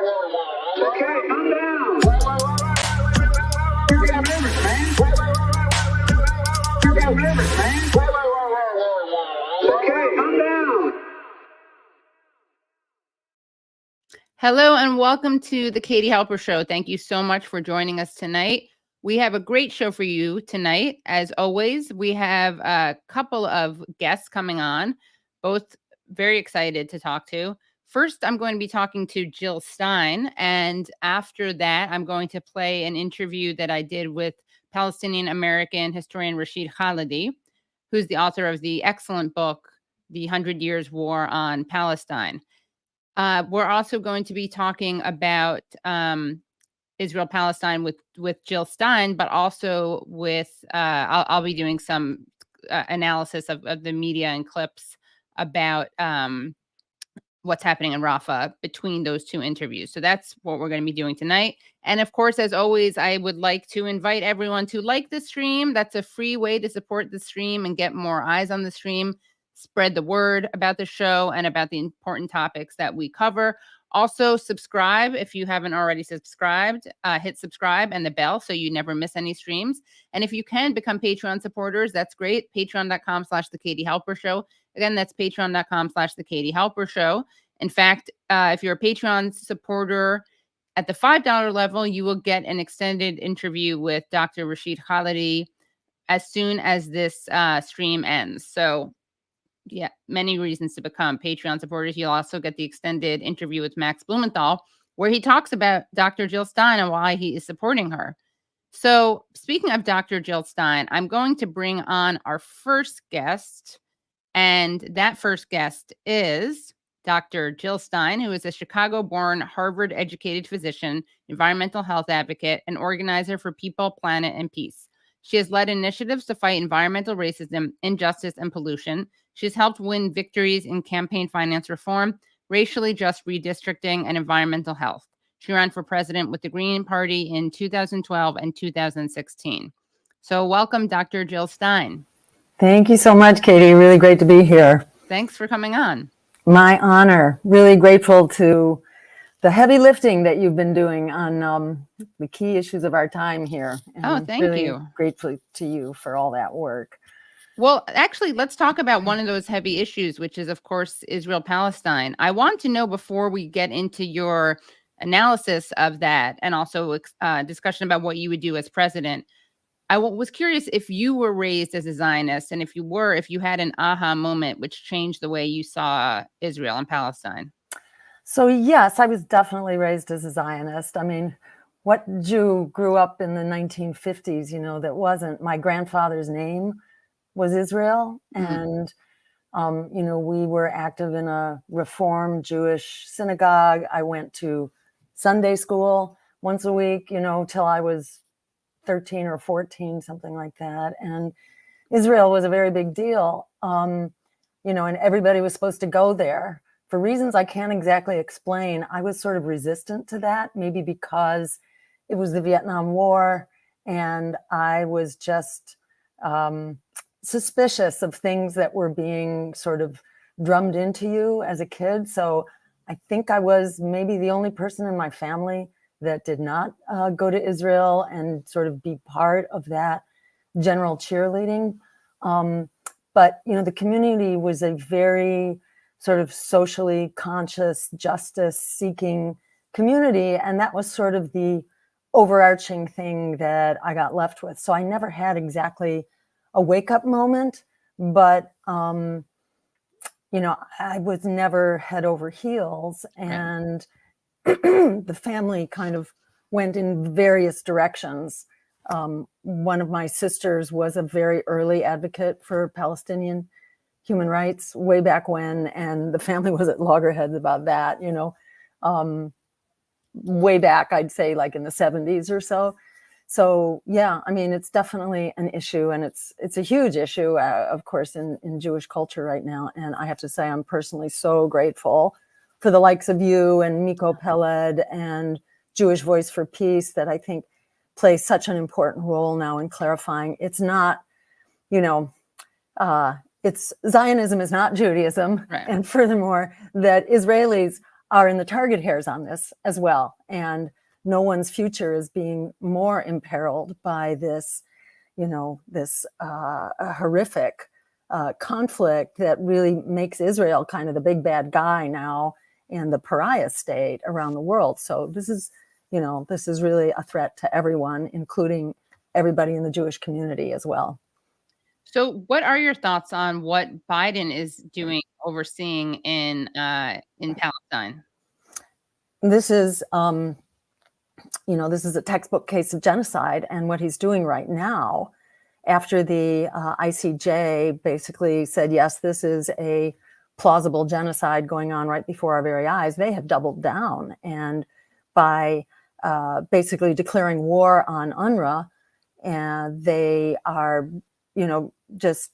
Okay, calm down. You got limits, man. You got limits, man. Okay, calm down. Hello and welcome to the Katie Halper Show. Thank you so much for joining us tonight. We have a great show for you tonight. As always, we have a couple of guests coming on, both very excited to talk to. First, I'm going to be talking to Jill Stein, and after that, I'm going to play an interview that I did with Palestinian American historian Rashid Khalidi, who's the author of the excellent book, The 100 Years War on Palestine. We're also going to be talking about Israel Palestine with Jill Stein, but also with I'll be doing some analysis of the media and clips about what's happening in Rafah between those two interviews. So that's what we're going to be doing tonight. And of course, as always, I would like to invite everyone to like the stream. That's a free way to support the stream and get more eyes on the stream. Spread the word about the show and about the important topics that we cover. Also, subscribe if you haven't already subscribed. Hit subscribe and the bell so you never miss any streams. And if you can become Patreon supporters, that's great. Patreon.com/The Katie Halper Show. Again, that's patreon.com/The Katie Halper Show. In fact, if you're a Patreon supporter at the $5 level, you will get an extended interview with Dr. Rashid Khalidi as soon as this stream ends. So yeah, many reasons to become Patreon supporters. You'll also get the extended interview with Max Blumenthal, where he talks about Dr. Jill Stein and why he is supporting her. So speaking of Dr. Jill Stein, I'm going to bring on our first guest. And that first guest is Dr. Jill Stein, who is a Chicago-born, Harvard-educated physician, environmental health advocate, and organizer for People, Planet, and Peace. She has led initiatives to fight environmental racism, injustice, and pollution. She's helped win victories in campaign finance reform, racially just redistricting, and environmental health. She ran for president with the Green Party in 2012 and 2016. So welcome, Dr. Jill Stein. Thank you so much, Katie. Really great to be here. Thanks for coming on. My honor. Really grateful to the heavy lifting that you've been doing on the key issues of our time here. And thank you. Grateful to you for all that work. Well, actually, let's talk about one of those heavy issues, which is, of course, Israel Palestine. I want to know, before we get into your analysis of that and also discussion about what you would do as president, I was curious if you were raised as a Zionist, and if you had an aha moment which changed the way you saw Israel and Palestine. So yes, I was definitely raised as a Zionist. I mean, what Jew grew up in the 1950s, that wasn't, my grandfather's name was Israel. And, we were active in a Reform Jewish synagogue. I went to Sunday school once a week, till I was 13 or 14, something like that. And Israel was a very big deal, and everybody was supposed to go there. For reasons I can't exactly explain, I was sort of resistant to that, maybe because it was the Vietnam War, and I was just suspicious of things that were being sort of drummed into you as a kid. So I think I was maybe the only person in my family that did not go to Israel and sort of be part of that general cheerleading. But, the community was a very sort of socially conscious, justice-seeking community. And that was sort of the overarching thing that I got left with. So I never had exactly a wake-up moment, but, I was never head over heels. And the family kind of went in various directions. One of my sisters was a very early advocate for Palestinian human rights way back when, and the family was at loggerheads about that, way back, I'd say like in the 70s or so. So yeah, I mean, it's definitely an issue, and it's a huge issue, of course, in Jewish culture right now. And I have to say, I'm personally so grateful for the likes of you and Miko Peled and Jewish Voice for Peace that I think play such an important role now in clarifying. It's not, it's Zionism is not Judaism. Right. And furthermore, that Israelis are in the target hairs on this as well. And no one's future is being more imperiled by this, this horrific conflict that really makes Israel kind of the big bad guy now and the pariah state around the world. So this is really a threat to everyone, including everybody in the Jewish community as well. So what are your thoughts on what Biden is doing, overseeing in Palestine? This is, this is a textbook case of genocide, and what he's doing right now, after the ICJ basically said, yes, this is a plausible genocide going on right before our very eyes, they have doubled down, and by basically declaring war on UNRWA, and they are, just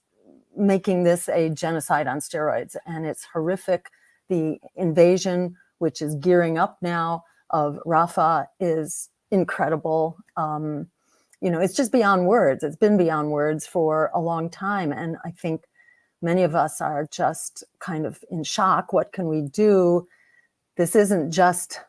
making this a genocide on steroids, and it's horrific. The invasion, which is gearing up now, of Rafah is incredible. It's just beyond words. It's been beyond words for a long time. And I think many of us are just kind of in shock. What can we do? This isn't just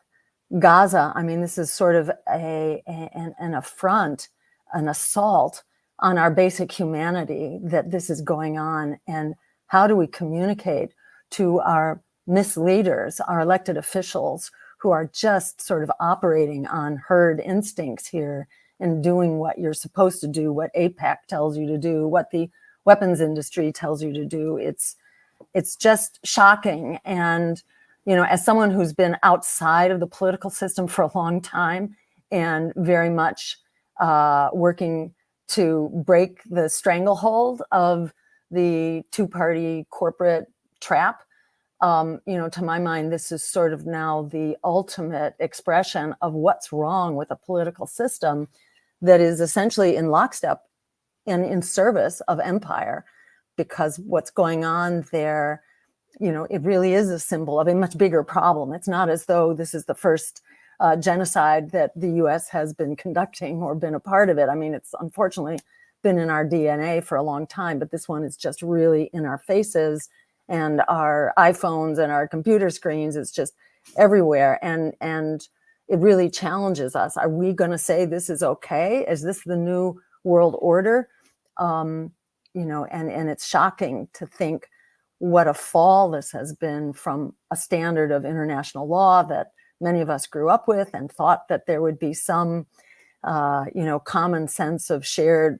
Gaza. I mean, this is sort of an affront, an assault on our basic humanity that this is going on. And how do we communicate to our misleaders, our elected officials, who are just sort of operating on herd instincts here and doing what you're supposed to do, what AIPAC tells you to do, what the weapons industry tells you to do. It's just shocking. And, as someone who's been outside of the political system for a long time and very much working to break the stranglehold of the two-party corporate trap, to my mind, this is sort of now the ultimate expression of what's wrong with a political system that is essentially in lockstep and in service of empire, because what's going on there, it really is a symbol of a much bigger problem. It's not as though this is the first genocide that the US has been conducting or been a part of it. I mean, it's unfortunately been in our DNA for a long time, but this one is just really in our faces and our iPhones and our computer screens. It's just everywhere. And it really challenges us. Are we going to say this is okay? Is this the new world order? And it's shocking to think what a fall this has been from a standard of international law that many of us grew up with and thought that there would be some, common sense of shared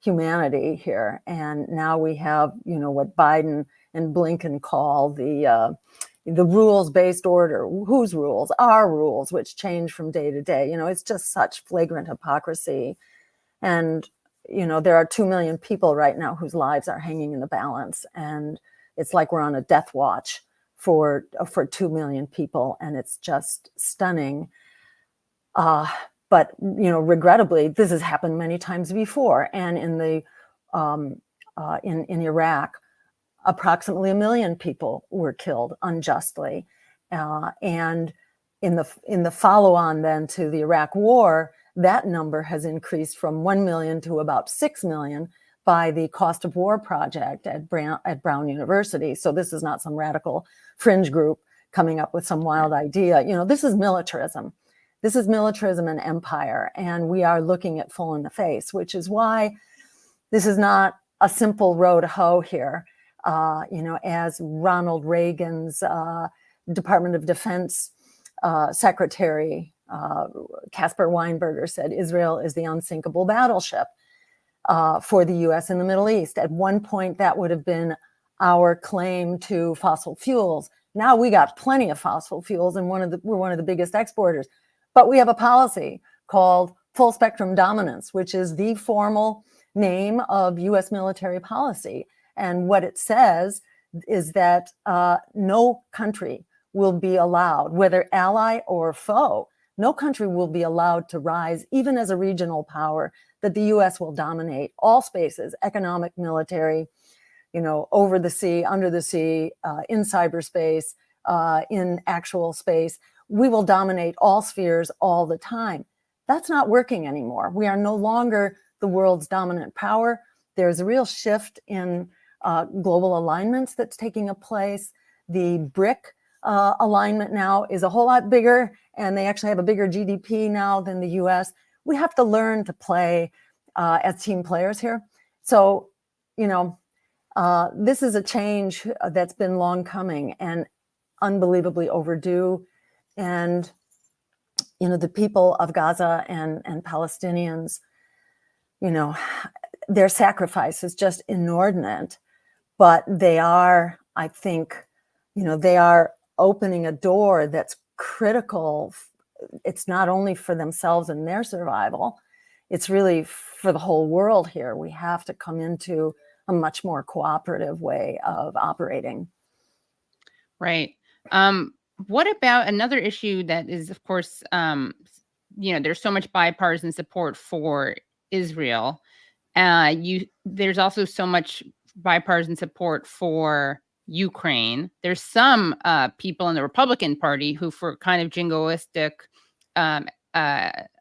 humanity here. And now we have, what Biden and Blinken call the rules-based order. Whose rules? Our rules, which change from day to day. It's just such flagrant hypocrisy. And, there are 2 million people right now whose lives are hanging in the balance. And it's like we're on a death watch for 2 million people. And it's just stunning. But, regrettably, this has happened many times before. And in the in Iraq, approximately 1 million people were killed unjustly. And in the follow-on then to the Iraq War, that number has increased from 1 million to about 6 million by the Cost of War project at Brown University. So this is not some radical fringe group coming up with some wild idea. This is militarism. This is militarism and empire. And we are looking it full in the face, which is why this is not a simple road to hoe here. As Ronald Reagan's Department of Defense Secretary, Caspar Weinberger, said, Israel is the unsinkable battleship for the US in the Middle East. At one point, that would have been our claim to fossil fuels. Now we got plenty of fossil fuels, and we're one of the biggest exporters. But we have a policy called full spectrum dominance, which is the formal name of US military policy. And what it says is that no country will be allowed, whether ally or foe, no country will be allowed to rise, even as a regional power, that the US will dominate all spaces, economic, military, over the sea, under the sea, in cyberspace, in actual space. We will dominate all spheres all the time. That's not working anymore. We are no longer the world's dominant power. There's a real shift in global alignments that's taking place. The BRIC alignment now is a whole lot bigger, and they actually have a bigger GDP now than the US. We have to learn to play as team players here. So, this is a change that's been long coming and unbelievably overdue. And, the people of Gaza and Palestinians, their sacrifice is just inordinate, but they are, I think, they are opening a door that's critical. It's not only for themselves and their survival, it's really for the whole world here. We have to come into a much more cooperative way of operating. Right. What about another issue that is, of course, there's so much bipartisan support for Israel. There's also so much bipartisan support for Ukraine. There's some people in the Republican Party who, for kind of jingoistic,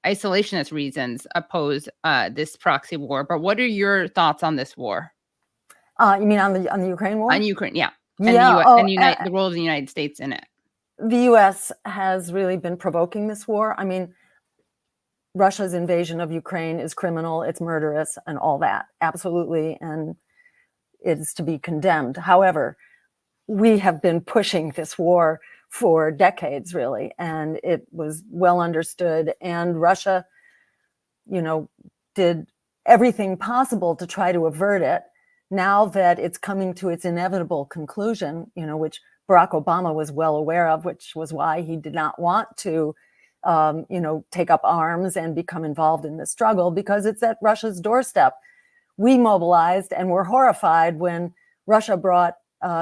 isolationist reasons, oppose this proxy war. But what are your thoughts on this war? You mean on the Ukraine war? On Ukraine, yeah. Yeah. And the role of the United States in it. The U.S. has really been provoking this war. I mean, Russia's invasion of Ukraine is criminal, it's murderous, and all that. Absolutely. And it's to be condemned. However, we have been pushing this war for decades, really, and it was well understood. And Russia, did everything possible to try to avert it. Now that it's coming to its inevitable conclusion, which Barack Obama was well aware of, which was why he did not want to, take up arms and become involved in this struggle, because it's at Russia's doorstep. We mobilized and were horrified when Russia brought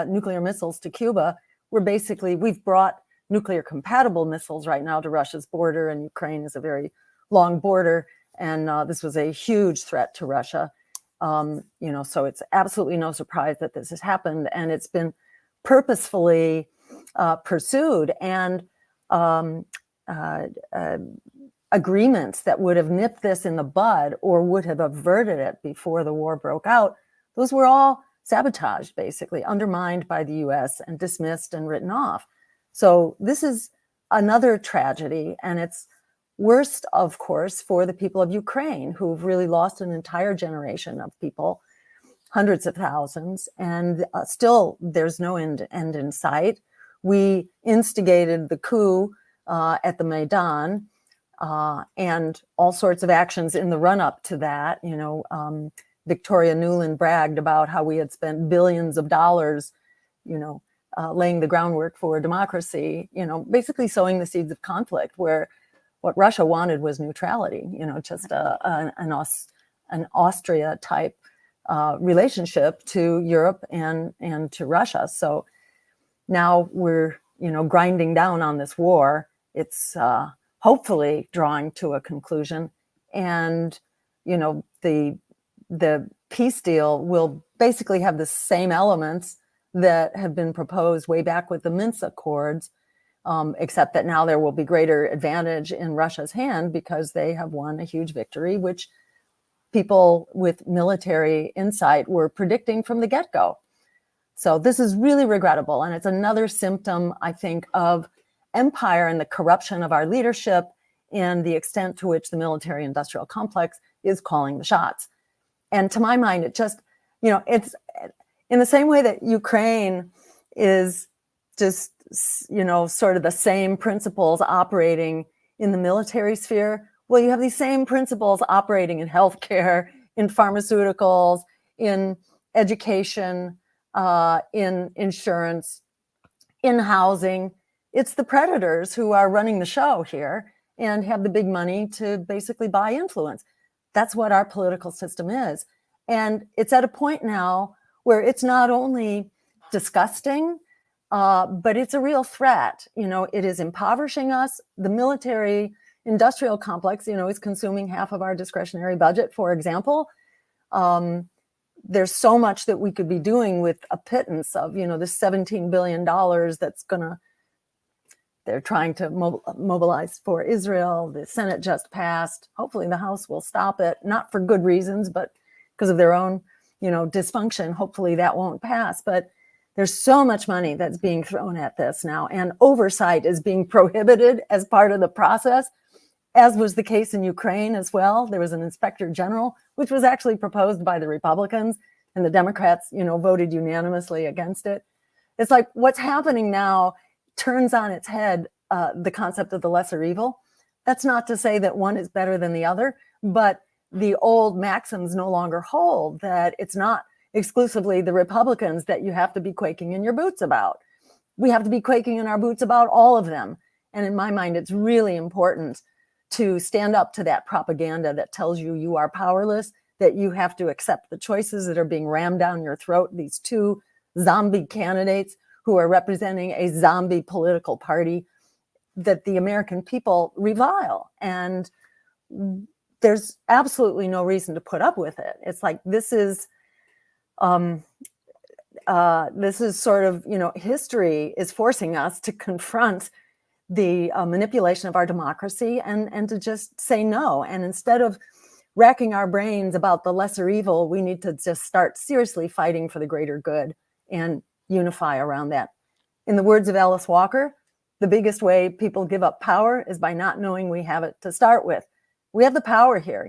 nuclear missiles to Cuba. We've brought nuclear compatible missiles right now to Russia's border, and Ukraine is a very long border. And this was a huge threat to Russia. So it's absolutely no surprise that this has happened, and it's been purposefully pursued, and agreements that would have nipped this in the bud or would have averted it before the war broke out, those were all sabotaged, basically, undermined by the US and dismissed and written off. So this is another tragedy, and it's worst, of course, for the people of Ukraine, who've really lost an entire generation of people, hundreds of thousands, and still there's no end in sight. We instigated the coup at the Maidan, and all sorts of actions in the run-up to that. Victoria Nuland bragged about how we had spent billions of dollars, laying the groundwork for democracy, basically sowing the seeds of conflict, where what Russia wanted was neutrality, just an Austria-type relationship to Europe and to Russia. So now we're, grinding down on this war. It's hopefully drawing to a conclusion. And, the peace deal will basically have the same elements that have been proposed way back with the Minsk Accords, except that now there will be greater advantage in Russia's hand because they have won a huge victory, which people with military insight were predicting from the get-go. So this is really regrettable, and it's another symptom, I think, of empire and the corruption of our leadership and the extent to which the military-industrial complex is calling the shots. And to my mind, it just, it's in the same way that Ukraine is just, sort of the same principles operating in the military sphere. Well, you have these same principles operating in healthcare, in pharmaceuticals, in education, in insurance, in housing. It's the predators who are running the show here and have the big money to basically buy influence. That's what our political system is. And it's at a point now where it's not only disgusting, but it's a real threat. It is impoverishing us. The military industrial complex, is consuming half of our discretionary budget, for example. There's so much that we could be doing with a pittance of, this $17 billion they're trying to mobilize for Israel. The Senate just passed. Hopefully the House will stop it, not for good reasons, but because of their own, dysfunction. Hopefully that won't pass. But There's so much money that's being thrown at this now, and oversight is being prohibited as part of the process, as was the case in Ukraine as well. There was an inspector general, which was actually proposed by the Republicans, and the Democrats, voted unanimously against it. It's like what's happening now turns on its head the concept of the lesser evil. That's not to say that one is better than the other, but the old maxims no longer hold, that it's not exclusively the Republicans that you have to be quaking in your boots about. We have to be quaking in our boots about all of them. And in my mind, it's really important to stand up to that propaganda that tells you you are powerless, that you have to accept the choices that are being rammed down your throat. These two zombie candidates who are representing a zombie political party that the American people revile. And there's absolutely no reason to put up with it. It's like, this is sort of, history is forcing us to confront the manipulation of our democracy and to just say no. And instead of racking our brains about the lesser evil, we need to just start seriously fighting for the greater good and unify around that. In the words of Alice Walker, the biggest way people give up power is by not knowing we have it to start with. We have the power here,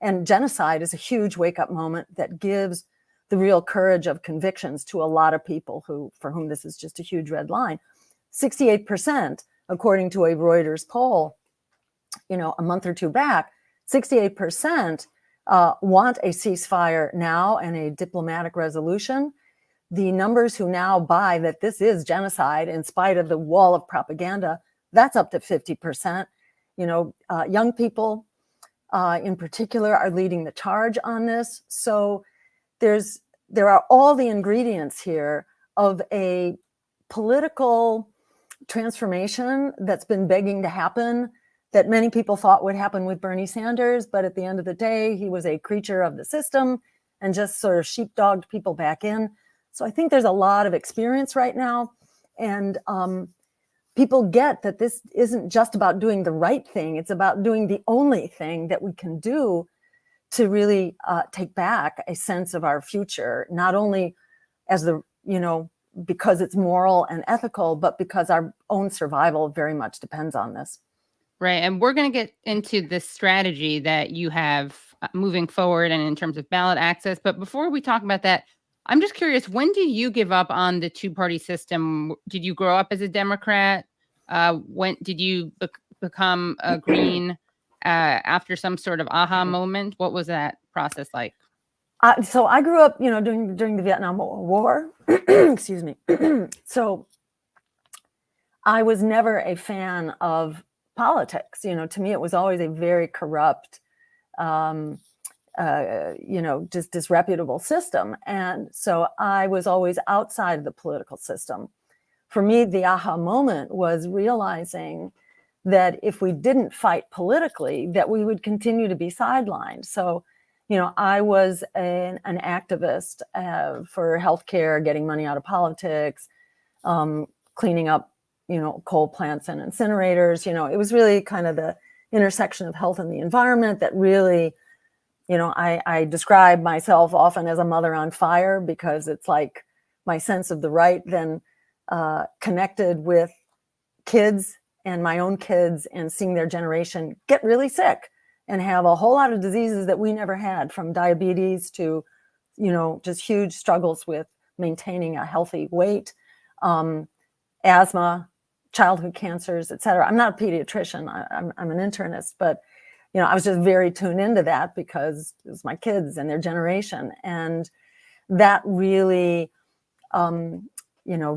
and genocide is a huge wake-up moment that gives the real courage of convictions to a lot of people for whom this is just a huge red line. 68%, according to a Reuters poll, a month or two back, 68% want a ceasefire now and a diplomatic resolution. The numbers who now buy that this is genocide in spite of the wall of propaganda, that's up to 50%. Young people in particular are leading the charge on this. So there are all the ingredients here of a political transformation that's been begging to happen, that many people thought would happen with Bernie Sanders, but at the end of the day, he was a creature of the system and just sort of sheepdogged people back in. So I think there's a lot of experience right now, and people get that this isn't just about doing the right thing. It's about doing the only thing that we can do to really take back a sense of our future, not only as because it's moral and ethical, but because our own survival very much depends on this. Right. And we're going to get into the strategy that you have moving forward and in terms of ballot access. But before we talk about that, I'm just curious, when did you give up on the two-party system? Did you grow up as a Democrat? When did you become a Green after some sort of aha moment? What was that process like? So I grew up, during the Vietnam War. Excuse me. So I was never a fan of politics. To me, it was always a very corrupt, just disreputable system. And so I was always outside the political system. For me, the aha moment was realizing that if we didn't fight politically, that we would continue to be sidelined. So, I was an activist for healthcare, getting money out of politics, cleaning up, coal plants and incinerators. It was really kind of the intersection of health and the environment that really, I describe myself often as a mother on fire, because it's like my sense of the right then connected with kids and my own kids, and seeing their generation get really sick and have a whole lot of diseases that we never had, from diabetes to, just huge struggles with maintaining a healthy weight, asthma, childhood cancers, et cetera. I'm not a pediatrician, I'm an internist, but I was just very tuned into that because it was my kids and their generation. And that really,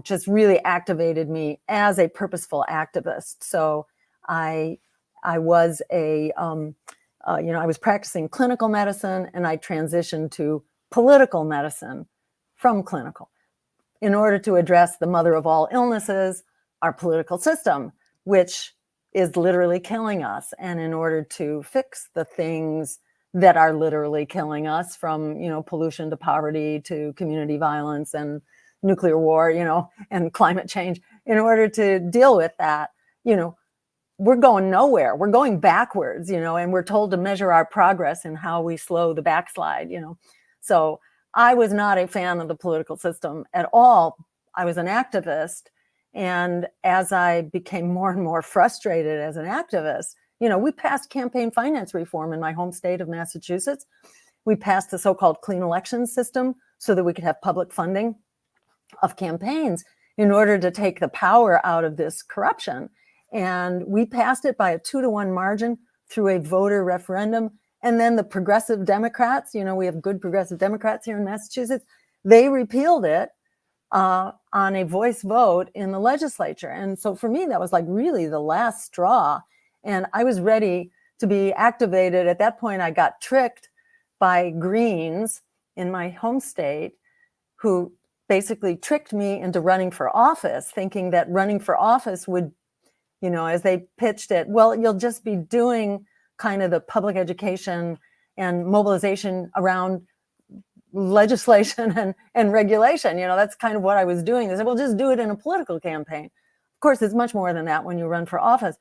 just really activated me as a purposeful activist. So I was I was practicing clinical medicine, and I transitioned to political medicine from clinical in order to address the mother of all illnesses, our political system, which is literally killing us. And in order to fix the things that are literally killing us, from, pollution to poverty to community violence and nuclear war, and climate change, in order to deal with that, we're going nowhere. We're going backwards, and we're told to measure our progress in how we slow the backslide, So I was not a fan of the political system at all, I was an activist. And as I became more and more frustrated as an activist, we passed campaign finance reform in my home state of Massachusetts. We passed the so-called clean elections system so that we could have public funding of campaigns in order to take the power out of this corruption. And we passed it by a 2-to-1 margin through a voter referendum. And then the progressive Democrats, we have good progressive Democrats here in Massachusetts, they repealed it on a voice vote in the legislature. And so for me, that was like really the last straw. And I was ready to be activated. At that point, I got tricked by Greens in my home state, who basically tricked me into running for office, thinking that running for office would, as they pitched it, well, you'll just be doing kind of the public education and mobilization around legislation and regulation. That's kind of what I was doing. They said, well, just do it in a political campaign. Of course, it's much more than that when you run for office.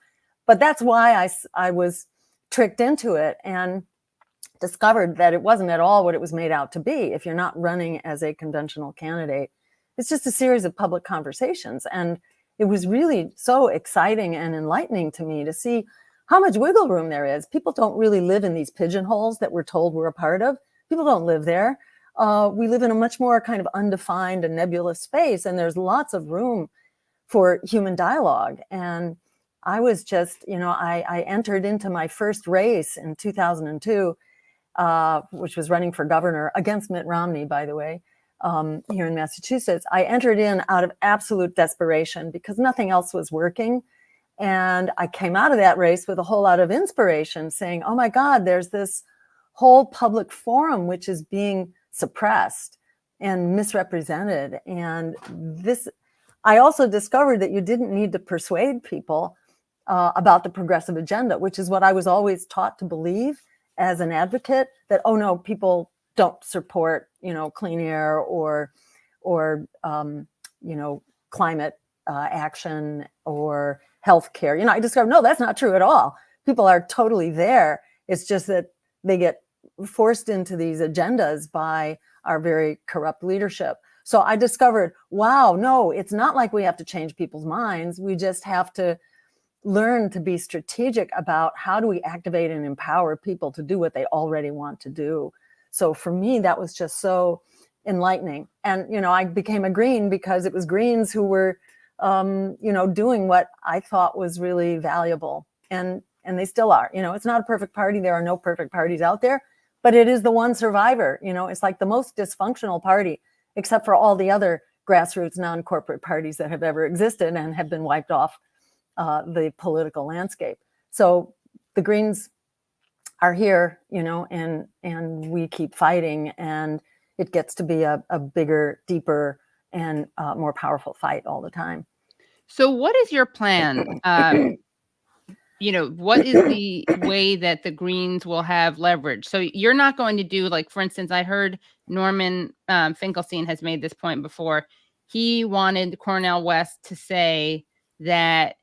But that's why I was tricked into it and discovered that it wasn't at all what it was made out to be. If you're not running as a conventional candidate, it's just a series of public conversations. And it was really so exciting and enlightening to me to see how much wiggle room there is. People don't really live in these pigeonholes that we're told we're a part of. People don't live there. We live in a much more kind of undefined and nebulous space, and there's lots of room for human dialogue. And I was just, I entered into my first race in 2002, which was running for governor against Mitt Romney, by the way, here in Massachusetts. I entered in out of absolute desperation because nothing else was working. And I came out of that race with a whole lot of inspiration, saying, oh my God, there's this whole public forum which is being suppressed and misrepresented. And I also discovered that you didn't need to persuade people about the progressive agenda, which is what I was always taught to believe as an advocate, that, oh no, people don't support, clean air or climate action or healthcare. I discovered, no, that's not true at all. People are totally there. It's just that they get forced into these agendas by our very corrupt leadership. So I discovered, wow, no, it's not like we have to change people's minds. We just have to learn to be strategic about how do we activate and empower people to do what they already want to do. So for me, that was just so enlightening. And, I became a Green because it was Greens who were, doing what I thought was really valuable. And they still are. It's not a perfect party. There are no perfect parties out there, but it is the one survivor. It's like the most dysfunctional party, except for all the other grassroots non-corporate parties that have ever existed and have been wiped off the political landscape. So the Greens are here, and we keep fighting, and it gets to be a bigger, deeper, and more powerful fight all the time. So what is your plan? What is the way that the Greens will have leverage? So you're not going to do, like, for instance, I heard Norman Finkelstein has made this point before. He wanted Cornel West to say that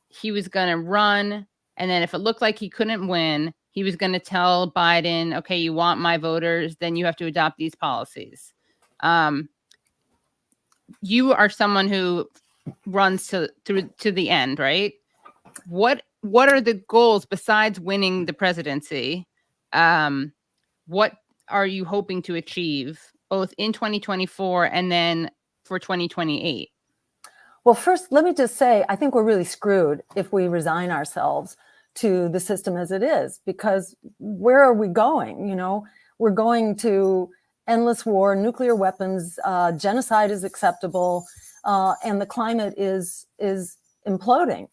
he was going to run, and then if it looked like he couldn't win, he was going to tell Biden, okay, you want my voters, then you have to adopt these policies. You are someone who runs to the end, right? What are the goals besides winning the presidency? What are you hoping to achieve both in 2024 and then for 2028? Well, first, let me just say, I think we're really screwed if we resign ourselves to the system as it is, because where are we going? We're going to endless war, nuclear weapons, genocide is acceptable, and the climate is imploding.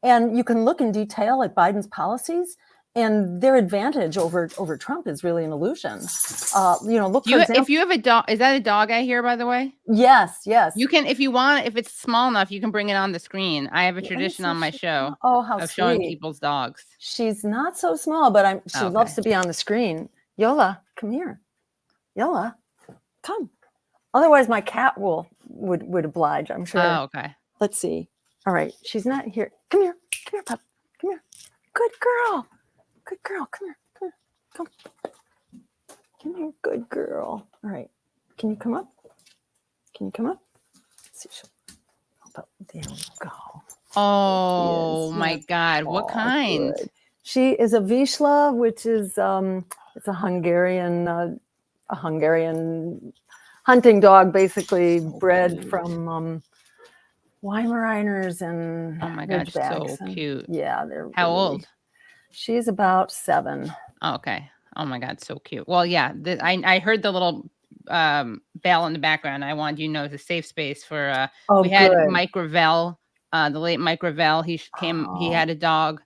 And you can look in detail at Biden's policies, and their advantage over Trump is really an illusion. Look, for example, if you have a dog, is that a dog I hear, by the way? Yes. You can, if you want, if it's small enough, you can bring it on the screen. I have a tradition on my show of showing people's dogs. She's not so small, but she loves to be on the screen. Yola, come here. Yola, come. Otherwise, my cat would oblige, I'm sure. Oh, okay. Let's see. All right, she's not here. Come here, pup. Come here. Good girl. Come here. Come here. Good girl. All right. Can you come up? There we go. Oh my Yes. God! What Oh, kind? good. She is a Vizsla, which is it's a Hungarian hunting dog, basically bred from Weimaraners and Oh my God! Ridgebacks. So cute. Yeah, they're How really, old? She's about 7. Oh, okay. Oh my God! So cute. Well, yeah. I heard the little bell in the background. I wanted you to know it's a safe space for. Oh, We had good. Mike Ravel, the late Mike Ravel. He came. He had a dog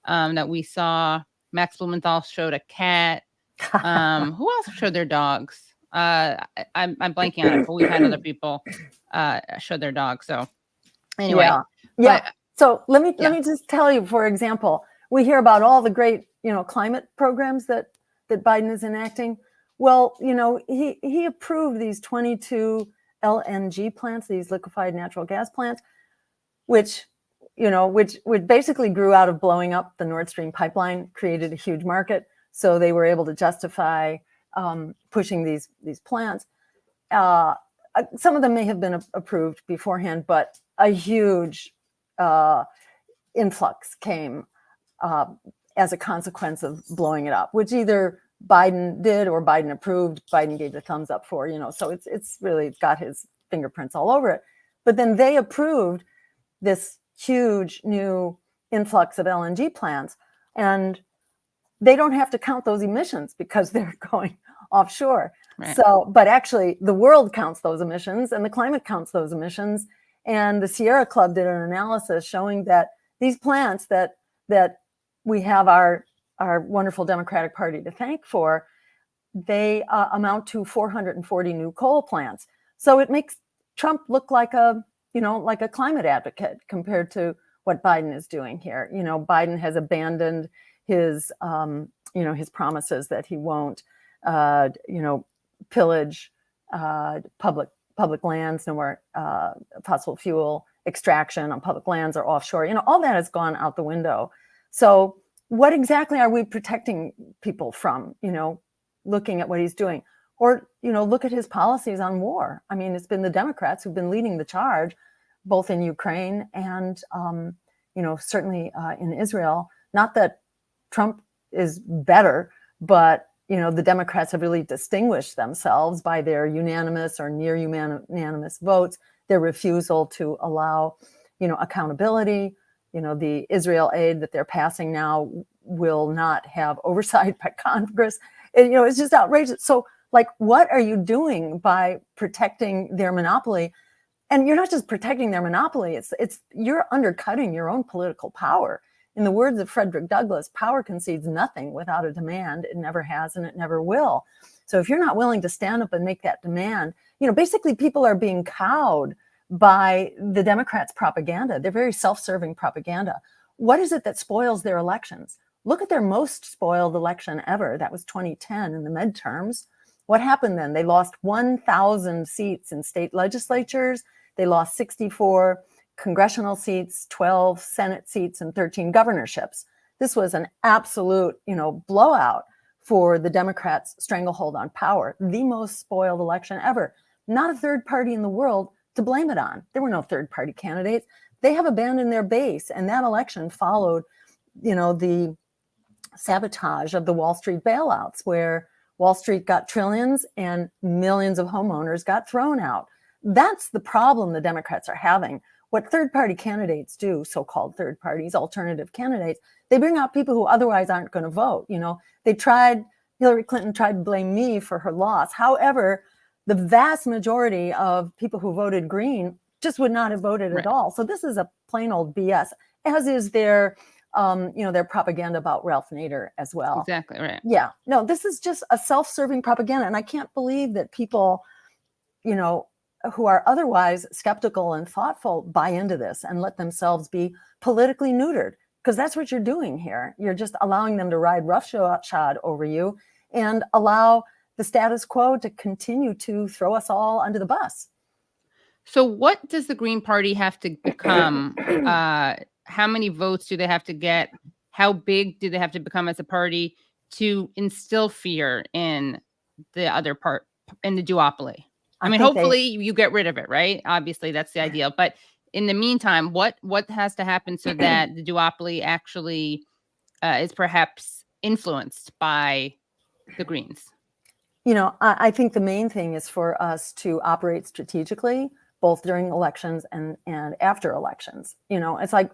that we saw. Max Blumenthal showed a cat. Who else showed their dogs? I'm blanking on it, but we've had other people show their dogs. So anyway, yeah. but So let me just tell you, for example, we hear about all the great climate programs that Biden is enacting. Well, he approved these 22 LNG plants, these liquefied natural gas plants, which basically grew out of blowing up the Nordstream Pipeline, created a huge market. So they were able to justify pushing these plants. Some of them may have been approved beforehand, but a huge influx came as a consequence of blowing it up, which either Biden did or Biden approved. Biden gave the thumbs up for, so it's really got his fingerprints all over it. But then they approved this huge new influx of LNG plants, and they don't have to count those emissions because they're going offshore. Right. So, but actually the world counts those emissions and the climate counts those emissions. And the Sierra Club did an analysis showing that these plants that we have our wonderful Democratic Party to thank for, they amount to 440 new coal plants. So it makes Trump look like a climate advocate compared to what Biden is doing here. Biden has abandoned his his promises that he won't pillage public lands, no more fossil fuel extraction on public lands or offshore. All that has gone out the window. So what exactly are we protecting people from, looking at what he's doing? Or, look at his policies on war. I mean, it's been the Democrats who've been leading the charge, both in Ukraine and, certainly in Israel. Not that Trump is better, but, the Democrats have really distinguished themselves by their unanimous or near unanimous votes, their refusal to allow, accountability. The Israel aid that they're passing now will not have oversight by Congress. It's just outrageous. So, what are you doing by protecting their monopoly? And you're not just protecting their monopoly, it's you're undercutting your own political power. In the words of Frederick Douglass, power concedes nothing without a demand. It never has and it never will. So if you're not willing to stand up and make that demand, basically people are being cowed by the Democrats' propaganda. They're very self-serving propaganda. What is it that spoils their elections? Look at their most spoiled election ever. That was 2010 in the midterms. What happened then? They lost 1,000 seats in state legislatures. They lost 64 congressional seats, 12 Senate seats, and 13 governorships. This was an absolute, blowout for the Democrats' stranglehold on power. The most spoiled election ever. Not a third party in the world to blame it on. There were no third party candidates. They have abandoned their base, and that election followed, the sabotage of the Wall Street bailouts, where Wall Street got trillions and millions of homeowners got thrown out. That's the problem the Democrats are having. What third-party candidates do, so-called third parties, alternative candidates, they bring out people who otherwise aren't going to vote. Hillary Clinton tried to blame me for her loss. However, the vast majority of people who voted Green just would not have voted at all. So this is a plain old BS, as is their propaganda about Ralph Nader as well. Exactly right. Yeah, no, this is just a self-serving propaganda. And I can't believe that people, who are otherwise skeptical and thoughtful buy into this and let themselves be politically neutered, because that's what you're doing here. You're just allowing them to ride roughshod over you and allow the status quo to continue to throw us all under the bus. So what does the Green Party have to become? How many votes do they have to get? How big do they have to become as a party to instill fear in the other part, in the duopoly? I mean, think hopefully you get rid of it, right? Obviously, that's the ideal. But in the meantime, what has to happen so that the duopoly actually is perhaps influenced by the Greens? I think the main thing is for us to operate strategically, both during elections and after elections. It's like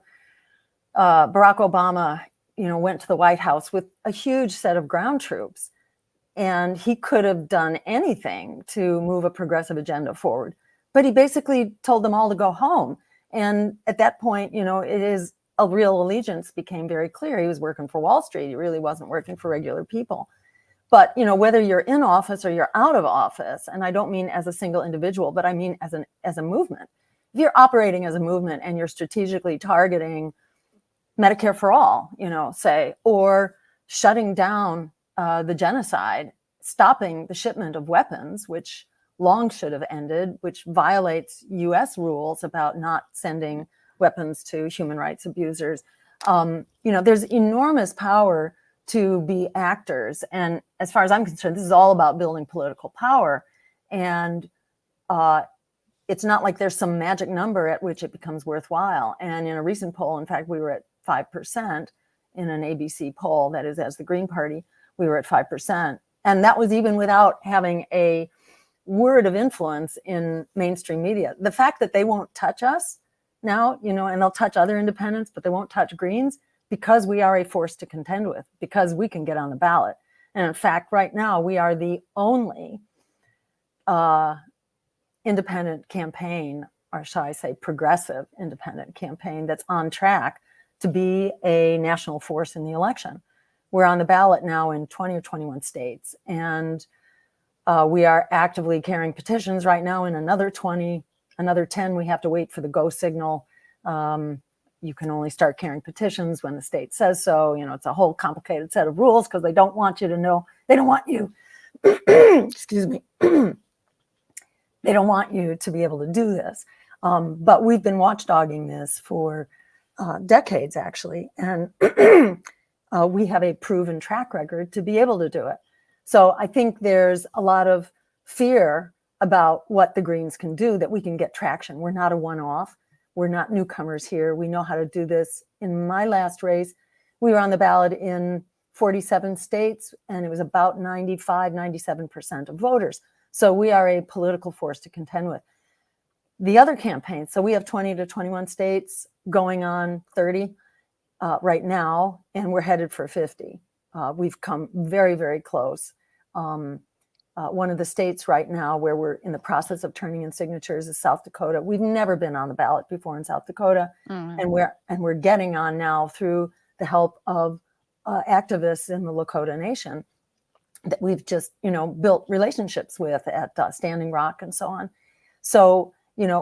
Barack Obama, went to the White House with a huge set of ground troops, and he could have done anything to move a progressive agenda forward. But he basically told them all to go home. And at that point, it is a real allegiance became very clear. He was working for Wall Street. He really wasn't working for regular people. But, whether you're in office or you're out of office, and I don't mean as a single individual, but I mean as a movement. If you're operating as a movement and you're strategically targeting Medicare for all, say, or shutting down the genocide, stopping the shipment of weapons, which long should have ended, which violates U.S. rules about not sending weapons to human rights abusers. There's enormous power to be actors. And as far as I'm concerned, this is all about building political power. And it's not like there's some magic number at which it becomes worthwhile. And in a recent poll, in fact, we were at 5% in an ABC poll, that is, as the Green Party, we were at 5%. And that was even without having a word of influence in mainstream media. The fact that they won't touch us now, and they'll touch other independents, but they won't touch Greens, because we are a force to contend with, because we can get on the ballot. And in fact, right now, we are the only independent campaign, or shall I say progressive independent campaign, that's on track to be a national force in the election. We're on the ballot now in 20 or 21 states. And we are actively carrying petitions right now in another 20, another 10. We have to wait for the go signal. You can only start carrying petitions when the state says so. It's a whole complicated set of rules because they don't want you to know. They don't want you, excuse me. They don't want you to be able to do this. But we've been watchdogging this for decades, actually. And we have a proven track record to be able to do it. So I think there's a lot of fear about what the Greens can do, that we can get traction. We're not a one-off. We're not newcomers here. We know how to do this. In my last race, we were on the ballot in 47 states, and it was about 97% of voters. So we are a political force to contend with. The other campaigns, so we have 20 to 21 states, going on 30 right now, and we're headed for 50. We've come very, very close. One of the states right now where we're in the process of turning in signatures is South Dakota. We've never been on the ballot before in South Dakota, and we're getting on now through the help of activists in the Lakota Nation that we've just built relationships with at Standing Rock and so on. So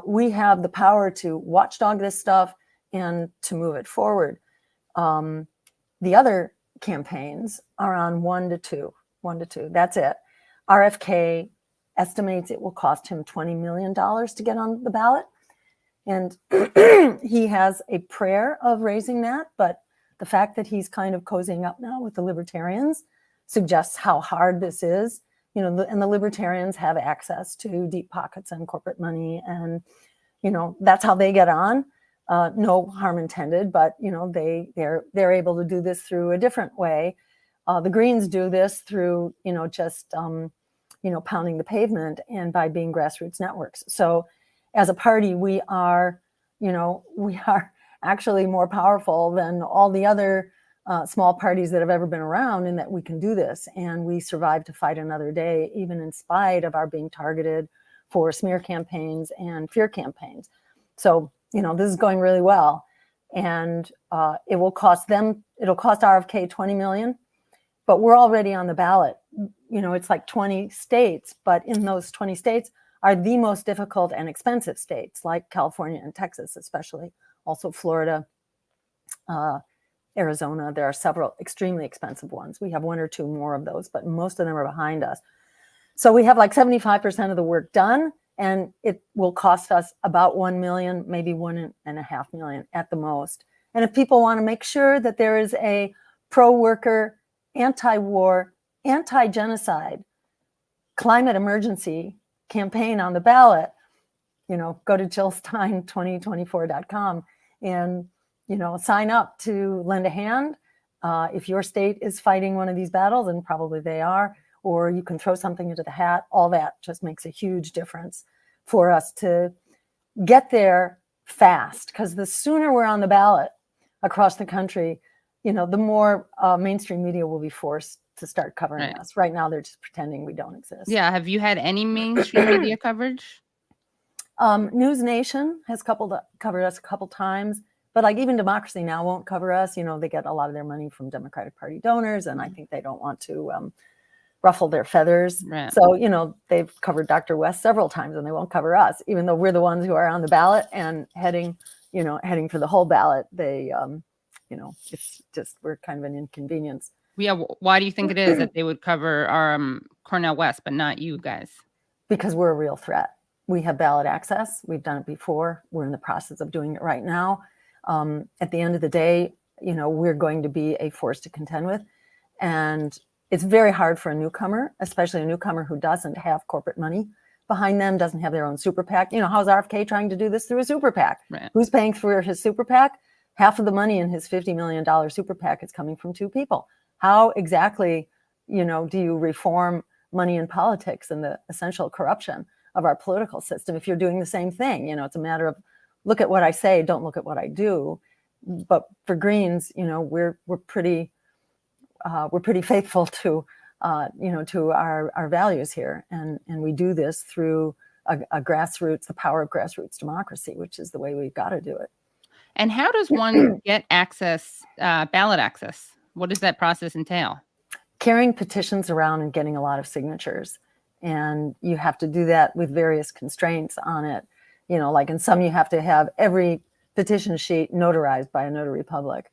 we have the power to watchdog this stuff and to move it forward. The other campaigns are on 1 to 2. That's it. RFK estimates it will cost him $20 million to get on the ballot. And he has a prayer of raising that. But the fact that he's kind of cozying up now with the libertarians suggests how hard this is. And the libertarians have access to deep pockets and corporate money. And, that's how they get on. No harm intended, but, they're able to do this through a different way. The Greens do this through, just, pounding the pavement and by being grassroots networks. So as a party, we are actually more powerful than all the other small parties that have ever been around, in that we can do this. And we survive to fight another day, even in spite of our being targeted for smear campaigns and fear campaigns. So, this is going really well. And it'll cost RFK $20 million. But we're already on the ballot. It's like 20 states, but in those 20 states are the most difficult and expensive states, like California and Texas, especially, also Florida, Arizona. There are several extremely expensive ones. We have 1 or 2 more of those, but most of them are behind us. So we have like 75% of the work done, and it will cost us about 1 million, maybe 1.5 million at the most. And if people want to make sure that there is a pro-worker, anti-war, anti-genocide climate emergency campaign on the ballot, go to jillstein2024.com and, sign up to lend a hand. If your state is fighting one of these battles, and probably they are, or you can throw something into the hat, all that just makes a huge difference for us to get there fast. Because the sooner we're on the ballot across the country, the more mainstream media will be forced to start covering us. Right now, they're just pretending we don't exist. Yeah. Have you had any mainstream media coverage? News Nation has covered us a couple times, but like even Democracy Now! Won't cover us. They get a lot of their money from Democratic Party donors, and I think they don't want to ruffle their feathers. Right. So, they've covered Dr. West several times, and they won't cover us, even though we're the ones who are on the ballot and heading for the whole ballot. They, it's just, we're kind of an inconvenience. Yeah. Why do you think it is that they would cover Cornel West, but not you guys? Because we're a real threat. We have ballot access. We've done it before. We're in the process of doing it right now. At the end of the day, we're going to be a force to contend with. And it's very hard for a newcomer, especially a newcomer who doesn't have corporate money behind them, doesn't have their own super PAC. How's RFK trying to do this through a super PAC? Right. Who's paying for his super PAC? Half of the money in his $50 million super PAC is coming from two people. How exactly, do you reform money in politics and the essential corruption of our political system if you're doing the same thing? It's a matter of look at what I say, don't look at what I do. But for Greens, we're pretty faithful to to our values here, and we do this through a grassroots, the power of grassroots democracy, which is the way we've got to do it. And how does one get access, ballot access? What does that process entail? Carrying petitions around and getting a lot of signatures. And you have to do that with various constraints on it. Like in some, you have to have every petition sheet notarized by a notary public.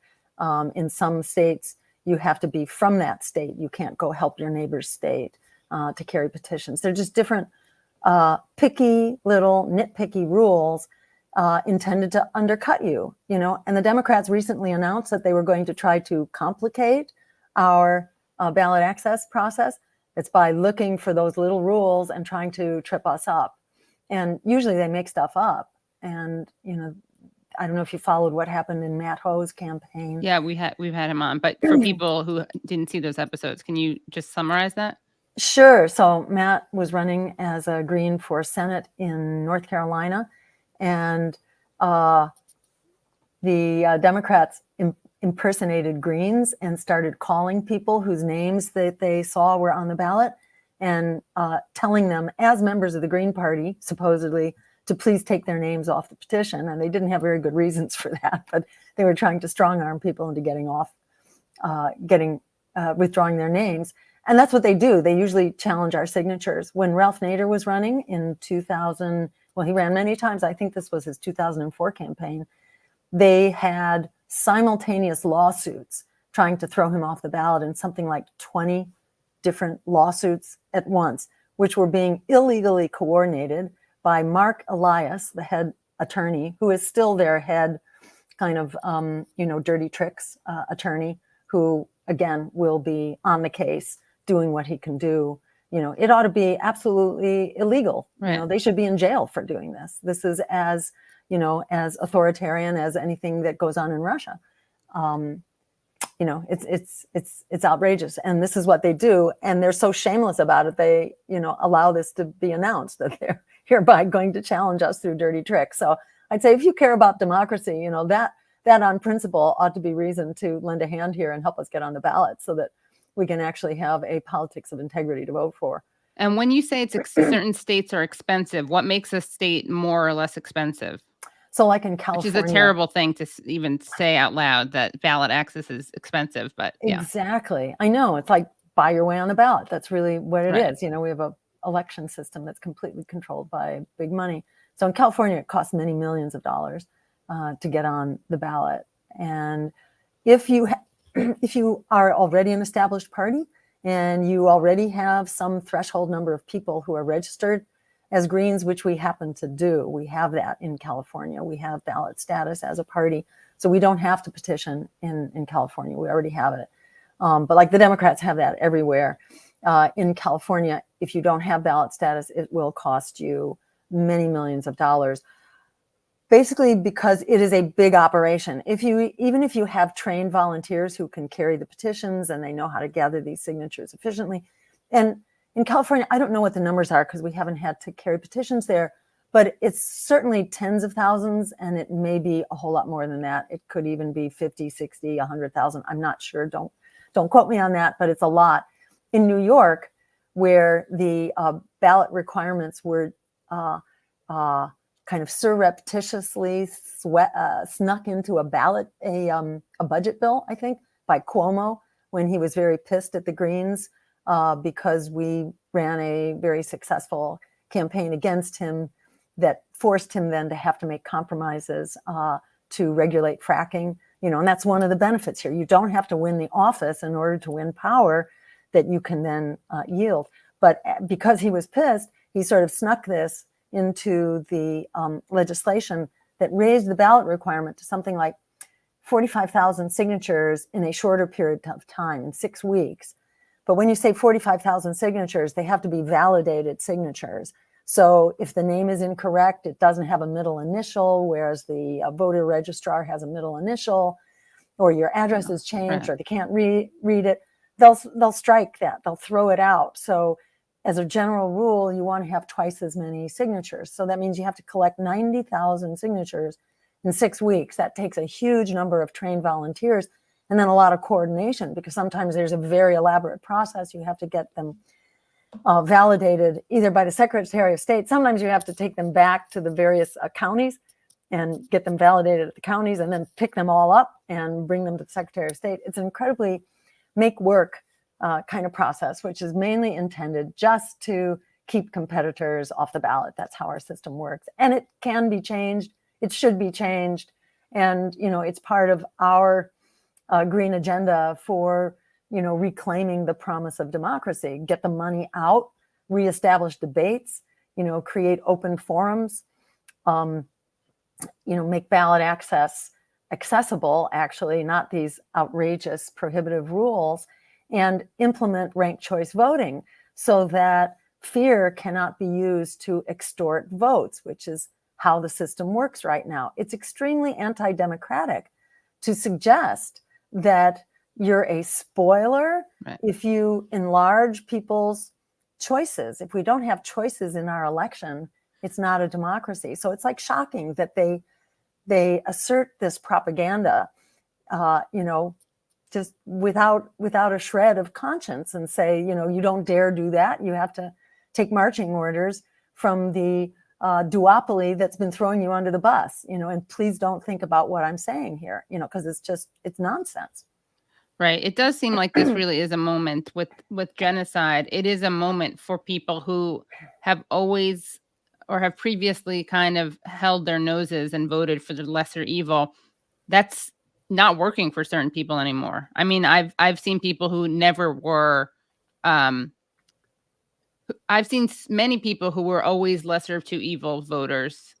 In some states, you have to be from that state. You can't go help your neighbor's state to carry petitions. They're just different picky little nitpicky rules intended to undercut you, and the Democrats recently announced that they were going to try to complicate our ballot access process. It's by looking for those little rules and trying to trip us up. And usually they make stuff up. And, I don't know if you followed what happened in Matt Ho's campaign. Yeah, we've had him on. But for people who didn't see those episodes, can you just summarize that? Sure. So Matt was running as a Green for Senate in North Carolina. And the Democrats impersonated Greens and started calling people whose names that they saw were on the ballot and telling them as members of the Green Party, supposedly, to please take their names off the petition. And they didn't have very good reasons for that, but they were trying to strong arm people into withdrawing their names. And that's what they do. They usually challenge our signatures. When Ralph Nader was running in 2000, well, he ran many times. I think this was his 2004 campaign. They had simultaneous lawsuits trying to throw him off the ballot, and something like 20 different lawsuits at once, which were being illegally coordinated by Mark Elias, the head attorney, who is still their head kind of, dirty tricks attorney, who, again, will be on the case doing what he can do. It ought to be absolutely illegal. Right. They should be in jail for doing this. This is as authoritarian as anything that goes on in Russia. It's outrageous. And this is what they do. And they're so shameless about it. They, allow this to be announced that they're hereby going to challenge us through dirty tricks. So I'd say if you care about democracy, that on principle ought to be reason to lend a hand here and help us get on the ballot so that we can actually have a politics of integrity to vote for. And when you say certain states are expensive, what makes a state more or less expensive? So like in California. Which is a terrible thing to even say out loud, that ballot access is expensive, but yeah. Exactly. I know. It's like buy your way on the ballot. That's really what it Right. is. We have a election system that's completely controlled by big money. So in California, it costs many millions of dollars to get on the ballot. And if you are already an established party and you already have some threshold number of people who are registered as Greens, which we happen to do, we have that in California. We have ballot status as a party. So we don't have to petition in California. We already have it. But like the Democrats have that everywhere. In California, if you don't have ballot status, it will cost you many millions of dollars. Basically, because it is a big operation. Even if you have trained volunteers who can carry the petitions and they know how to gather these signatures efficiently, and in California, I don't know what the numbers are because we haven't had to carry petitions there, but it's certainly tens of thousands, and it may be a whole lot more than that. It could even be 50, 60, 100,000. I'm not sure. Don't quote me on that, but it's a lot. In New York, where the ballot requirements were kind of surreptitiously snuck into a budget bill, I think, by Cuomo when he was very pissed at the Greens because we ran a very successful campaign against him that forced him then to have to make compromises to regulate fracking. And that's one of the benefits here. You don't have to win the office in order to win power that you can then yield. But because he was pissed, he sort of snuck this into the legislation that raised the ballot requirement to something like 45,000 signatures in a shorter period of time, in 6 weeks. But when you say 45,000 signatures, they have to be validated signatures. So if the name is incorrect, it doesn't have a middle initial, whereas the voter registrar has a middle initial, or your address is changed, or they can't read it, they'll strike that, they'll throw it out. So as a general rule, you want to have twice as many signatures. So that means you have to collect 90,000 signatures in 6 weeks. That takes a huge number of trained volunteers and then a lot of coordination, because sometimes there's a very elaborate process. You have to get them validated either by the Secretary of State. Sometimes you have to take them back to the various counties and get them validated at the counties and then pick them all up and bring them to the Secretary of State. It's an incredibly make work kind of process, which is mainly intended just to keep competitors off the ballot. That's how our system works. And it can be changed. It should be changed. And, it's part of our green agenda for, reclaiming the promise of democracy, get the money out, reestablish debates, create open forums, make ballot access accessible, actually, not these outrageous prohibitive rules, and implement ranked choice voting so that fear cannot be used to extort votes, which is how the system works right now. It's extremely anti-democratic to suggest that you're a spoiler if you enlarge people's choices. If we don't have choices in our election, it's not a democracy. So it's like shocking that they assert this propaganda, just without a shred of conscience, and say, you don't dare do that. You have to take marching orders from the duopoly that's been throwing you under the bus, and please don't think about what I'm saying here, because it's nonsense. Right. It does seem like this really is a moment with genocide. It is a moment for people who have always or have previously kind of held their noses and voted for the lesser evil. That's not working for certain people anymore. I mean, I've seen people who never were. I've seen many people who were always lesser of two evil voters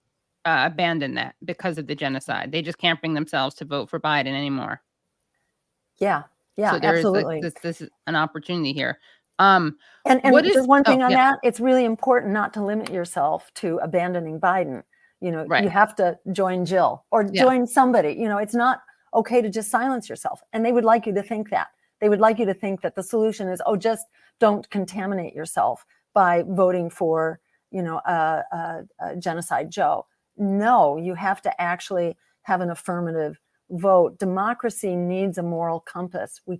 abandon that because of the genocide. They just can't bring themselves to vote for Biden anymore. Yeah, so there absolutely. This is an opportunity here. And just one thing on that, it's really important not to limit yourself to abandoning Biden. You have to join Jill or join somebody. It's not okay to just silence yourself. And they would like you to think that. They would like you to think that the solution is, just don't contaminate yourself by voting for, a genocide Joe. No, you have to actually have an affirmative vote. Democracy needs a moral compass. We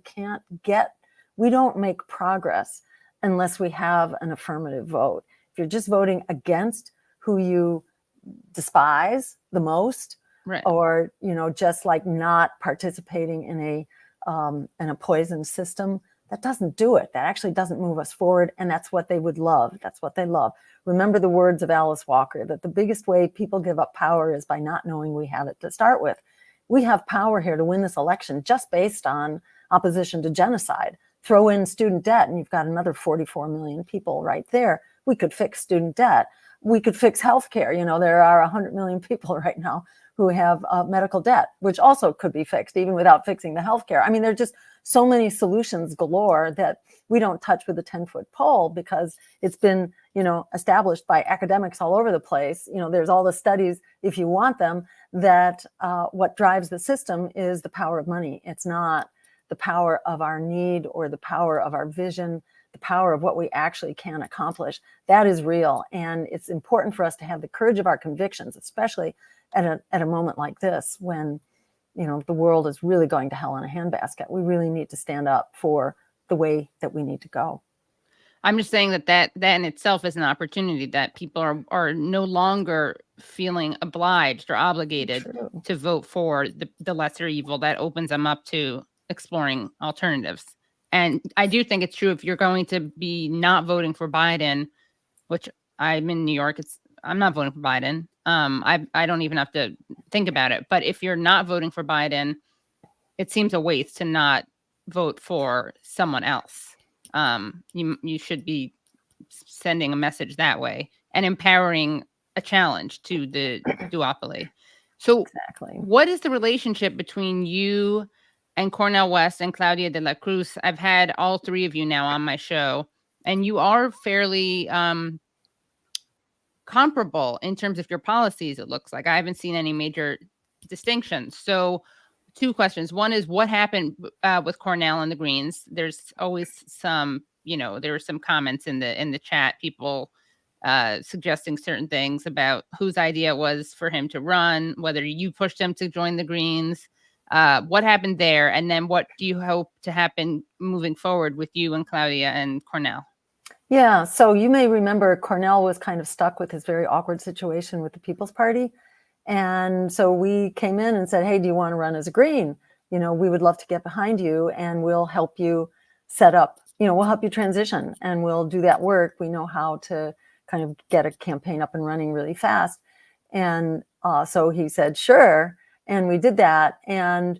don't make progress unless we have an affirmative vote. If you're just voting against who you despise the most, or, just like not participating in a poison system, that doesn't do it. That actually doesn't move us forward. And that's what they would love. That's what they love. Remember the words of Alice Walker, that the biggest way people give up power is by not knowing we have it to start with. We have power here to win this election just based on opposition to genocide. Throw in student debt, and you've got another 44 million people right there. We could fix student debt. We could fix healthcare. There are 100 million people right now who have medical debt, which also could be fixed even without fixing the healthcare. I mean, there are just so many solutions galore that we don't touch with a 10-foot pole because it's been, established by academics all over the place. There's all the studies, if you want them, that what drives the system is the power of money. It's not the power of our need or the power of our vision, the power of what we actually can accomplish. That is real. And it's important for us to have the courage of our convictions, especially at a moment like this when, the world is really going to hell in a handbasket. We really need to stand up for the way that we need to go. I'm just saying that in itself is an opportunity that people are no longer feeling obliged or obligated to vote for the lesser evil. That opens them up to exploring alternatives. And I do think it's true if you're going to be not voting for Biden, which I'm in New York, I'm not voting for Biden. I don't even have to think about it. But if you're not voting for Biden, it seems a waste to not vote for someone else. You should be sending a message that way and empowering a challenge to the duopoly. So exactly. What is the relationship between you and Cornel West and Claudia de la Cruz? I've had all three of you now on my show, and you are fairly comparable in terms of your policies, it looks like. I haven't seen any major distinctions. So two questions. One is what happened with Cornel and the Greens? There's always some, there were some comments in the chat, people suggesting certain things about whose idea it was for him to run, whether you pushed him to join the Greens. What happened there? And then what do you hope to happen moving forward with you and Claudia and Cornel? Yeah, so you may remember Cornel was kind of stuck with his very awkward situation with the People's Party. And so we came in and said, hey, do you want to run as a Green? We would love to get behind you and we'll help you set up, we'll help you transition and we'll do that work. We know how to kind of get a campaign up and running really fast. And so he said, sure. And we did that. And,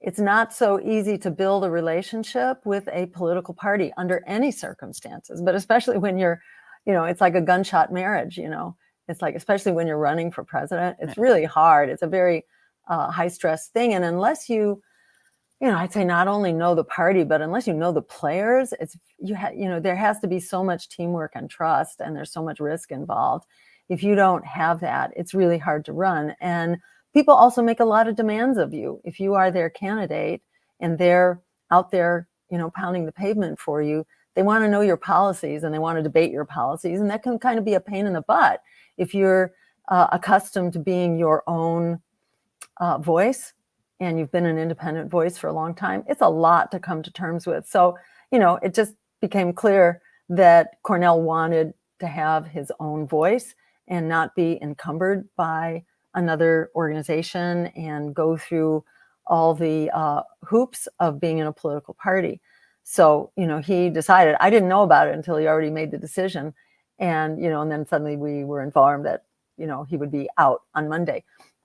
it's not so easy to build a relationship with a political party under any circumstances, but especially when you're, it's like a gunshot marriage, it's like, especially when you're running for president, it's really hard. It's a very high stress thing. And unless you, I'd say not only know the party, but unless you know the players, there has to be so much teamwork and trust, and there's so much risk involved. If you don't have that, it's really hard to run. And people also make a lot of demands of you. If you are their candidate and they're out there, pounding the pavement for you, they want to know your policies and they want to debate your policies. And that can kind of be a pain in the butt. If you're accustomed to being your own voice and you've been an independent voice for a long time, it's a lot to come to terms with. So, it just became clear that Cornel wanted to have his own voice and not be encumbered by another organization and go through all the hoops of being in a political party. So, he decided, I didn't know about it until he already made the decision. And, and then suddenly we were informed that, he would be out on Monday.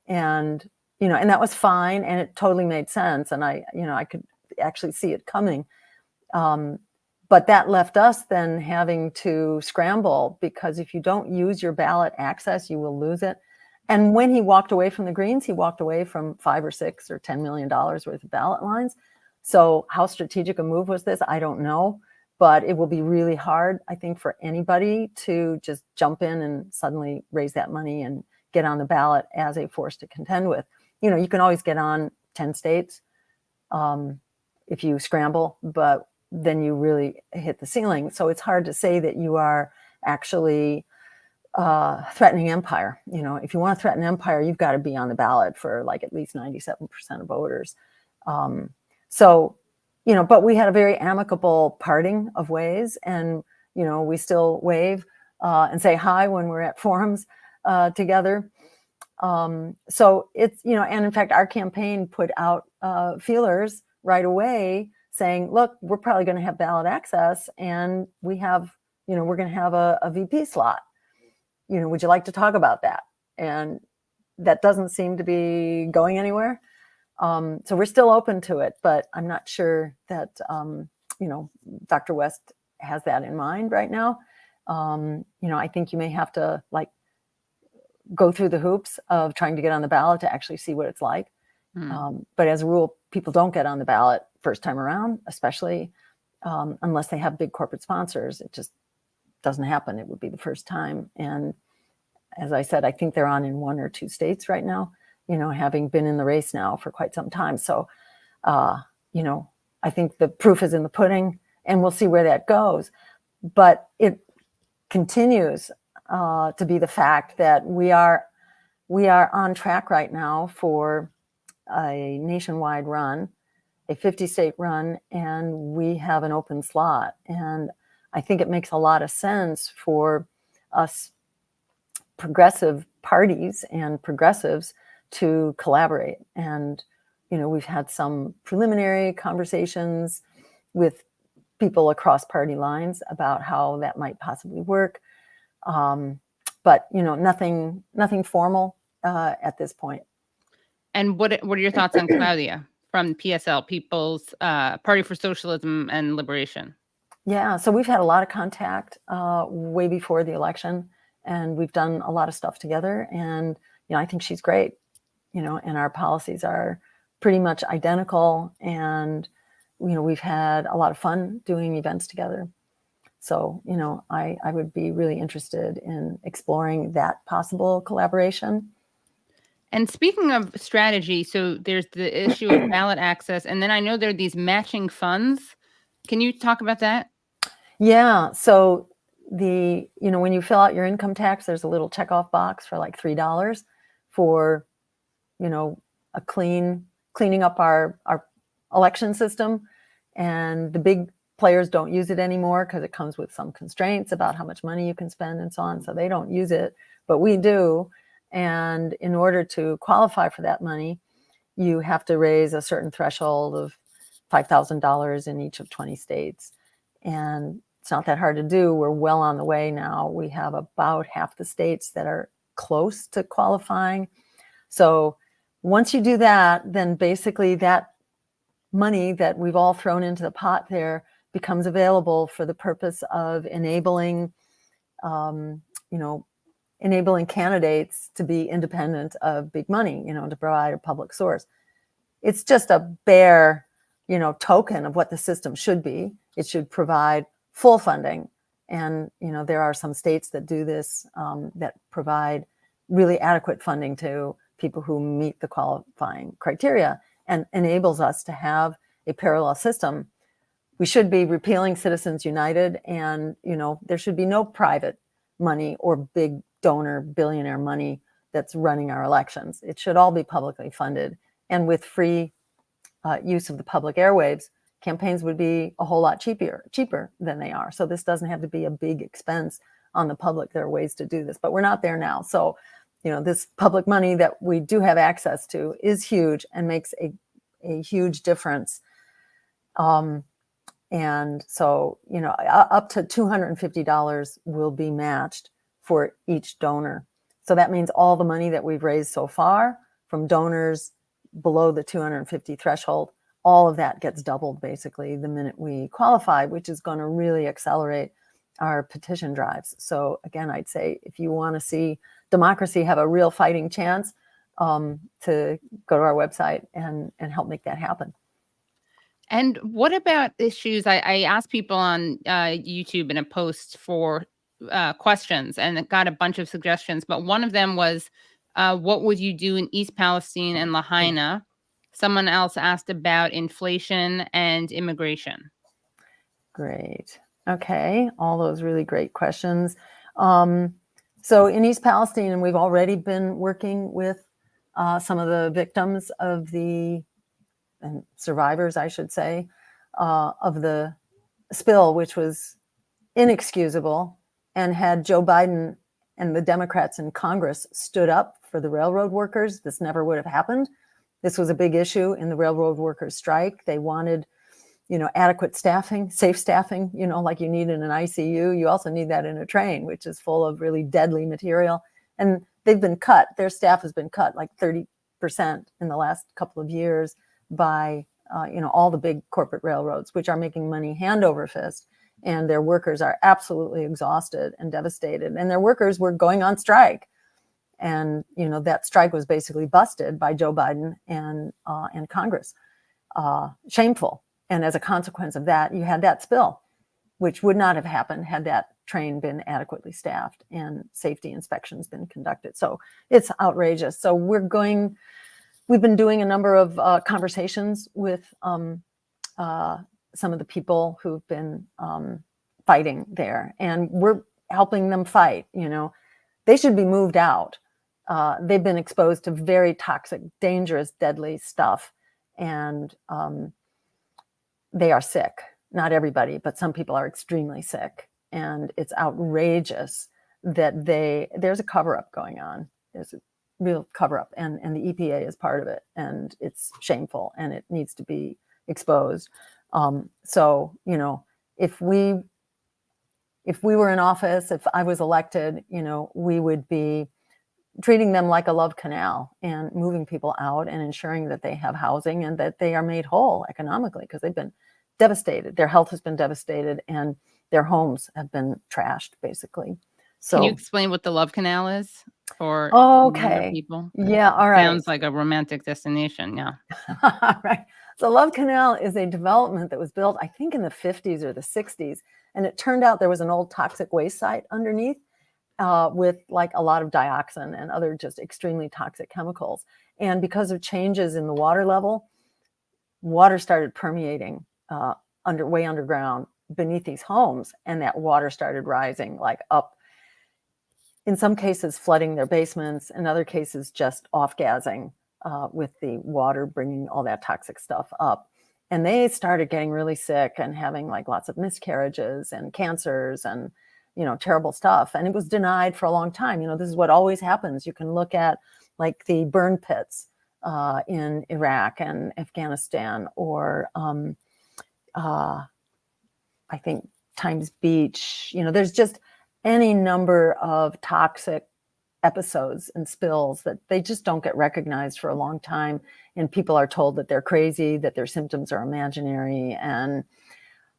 And, and that was fine. And it totally made sense. And I could actually see it coming. But that left us then having to scramble, because if you don't use your ballot access, you will lose it. And when he walked away from the Greens, he walked away from $5 or $6 or $10 million worth of ballot lines. So how strategic a move was this? I don't know, but it will be really hard, I think, for anybody to just jump in and suddenly raise that money and get on the ballot as a force to contend with. You can always get on 10 states if you scramble, but then you really hit the ceiling. So it's hard to say that you are actually threatening empire. If you want to threaten empire, you've got to be on the ballot for like at least 97% of voters. But we had a very amicable parting of ways, and we still wave and say hi when we're at forums together. So it's, and in fact, our campaign put out feelers right away saying, look, we're probably going to have ballot access, and we have, we're going to have a VP slot. Would you like to talk about that? And that doesn't seem to be going anywhere. So we're still open to it, but I'm not sure that, Dr. West has that in mind right now. I think you may have to go through the hoops of trying to get on the ballot to actually see what it's like. But as a rule, people don't get on the ballot first time around, especially unless they have big corporate sponsors. It just doesn't happen. It would be the first time. And as I said, I think they're on in 1 or 2 states right now, having been in the race now for quite some time. So, I think the proof is in the pudding, and we'll see where that goes. But it continues to be the fact that we are on track right now for a nationwide run, a 50-state run, and we have an open slot. And I think it makes a lot of sense for us progressive parties and progressives to collaborate. And, we've had some preliminary conversations with people across party lines about how that might possibly work. But, nothing formal at this point. And what are your thoughts on Claudia from PSL, People's Party for Socialism and Liberation? Yeah, so we've had a lot of contact way before the election, and we've done a lot of stuff together. And, I think she's great, and our policies are pretty much identical. And, we've had a lot of fun doing events together. So, I would be really interested in exploring that possible collaboration. And speaking of strategy, so there's the issue of ballot access, and then I know there are these matching funds. Can you talk about that? Yeah. So when you fill out your income tax, there's a little checkoff box for like $3 for, a cleaning up our election system. And the big players don't use it anymore because it comes with some constraints about how much money you can spend and so on. So they don't use it, but we do. And in order to qualify for that money, you have to raise a certain threshold of $5,000 in each of 20 states. And it's not that hard to do. We're well on the way now. We have about half the states that are close to qualifying. So once you do that, then basically that money that we've all thrown into the pot there becomes available for the purpose of enabling candidates to be independent of big money, to provide a public source. It's just a bare, token of what the system should be. It should provide full funding. And, there are some states that do this, that provide really adequate funding to people who meet the qualifying criteria, and enables us to have a parallel system. We should be repealing Citizens United, and, there should be no private money or big donor billionaire money that's running our elections. It should all be publicly funded. And with free use of the public airwaves, campaigns would be a whole lot cheaper than they are. So this doesn't have to be a big expense on the public. There are ways to do this, but we're not there now. So, this public money that we do have access to is huge and makes a huge difference. And so, up to $250 will be matched for each donor. So that means all the money that we've raised so far from donors below the 250 threshold, all of that gets doubled basically the minute we qualify, which is going to really accelerate our petition drives. So again, I'd say if you want to see democracy have a real fighting chance, to go to our website and help make that happen. And what about issues? I asked people on YouTube in a post for questions, and got a bunch of suggestions. But one of them was, what would you do in East Palestine and Lahaina? Someone else asked about inflation and immigration. Great. Okay. All those really great questions. So in East Palestine, and we've already been working with some of the victims of and survivors, I should say, of the spill, which was inexcusable. And had Joe Biden and the Democrats in Congress stood up for the railroad workers, this never would have happened. This was a big issue in the railroad workers' strike. They wanted, adequate staffing, safe staffing, like you need in an ICU. You also need that in a train, which is full of really deadly material. And they've been cut. Their staff has been cut like 30% in the last couple of years by, all the big corporate railroads, which are making money hand over fist. And their workers are absolutely exhausted and devastated. And their workers were going on strike. And, that strike was basically busted by Joe Biden and Congress. Shameful. And as a consequence of that, you had that spill, which would not have happened had that train been adequately staffed and safety inspections been conducted. So it's outrageous. So we've been doing a number of conversations with some of the people who've been fighting there, and we're helping them fight. They should be moved out. They've been exposed to very toxic, dangerous, deadly stuff, and they are sick. Not everybody, but some people are extremely sick, and it's outrageous that there's a cover-up going on. There's a real cover-up, and the EPA is part of it, and it's shameful, and it needs to be exposed. So, if we were in office, if I was elected, we would be treating them like a love canal and moving people out and ensuring that they have housing and that they are made whole economically, because they've been devastated. Their health has been devastated and their homes have been trashed, basically. So, can you explain what the Love Canal is for okay. people? Yeah, all right. Sounds like a romantic destination. Yeah. All right. So Love Canal is a development that was built, I think, in the 50s or the 60s. And it turned out there was an old toxic waste site underneath with like a lot of dioxin and other just extremely toxic chemicals. And because of changes in the water level, water started permeating way underground beneath these homes. And that water started rising like up, in some cases flooding their basements, in other cases just off-gassing with the water bringing all that toxic stuff up. And they started getting really sick and having like lots of miscarriages and cancers and, terrible stuff. And it was denied for a long time. This is what always happens. You can look at like the burn pits in Iraq and Afghanistan, or I think Times Beach. There's just any number of toxic episodes and spills that they just don't get recognized for a long time, and people are told that they're crazy, that their symptoms are imaginary, and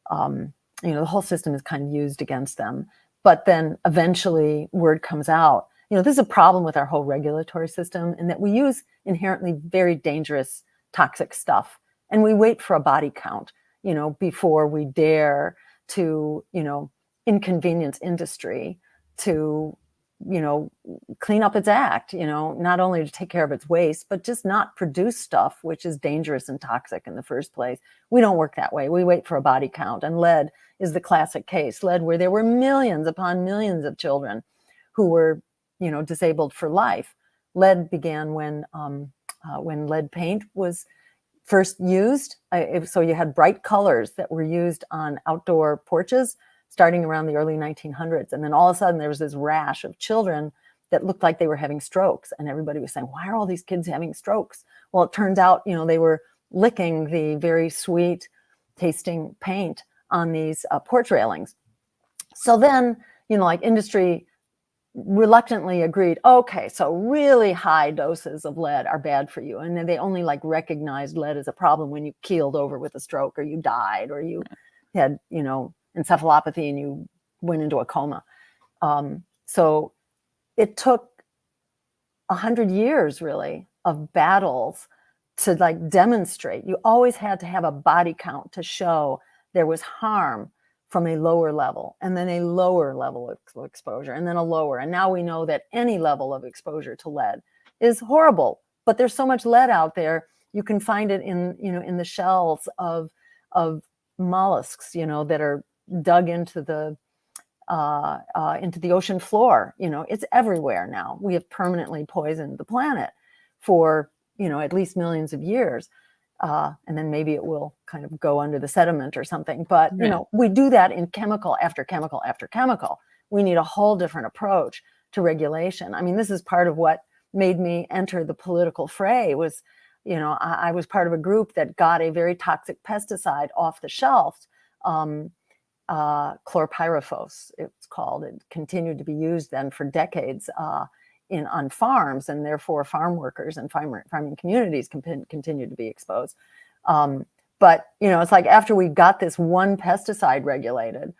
the whole system is kind of used against them. But then eventually word comes out. This is a problem with our whole regulatory system, in that we use inherently very dangerous toxic stuff, and we wait for a body count before we dare to inconvenience industry to clean up its act, not only to take care of its waste, but just not produce stuff which is dangerous and toxic in the first place. We don't work that way. We wait for a body count. And lead is the classic case. Lead, where there were millions upon millions of children who were, disabled for life. Lead began when lead paint was first used. So you had bright colors that were used on outdoor porches starting around the early 1900s. And then all of a sudden there was this rash of children that looked like they were having strokes. And everybody was saying, why are all these kids having strokes? Well, it turns out, they were licking the very sweet tasting paint on these porch railings. So then, like industry reluctantly agreed, okay, so really high doses of lead are bad for you. And then they only like recognized lead as a problem when you keeled over with a stroke, or you died, or you had, encephalopathy and you went into a coma. So it took 100 years really of battles to like demonstrate. You always had to have a body count to show there was harm from a lower level, and then a lower level of exposure, and then a lower. And now we know that any level of exposure to lead is horrible, but there's so much lead out there. You can find it in the shells of mollusks, that are dug into the ocean floor. It's everywhere now. We have permanently poisoned the planet for at least millions of years, and then maybe it will kind of go under the sediment or something. But we do that in chemical after chemical after chemical. We need a whole different approach to regulation. I mean, this is part of what made me enter the political fray. Was I was part of a group that got a very toxic pesticide off the shelf. Chlorpyrifos, it's called. It continued to be used then for decades on farms, and therefore farm workers and farming communities continue to be exposed. But it's like after we got this one pesticide regulated,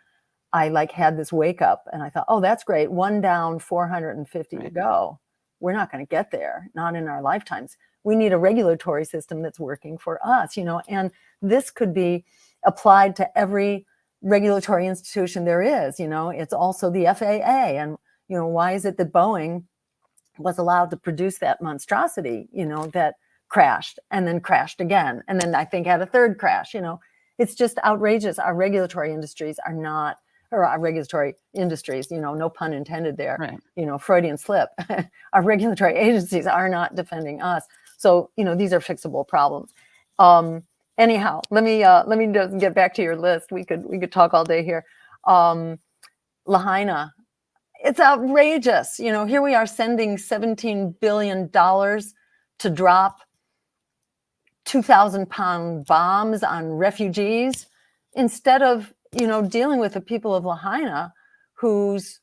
I like had this wake up, and I thought, oh, that's great. One down, 450 to go. we're not going to get there, not in our lifetimes. We need a regulatory system that's working for us, and this could be applied to every regulatory institution there is. It's also the FAA. And, why is it that Boeing was allowed to produce that monstrosity, that crashed and then crashed again, and then I think had a third crash? It's just outrageous. Our regulatory industries are not, or our regulatory industries, no pun intended there, right. Freudian slip. Our regulatory agencies are not defending us. So, these are fixable problems. Anyhow, let me just get back to your list. We could talk all day here. Lahaina, it's outrageous. Here we are sending $17 billion to drop 2,000-pound bombs on refugees instead of, dealing with the people of Lahaina whose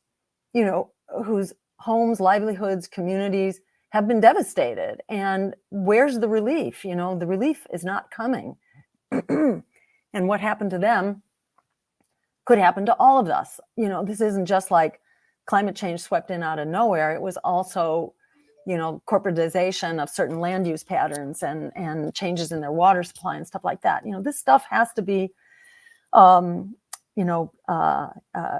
homes, livelihoods, communities have been devastated. And where's the relief? The relief is not coming. And what happened to them could happen to all of us. This isn't just like climate change swept in out of nowhere. It was also, corporatization of certain land use patterns and changes in their water supply and stuff like that. This stuff has to be,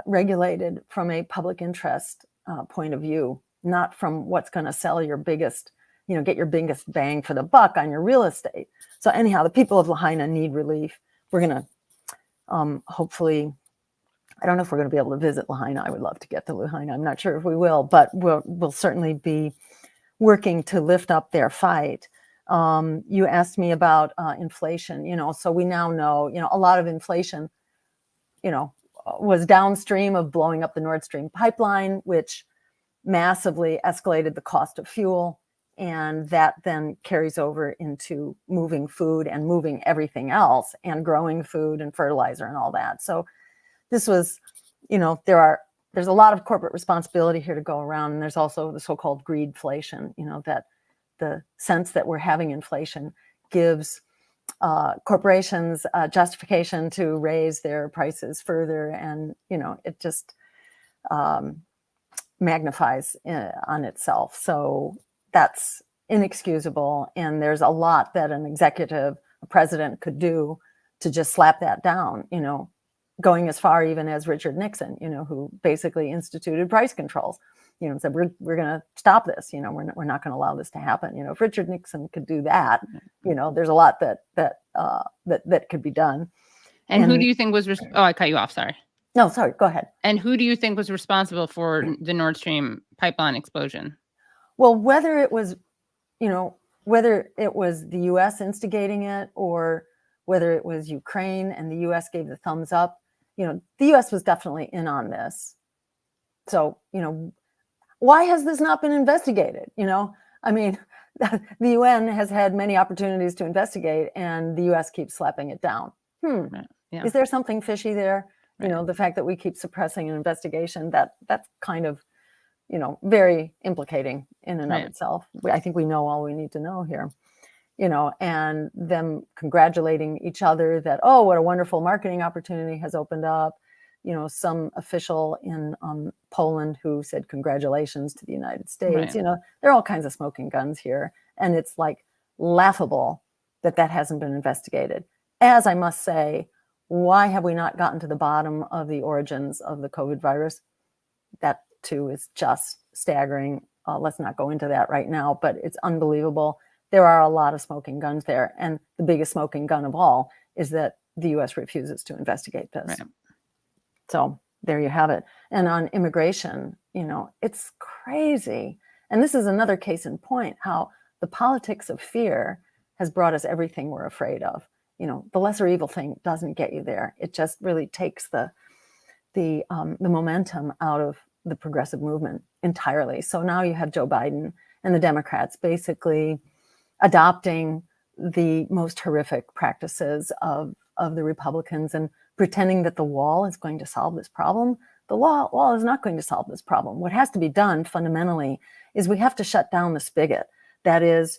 regulated from a public interest point of view, not from what's going to sell your biggest, get your biggest bang for the buck on your real estate. So anyhow, the people of Lahaina need relief. We're going to hopefully, I don't know if we're going to be able to visit Lahaina. I would love to get to Lahaina. I'm not sure if we will, but we'll certainly be working to lift up their fight. You asked me about inflation, so we now know, a lot of inflation, was downstream of blowing up the Nordstream Pipeline, which massively escalated the cost of fuel. And that then carries over into moving food and moving everything else and growing food and fertilizer and all that. So this was, there's a lot of corporate responsibility here to go around. And there's also the so-called greedflation, that the sense that we're having inflation gives corporations justification to raise their prices further. And, it just magnifies on itself. So that's inexcusable. And there's a lot that an executive, a president could do to just slap that down, going as far even as Richard Nixon, who basically instituted price controls, said, we're going to stop this, we're not going to allow this to happen. If Richard Nixon could do that, there's a lot that could be done. And who do you think was, I cut you off, sorry. No, sorry, go ahead. And who do you think was responsible for the Nord Stream pipeline explosion? Well, whether it was the U.S. instigating it or whether it was Ukraine and the U.S. gave the thumbs up, the U.S. was definitely in on this. So, why has this not been investigated? I mean, the UN has had many opportunities to investigate and the U.S. keeps slapping it down. Right. Yeah. Is there something fishy there? Right. The fact that we keep suppressing an investigation, that's kind of, very implicating in and of itself. I think we know all we need to know here, and them congratulating each other that, oh, what a wonderful marketing opportunity has opened up. Some official in Poland who said congratulations to the United States. Right. There are all kinds of smoking guns here. And it's like laughable that hasn't been investigated. As I must say, why have we not gotten to the bottom of the origins of the COVID virus? That too is just staggering. Let's not go into that right now, but it's unbelievable. There are a lot of smoking guns there. And the biggest smoking gun of all is that the U.S. refuses to investigate this. Right. So there you have it. And on immigration, it's crazy. And this is another case in point, how the politics of fear has brought us everything we're afraid of. The lesser evil thing doesn't get you there. It just really takes the momentum out of the progressive movement entirely. So now you have Joe Biden and the Democrats basically adopting the most horrific practices of the Republicans and pretending that the wall is going to solve this problem. The wall is not going to solve this problem. What has to be done fundamentally is we have to shut down the spigot. That is,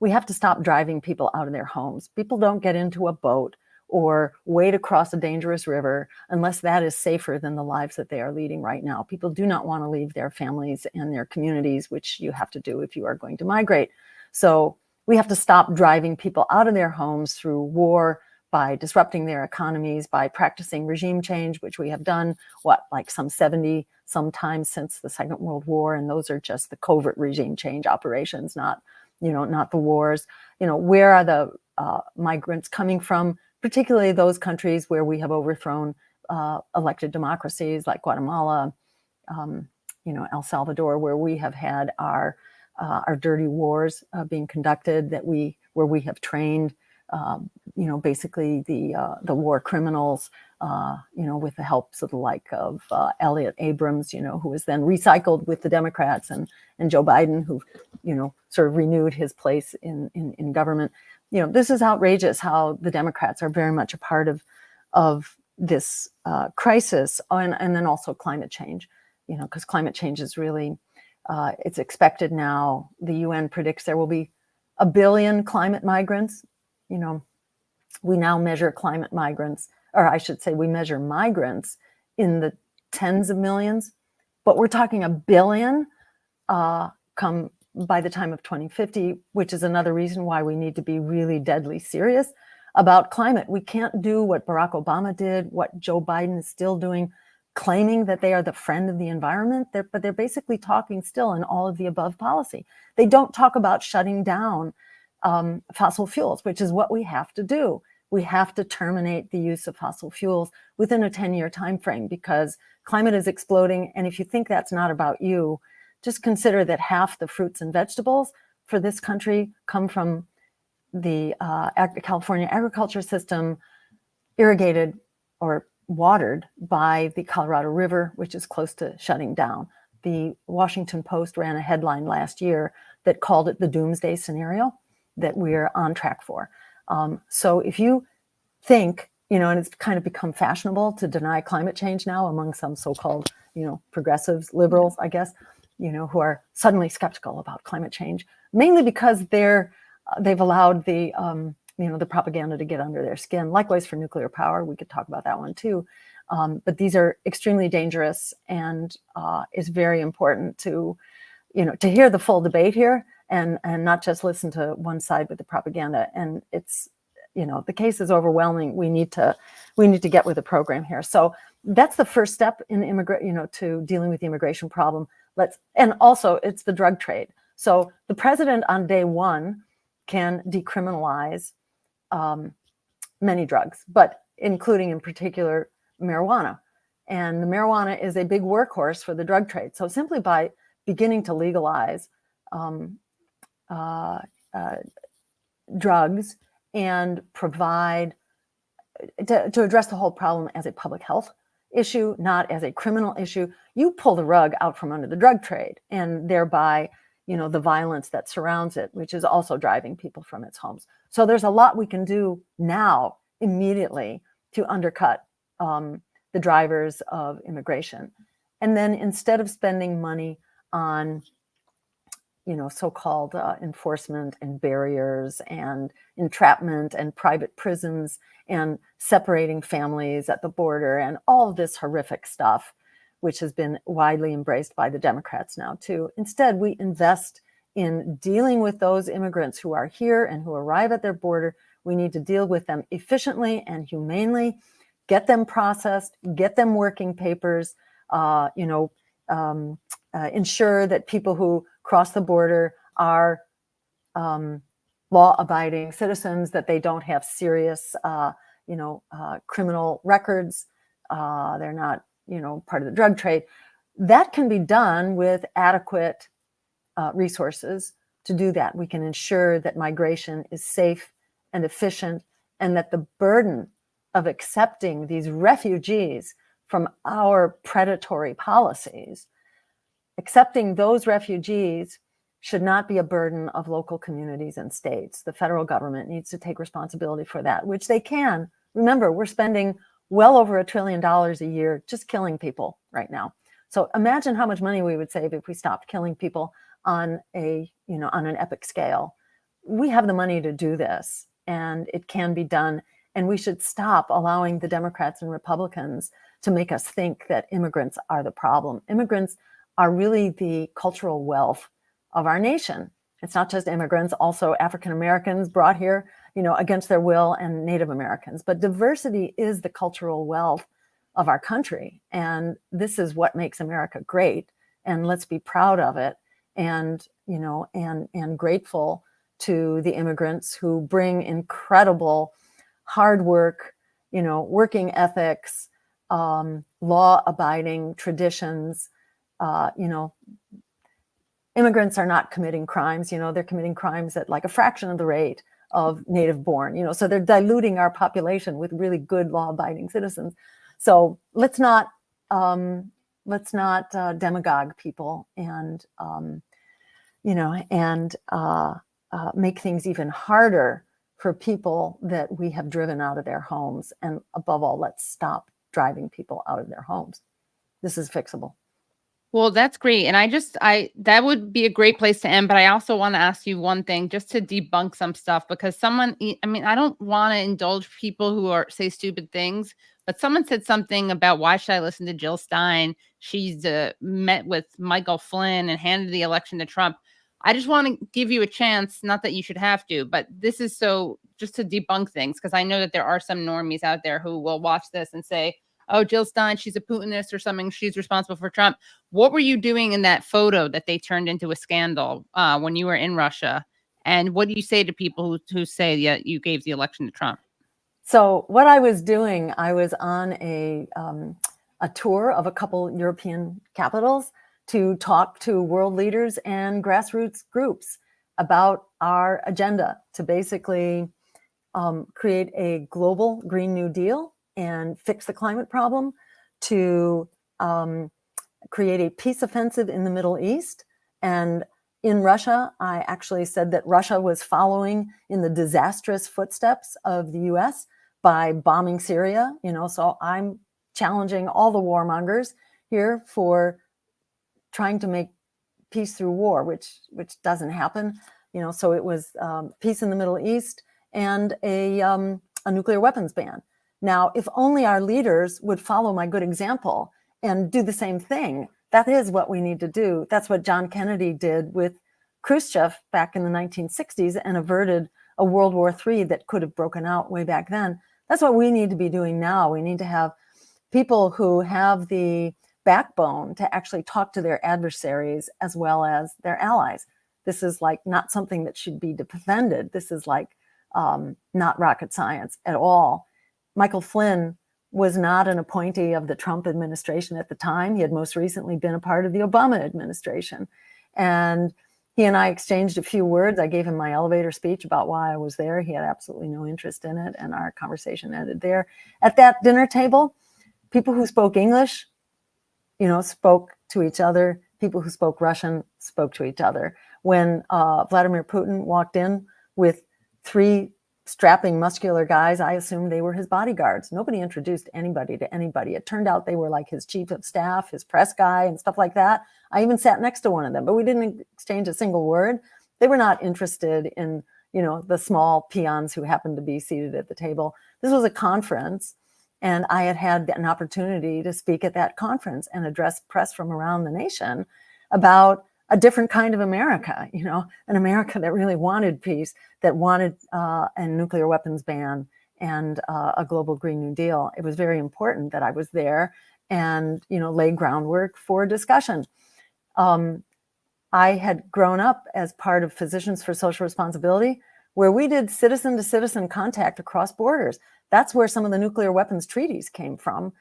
we have to stop driving people out of their homes. People don't get into a boat or wade across a dangerous river unless that is safer than the lives that they are leading right now. People do not want to leave their families and their communities, which you have to do if you are going to migrate. So we have to stop driving people out of their homes through war, by disrupting their economies, by practicing regime change, which we have done, like some 70 sometimes since the Second World War. And those are just the covert regime change operations, not the wars. Where are the migrants coming from, particularly those countries where we have overthrown elected democracies like Guatemala, El Salvador, where we have had our dirty wars being conducted, where we have trained basically the war criminals, with the helps of the like of Elliot Abrams, who was then recycled with the Democrats, and Joe Biden, who, sort of renewed his place in government. This is outrageous how the Democrats are very much a part of this crisis, and then also climate change, because climate change is really, it's expected now. The UN predicts there will be 1 billion climate migrants. We now measure climate migrants, or I should say we measure migrants in the tens of millions, but we're talking 1 billion come by the time of 2050, which is another reason why we need to be really deadly serious about climate. We can't do what Barack Obama did, what Joe Biden is still doing, claiming that they are the friend of the environment, but they're basically talking still in all of the above policy. They don't talk about shutting down fossil fuels, which is what we have to do. We have to terminate the use of fossil fuels within a 10-year time frame, because climate is exploding. And if you think that's not about you, just consider that half the fruits and vegetables for this country come from the California agriculture system, irrigated or watered by the Colorado River, which is close to shutting down. The Washington Post ran a headline last year that called it the doomsday scenario that we're on track for. So if you think, and it's kind of become fashionable to deny climate change now among some so-called, progressives, liberals, I guess, who are suddenly skeptical about climate change, mainly because they've allowed the propaganda to get under their skin. Likewise for nuclear power, we could talk about that one too. But these are extremely dangerous, and it's very important to hear the full debate here and not just listen to one side with the propaganda. And it's, the case is overwhelming. We need to get with the program here. So that's the first step in to dealing with the immigration problem. And also it's the drug trade. So the president on day one can decriminalize many drugs, but including in particular marijuana. And the marijuana is a big workhorse for the drug trade. So simply by beginning to legalize drugs and provide to address the whole problem as a public health issue, not as a criminal issue, you pull the rug out from under the drug trade, and thereby, the violence that surrounds it, which is also driving people from its homes. So there's a lot we can do now immediately to undercut the drivers of immigration. And then instead of spending money on so-called enforcement and barriers and entrapment and private prisons and separating families at the border and all of this horrific stuff, which has been widely embraced by the Democrats now too. Instead, we invest in dealing with those immigrants who are here and who arrive at their border. We need to deal with them efficiently and humanely, get them processed, get them working papers, ensure that people who cross the border are law-abiding citizens, that they don't have serious, criminal records. They're not, part of the drug trade. That can be done with adequate resources to do that. We can ensure that migration is safe and efficient, and that the burden of accepting these refugees from our predatory policies, accepting those refugees should not be a burden of local communities and states. The federal government needs to take responsibility for that, which they can. Remember, we're spending well over $1 trillion a year just killing people right now. So imagine how much money we would save if we stopped killing people on an epic scale. We have the money to do this, and it can be done. And we should stop allowing the Democrats and Republicans to make us think that immigrants are the problem. Immigrants are really the cultural wealth of our nation. It's not just immigrants, also African Americans brought here, against their will, and Native Americans. But diversity is the cultural wealth of our country. And this is what makes America great. And let's be proud of it. And, and grateful to the immigrants who bring incredible hard work, working ethics, law-abiding traditions. Immigrants are not committing crimes. They're committing crimes at like a fraction of the rate of native-born. So they're diluting our population with really good law-abiding citizens. So let's not demagogue people and make things even harder for people that we have driven out of their homes. And above all, let's stop driving people out of their homes. This is fixable. Well, that's great. And that would be a great place to end. But I also want to ask you one thing just to debunk some stuff, because I don't want to indulge people who say stupid things, but someone said something about why should I listen to Jill Stein? She's met with Michael Flynn and handed the election to Trump. I just want to give you a chance, not that you should have to, but this is just to debunk things, because I know that there are some normies out there who will watch this and say, oh, Jill Stein, she's a Putinist or something. She's responsible for Trump. What were you doing in that photo that they turned into a scandal when you were in Russia? And what do you say to people who say you gave the election to Trump? So what I was doing, I was on a tour of a couple European capitals to talk to world leaders and grassroots groups about our agenda to basically create a global Green New Deal and fix the climate problem, to create a peace offensive in the Middle East. And in Russia, I actually said that Russia was following in the disastrous footsteps of the US by bombing Syria. So I'm challenging all the warmongers here for trying to make peace through war, which doesn't happen. So it was peace in the Middle East and a nuclear weapons ban. Now, if only our leaders would follow my good example and do the same thing, that is what we need to do. That's what John Kennedy did with Khrushchev back in the 1960s and averted a World War III that could have broken out way back then. That's what we need to be doing now. We need to have people who have the backbone to actually talk to their adversaries as well as their allies. This is like not something that should be defended. This is like not rocket science at all. Michael Flynn was not an appointee of the Trump administration at the time. He had most recently been a part of the Obama administration. And he and I exchanged a few words. I gave him my elevator speech about why I was there. He had absolutely no interest in it, and our conversation ended there. At that dinner table, people who spoke English, spoke to each other. People who spoke Russian spoke to each other. When Vladimir Putin walked in with 3 strapping, muscular guys, I assumed they were his bodyguards. Nobody introduced anybody to anybody. It turned out they were like his chief of staff, his press guy, and stuff like that. I even sat next to one of them, but we didn't exchange a single word. They were not interested in, the small peons who happened to be seated at the table. This was a conference, and I had an opportunity to speak at that conference and address press from around the nation about a different kind of America, an America that really wanted peace, that wanted a nuclear weapons ban and a global Green New Deal. It was very important that I was there and, lay groundwork for discussion. I had grown up as part of Physicians for Social Responsibility, where we did citizen-to-citizen contact across borders. That's where some of the nuclear weapons treaties came from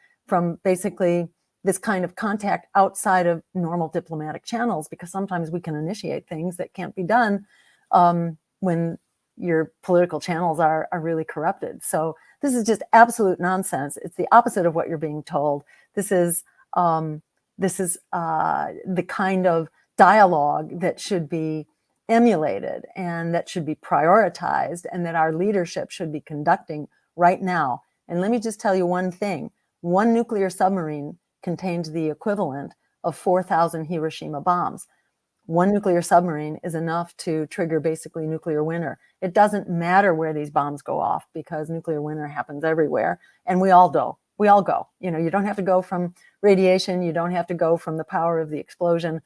basically this kind of contact outside of normal diplomatic channels, because sometimes we can initiate things that can't be done when your political channels are really corrupted. So this is just absolute nonsense. It's the opposite of what you're being told. This is the kind of dialogue that should be emulated and that should be prioritized and that our leadership should be conducting right now. And let me just tell you one thing. One nuclear submarine contained the equivalent of 4,000 Hiroshima bombs. one nuclear submarine is enough to trigger basically nuclear winter. It doesn't matter where these bombs go off because nuclear winter happens everywhere, and we all go. We all go. You know, you don't have to go from radiation. You don't have to go from the power of the explosion.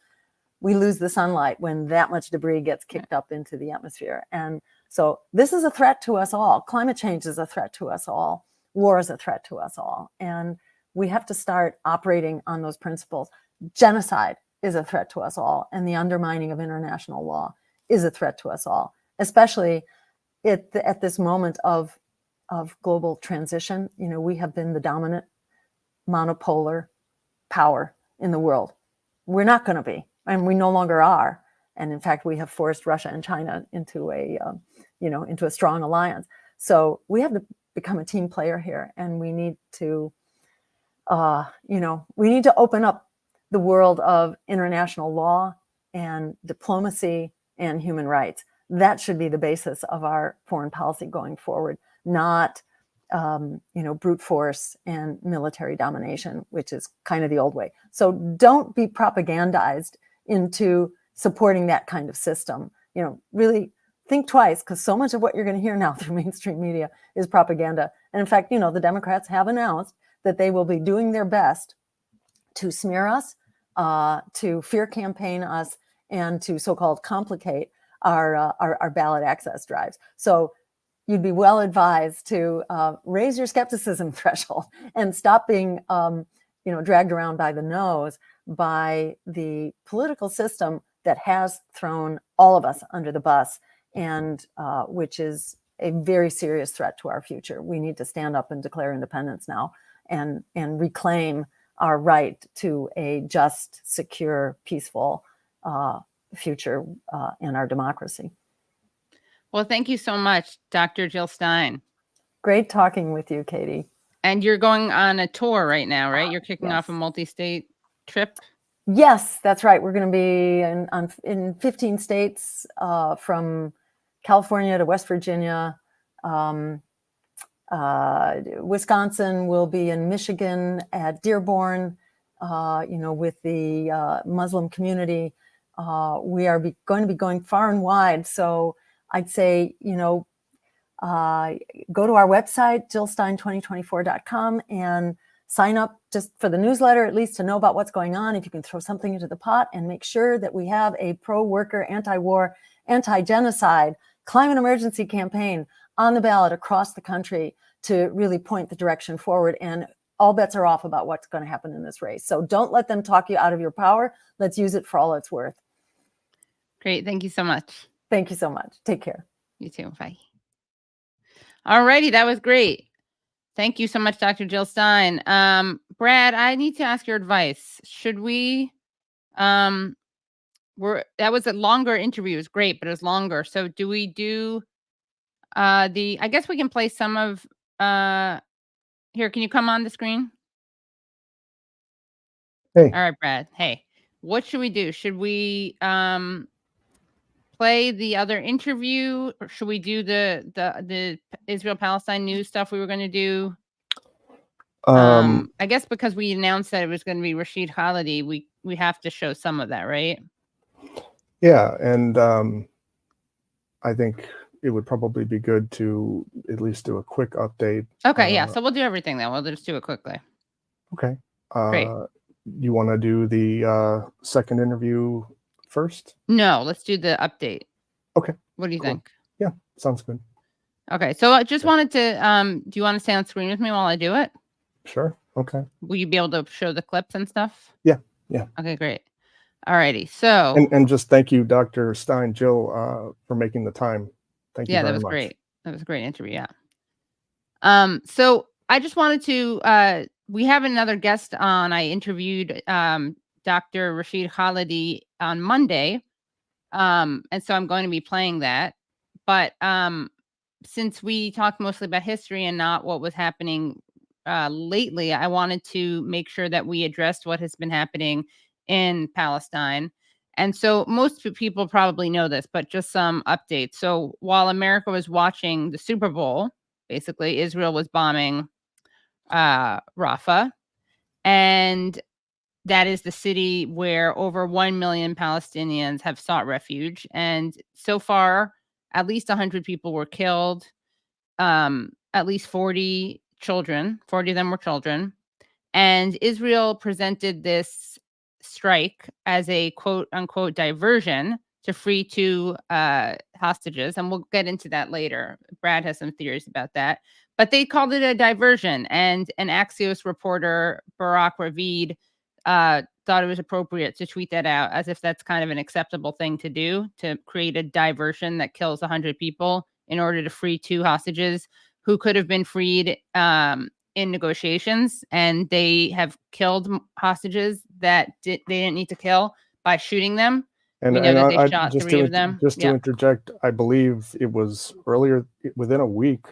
We lose the sunlight when that much debris gets kicked up into the atmosphere. And so this is a threat to us all. Climate change is a threat to us all. War is a threat to us all. And we have to start operating on those principles. Genocide is a threat to us all. And the undermining of international law is a threat to us all, especially at this moment of global transition. You know, we have been the dominant monopolar power in the world. We're not going to be, and we no longer are. And in fact, we have forced Russia and China into a strong alliance. So we have to become a team player here, and we need to, open up the world of international law and diplomacy and human rights. That should be the basis of our foreign policy going forward, not brute force and military domination, which is kind of the old way. So don't be propagandized into supporting that kind of system. You know, really think twice, because so much of what you're going to hear now through mainstream media is propaganda. And in fact, the Democrats have announced that they will be doing their best to smear us, to fear campaign us, and to so-called complicate our ballot access drives. So you'd be well advised to raise your skepticism threshold and stop being, dragged around by the nose by the political system that has thrown all of us under the bus, and which is a very serious threat to our future. We need to stand up and declare independence now and reclaim our right to a just, secure, peaceful future in our democracy. Well, thank you so much, Dr. Jill Stein. Great talking with you, Katie. And you're going on a tour right now, right? You're kicking Yes. off a multi-state trip? Yes, that's right. We're going to be in 15 states, from California to West Virginia. Wisconsin will be in Michigan at Dearborn, with the Muslim community. We are going to be going far and wide. So I'd say, go to our website, jillstein2024.com, and sign up just for the newsletter, at least to know about what's going on. If you can throw something into the pot, and make sure that we have a pro-worker, anti-war, anti-genocide climate emergency campaign on the ballot across the country to really point the direction forward. And all bets are off about what's going to happen in this race. So don't let them talk you out of your power. Let's use it for all it's worth. Great. Thank you so much. Thank you so much. Take care. You too. Bye. All righty. That was great. Thank you so much, Dr. Jill Stein. Brad, I need to ask your advice. Should we, that was a longer interview. It was great, but it was longer. So do we do I guess we can play some of, here, can you come on the screen? Hey. All right, Brad. Hey, what should we do? Should we play the other interview, or should we do the Israel Palestine news stuff we were going to do? I guess because we announced that it was going to be Rashid Khalidi, we have to show some of that, right? Yeah, and I think it would probably be good to at least do a quick update. Okay, yeah. So we'll do everything then. We'll just do it quickly. Okay. Great. You want to do the second interview first? No, let's do the update. Okay. What do you think? Yeah, sounds good. Okay, so I just wanted to, do you want to stay on screen with me while I do it? Sure. Okay. Will you be able to show the clips and stuff? Yeah. Yeah. Okay, great. All righty. So and just thank you, Dr. Stein, Jill, for making the time. Thank you very much. Yeah, that was great. That was a great interview. Yeah. So I just wanted to, we have another guest on. I interviewed Dr. Rashid Khalidi on Monday. And so I'm going to be playing that. But since we talked mostly about history and not what was happening lately, I wanted to make sure that we addressed what has been happening in Palestine. And so most people probably know this, but just some updates. So while America was watching the Super Bowl, basically Israel was bombing Rafah. And that is the city where over 1 million Palestinians have sought refuge. And so far, at least 100 people were killed. At least 40 children, 40 of them were children. And Israel presented this strike as a quote unquote diversion to free 2 hostages. And we'll get into that later. Brad has some theories about that. But they called it a diversion. And an Axios reporter, Barak Ravid, thought it was appropriate to tweet that out as if that's kind of an acceptable thing to do, to create a diversion that kills 100 people in order to free 2 hostages who could have been freed in negotiations. And they have killed hostages that they didn't need to kill by shooting them. And, we know that they shot just 3 of them. Just to interject, I believe it was earlier, within a week,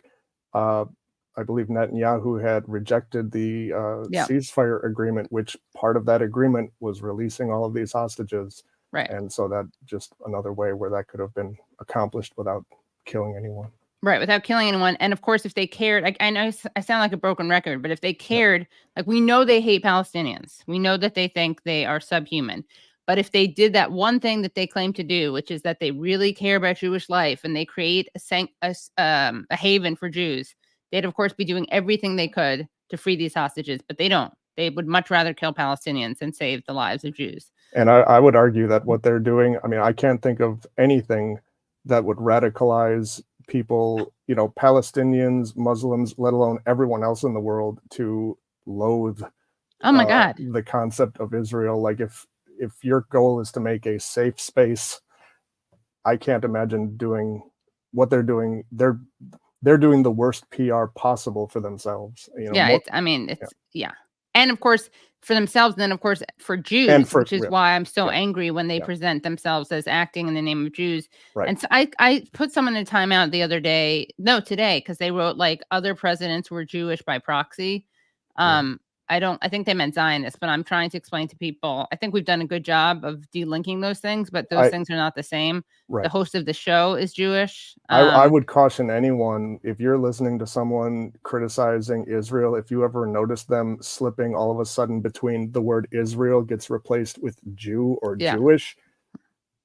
I believe Netanyahu had rejected the ceasefire agreement, which part of that agreement was releasing all of these hostages. Right. And so that just another way where that could have been accomplished without killing anyone. Right, without killing anyone. And of course, if they cared, I know I sound like a broken record, but if they cared, like we know they hate Palestinians. We know that they think they are subhuman. But if they did that one thing that they claim to do, which is that they really care about Jewish life and they create a haven for Jews, they'd of course be doing everything they could to free these hostages, but they don't. They would much rather kill Palestinians and save the lives of Jews. And I would argue that what they're doing, I mean, I can't think of anything that would radicalize people, you know, Palestinians, Muslims, let alone everyone else in the world, to loathe the concept of Israel. Like if your goal is to make a safe space, I can't imagine doing what they're doing. They're doing the worst PR possible for themselves. You know, and of course for themselves, and then of course for Jews, which is why I'm so angry when they present themselves as acting in the name of Jews. Right. And so I put someone in timeout the other day, today, because they wrote like other presidents were Jewish by proxy. I think they meant Zionists, but I'm trying to explain to people, I think we've done a good job of delinking those things, but those things are not the same. Right. The host of the show is Jewish. I would caution anyone, if you're listening to someone criticizing Israel, if you ever notice them slipping all of a sudden between the word Israel gets replaced with Jew or Jewish,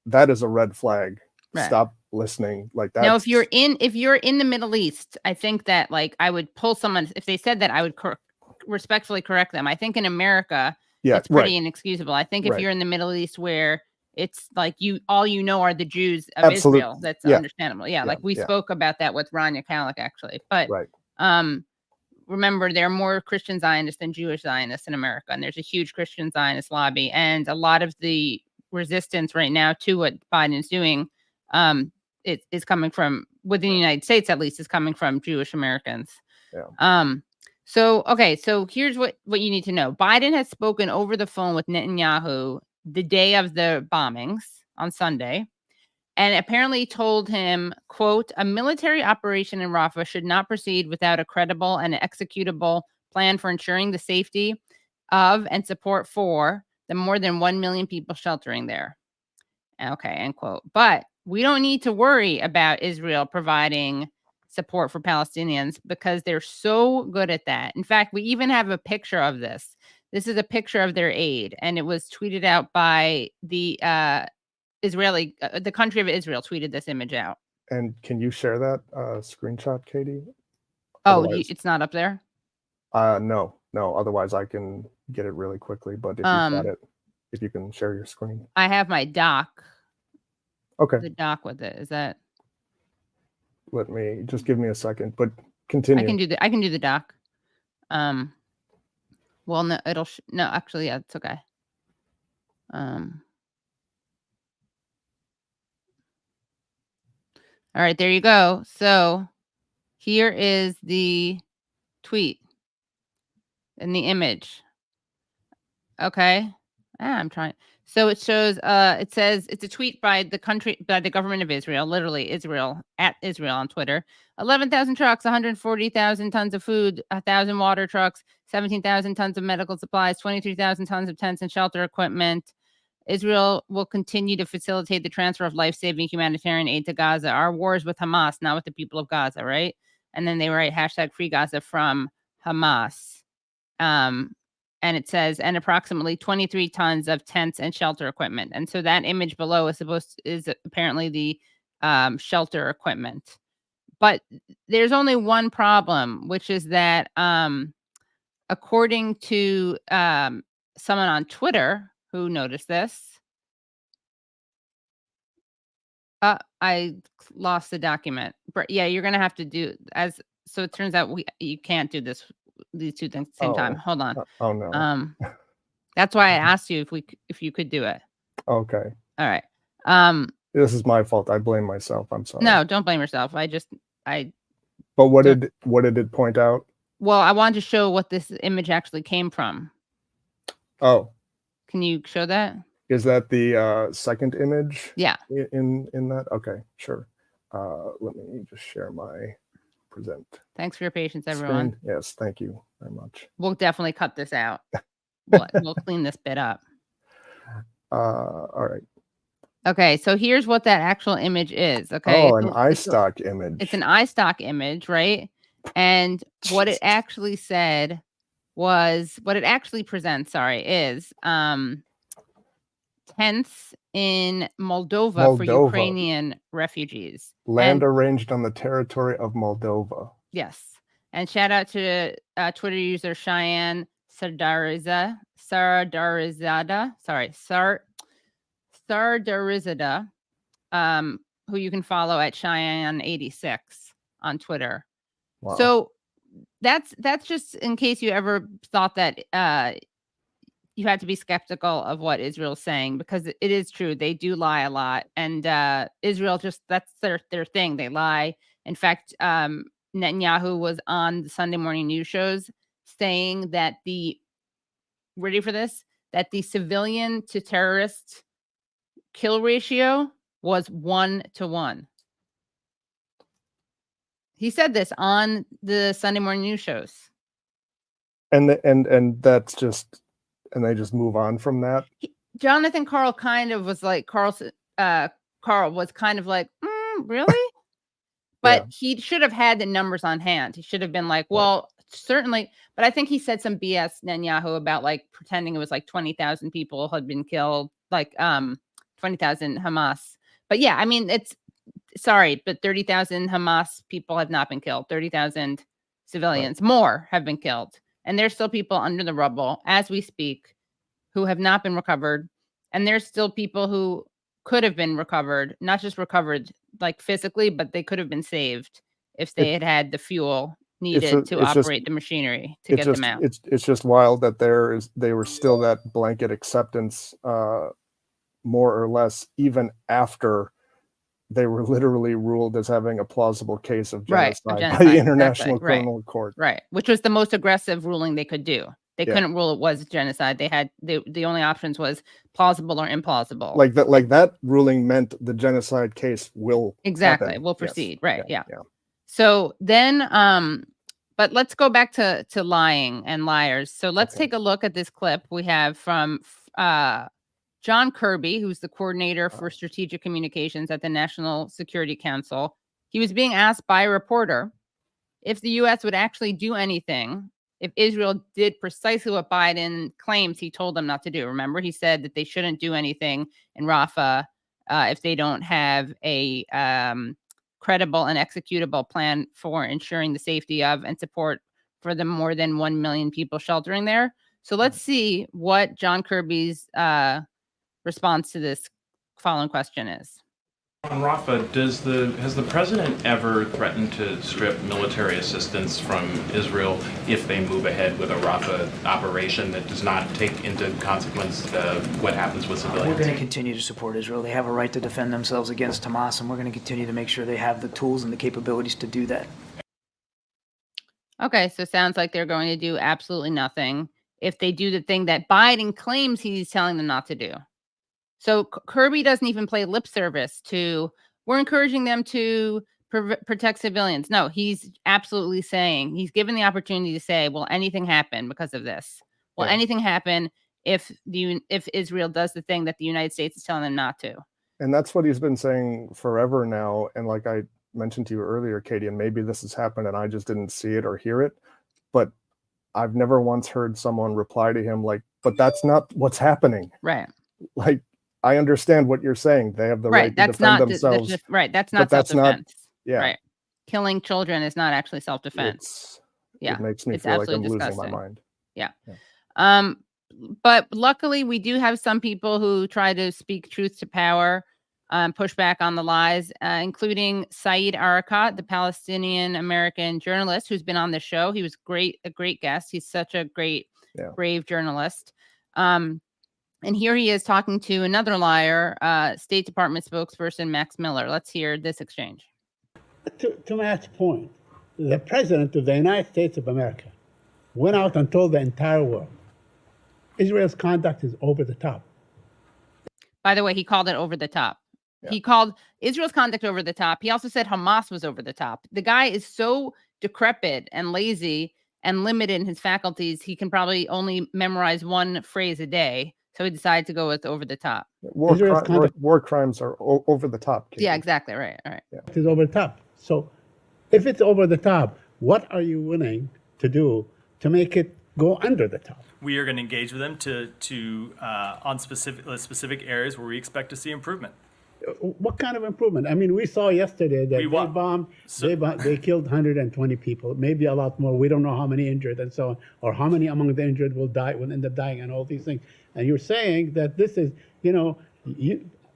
that is a red flag. Right. Stop listening like that. Now, if you're in the Middle East, I think that like I would pull someone, if they said that, I would respectfully correct them. I think in America, it's pretty inexcusable. I think if you're in the Middle East where it's like all you know are the Jews of Israel, that's understandable. Like we spoke about that with Rania Kalik actually. But remember, there are more Christian Zionists than Jewish Zionists in America, and there's a huge Christian Zionist lobby, and a lot of the resistance right now to what Biden is doing, it is coming from within the United States, at least, is coming from Jewish Americans. So here's what you need to know. Biden has spoken over the phone with Netanyahu the day of the bombings on Sunday, and apparently told him, quote, a military operation in Rafah should not proceed without a credible and executable plan for ensuring the safety of and support for the more than 1 million people sheltering there. Okay, end quote. But we don't need to worry about Israel providing support for Palestinians because they're so good at that. In fact, we even have a picture of this. This is a picture of their aid, and it was tweeted out by the the country of Israel tweeted this image out. And can you share that screenshot, Katie? It's not up there? No. Otherwise, I can get it really quickly. But if you got it, if you can share your screen. I have my doc. Okay. The doc with it. Is that? Let me just give me a second, but continue. I can do the doc. Well, no, no, actually, yeah, it's okay. All right, there you go. So here is the tweet and the image. Okay. I'm trying. So it shows, it says it's a tweet by the government of Israel, literally Israel, at Israel on Twitter. 11,000 trucks, 140,000 tons of food, 1,000 water trucks, 17,000 tons of medical supplies, 23,000 tons of tents and shelter equipment. Israel will continue to facilitate the transfer of life-saving humanitarian aid to Gaza. Our war is with Hamas, not with the people of Gaza, right? And then they write #Free Gaza from Hamas. and it says, and approximately 23 tons of tents and shelter equipment. And so that image below is apparently the shelter equipment. But there's only one problem, which is that according to someone on Twitter who noticed this, I lost the document. But yeah, you're gonna have to do as. So it turns out you can't do these two things at the same time. Hold on. Oh no. That's why I asked you if you could do it. Okay. All right. This is my fault. I blame myself. I'm sorry. No, don't blame yourself. But what did it point out? Well, I wanted to show what this image actually came from. Oh. Can you show that? Is that the second image? Yeah. In that? Okay, sure. Let me just share my present. Thanks for your patience, everyone. Screen. Yes, thank you very much. We'll definitely cut this out. We'll clean this bit up. All right. Okay, so here's what that actual image is. Okay. Oh, an iStock image. It's an iStock image, right? And what it actually said was, what it actually presents, is tents in Moldova for Ukrainian refugees. Land arranged on the territory of Moldova. Yes. And shout out to Twitter user Cheyenne Sardarizada, who you can follow at Cheyenne86 on Twitter. Wow. So that's just in case you ever thought that you had to be skeptical of what Israel's saying, because it is true. They do lie a lot. And Israel that's their thing. They lie. In fact, Netanyahu was on the Sunday morning news shows saying that ready for this? That the civilian to terrorist kill ratio was 1-to-1. He said this on the Sunday morning news shows. And that's just, and they just move on from that. Jonathan Karl kind of was like, Karl was kind of like, really? But he should have had the numbers on hand. He should have been like, well, certainly. But I think he said some BS, Netanyahu, about like pretending it was like 20,000 people had been killed, like 20,000 Hamas. But yeah, I mean, but 30,000 Hamas people have not been killed. 30,000 civilians, more have been killed. And there's still people under the rubble as we speak who have not been recovered. And there's still people who could have been recovered, not just recovered like physically, but they could have been saved if they had had the fuel needed to operate the machinery to get them out. It's just wild that they were still that blanket acceptance, more or less, even after they were literally ruled as having a plausible case of genocide, by the International Criminal Court. Right, which was the most aggressive ruling they could do. They couldn't rule it was genocide. They had the only options was plausible or implausible. Like that ruling meant the genocide case will happen. Will proceed. Yes. Right. Yeah. So then, but let's go back to lying and liars. So let's take a look at this clip we have from John Kirby, who's the coordinator for strategic communications at the National Security Council. He was being asked by a reporter if the U.S. would actually do anything if Israel did precisely what Biden claims he told them not to do. Remember, he said that they shouldn't do anything in Rafah if they don't have a credible and executable plan for ensuring the safety of and support for the more than 1 million people sheltering there. So let's see what John Kirby's response to this following question is. On Rafah, has the president ever threatened to strip military assistance from Israel if they move ahead with a Rafah operation that does not take into consequence what happens with civilians? We're going to continue to support Israel. They have a right to defend themselves against Hamas, and we're going to continue to make sure they have the tools and the capabilities to do that. Okay, so it sounds like they're going to do absolutely nothing if they do the thing that Biden claims he's telling them not to do. So Kirby doesn't even play lip service to, we're encouraging them to protect civilians. No, he's absolutely saying, he's given the opportunity to say, will anything happen because of this? Will anything happen if Israel does the thing that the United States is telling them not to? And that's what he's been saying forever now. And like I mentioned to you earlier, Katie, and maybe this has happened and I just didn't see it or hear it, but I've never once heard someone reply to him like, but that's not what's happening. Right. Like, I understand what you're saying. They have the right to That's defend not themselves. right. That's but not that's not- self-defense. Yeah. Right. Killing children is not actually self-defense. Yeah. It makes me It's feel like I'm absolutely losing my disgusting. mind. But luckily we do have some people who try to speak truth to power, push back on the lies, including Saeed Arakat, the Palestinian American journalist who's been on the show. He was a great guest. He's such a great, brave journalist. And here he is talking to another liar, State Department spokesperson Max Miller. Let's hear this exchange. To Matt's point, the president of the United States of America went out and told the entire world, Israel's conduct is over the top. By the way, he called it over the top. Yeah. He called Israel's conduct over the top. He also said Hamas was over the top. The guy is so decrepit and lazy and limited in his faculties, he can probably only memorize one phrase a day. So he decided to go with over the top. War crimes are over the top. Katie. Yeah, exactly. Right. All right. It is over the top. So if it's over the top, what are you willing to do to make it go under the top? We are going to engage with them on specific areas where we expect to see improvement. What kind of improvement? I mean, we saw yesterday that they killed 120 people, maybe a lot more. We don't know how many injured and so on, or how many among the injured will end up dying and all these things. And you're saying that this is,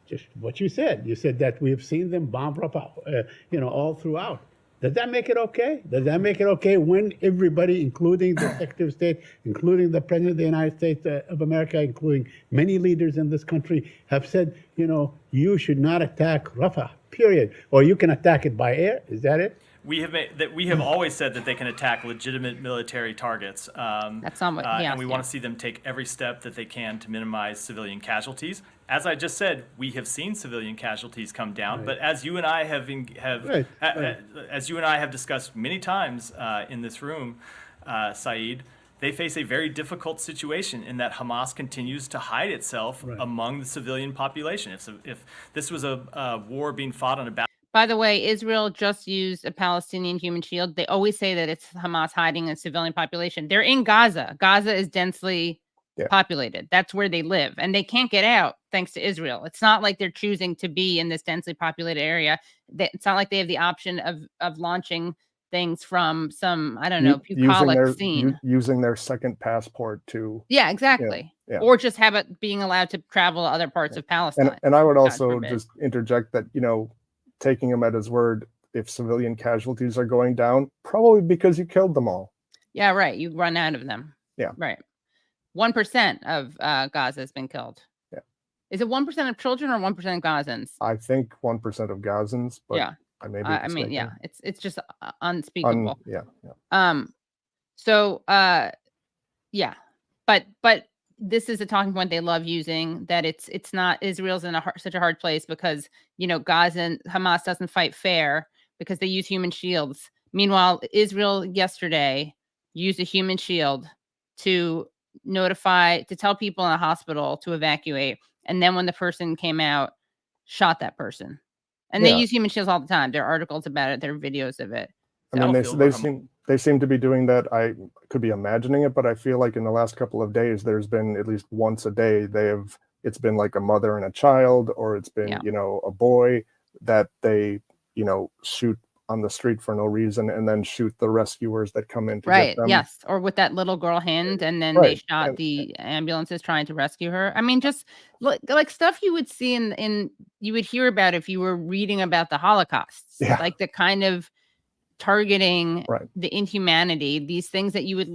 just what you said. You said that we've seen them bomb Rafah, all throughout. Does that make it okay? Does that make it okay when everybody, including the Secretary of State, including the President of the United States of America, including many leaders in this country, have said, you should not attack Rafah, period. Or you can attack it by air? Is that it? We have always said that they can attack legitimate military targets. That's not what and we want to see them take every step that they can to minimize civilian casualties. As I just said, we have seen civilian casualties come down, Right. but as you and I have discussed many times in this room, Saeed, they face a very difficult situation in that Hamas continues to hide itself among the civilian population. If this was a war being fought on a battlefield. By the way, Israel just used a Palestinian human shield. They always say that it's Hamas hiding a civilian population. They're in Gaza. Gaza is densely populated. That's where they live. And they can't get out thanks to Israel. It's not like they're choosing to be in this densely populated area. It's not like they have the option of launching things from some, I don't know, bucolic scene. Using their second passport to... Yeah, exactly. Yeah. Or just have it being allowed to travel to other parts of Palestine. And I would also just interject that, taking him at his word, if civilian casualties are going down, probably because you killed them all. Yeah, right. You run out of them. Yeah. Right. 1% of Gaza has been killed. Yeah. Is it 1% of children or 1% of Gazans? I think 1% of Gazans, but yeah. I may be I mean, yeah, it's just unspeakable. Yeah. But this is a talking point they love using, that it's not Israel's in such a hard place because, Gaza and Hamas doesn't fight fair because they use human shields. Meanwhile, Israel yesterday used a human shield to tell people in a hospital to evacuate. And then when the person came out, shot that person. And they use human shields all the time. There are articles about it. There are videos of it. I mean, they seem to be doing that. I could be imagining it, but I feel like in the last couple of days, there's been at least once a day, it's been like a mother and a child, or it's been, a boy that they, shoot on the street for no reason and then shoot the rescuers that come in to get them. Yes. Or with that little girl hand, and then they shot the ambulances trying to rescue her. I mean, just like stuff you would see you would hear about if you were reading about the Holocaust, like the kind of targeting the inhumanity, these things that you would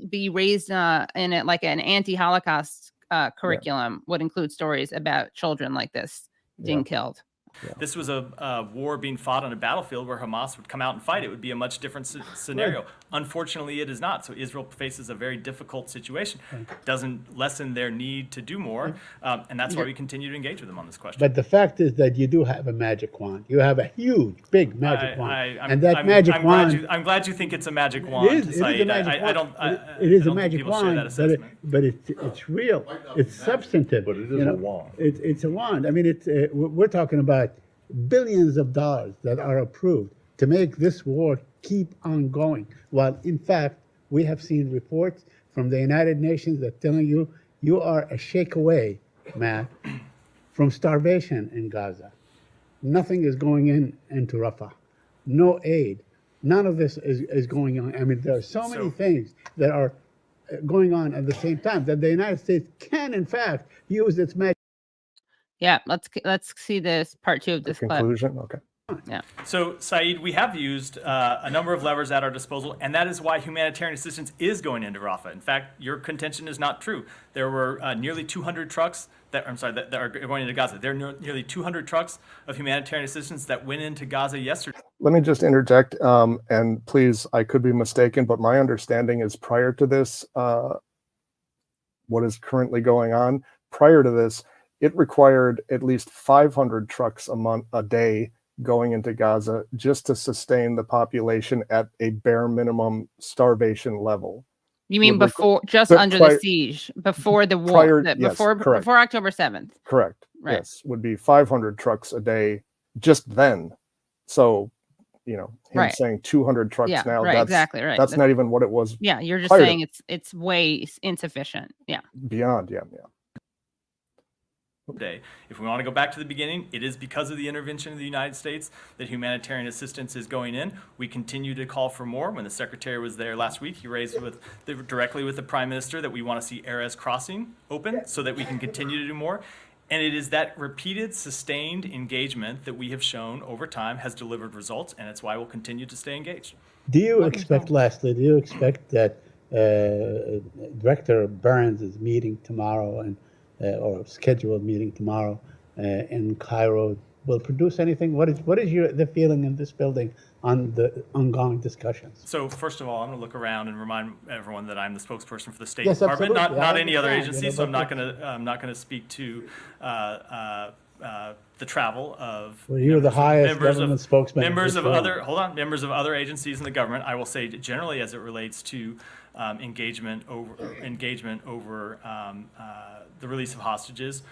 be raised in it, like an anti-Holocaust curriculum would include stories about children like this being killed. Yeah. This was a war being fought on a battlefield where Hamas would come out and fight. It would be a much different scenario. Right. Unfortunately, it is not. So Israel faces a very difficult situation. Doesn't lessen their need to do more. And that's why we continue to engage with them on this question. But the fact is that you do have a magic wand. You have a huge, big magic wand. I'm glad you think it's a magic wand. It is a magic wand. It is a magic wand, but it's real. It's substantive. But it is a wand. It's a wand. I mean, we're talking about billions of dollars that are approved to make this war keep on going, while in fact We have seen reports from the United Nations that telling you are a shake away, Matt, from starvation in Gaza. Nothing is going into Rafah. No aid. None of this is going on. I mean, there are so many things that are going on at the same time that the United States can, in fact, use its magic. Yeah, let's see this part 2 of this clip. Conclusion. Okay. Yeah. So, Saeed, we have used a number of levers at our disposal, and that is why humanitarian assistance is going into Rafah. In fact, your contention is not true. There were nearly 200 trucks that are going into Gaza. There are nearly 200 trucks of humanitarian assistance that went into Gaza yesterday. Let me just interject, and please, I could be mistaken, but my understanding is prior to this, what is currently going on, prior to this, it required at least 500 trucks a day going into Gaza just to sustain the population at a bare minimum starvation level. You mean before, just under the siege, before the war, before October 7th? Correct. Right. Yes, would be 500 trucks a day just then. So, you know, him saying 200 trucks now, that's exactly right. That's not even what it was. Yeah, you're just saying it's way insufficient. Yeah. Beyond, yeah. Day. If we want to go back to the beginning, it is because of the intervention of the United States that humanitarian assistance is going in. We continue to call for more. When the Secretary was there last week, he raised directly with the Prime Minister that we want to see Erez Crossing open so that we can continue to do more. And it is that repeated, sustained engagement that we have shown over time has delivered results, and it's why we'll continue to stay engaged. Do you expect that Director Burns' meeting tomorrow or scheduled meeting tomorrow in Cairo will produce anything? What is the feeling in this building on the ongoing discussions? So first of all, I'm going to look around and remind everyone that I'm the spokesperson for the State Department, not any other agency. So I'm not going to speak to the travel of. Well, you're the highest government spokesman. Members of other agencies in the government. I will say generally, as it relates to engagement over the release of hostages.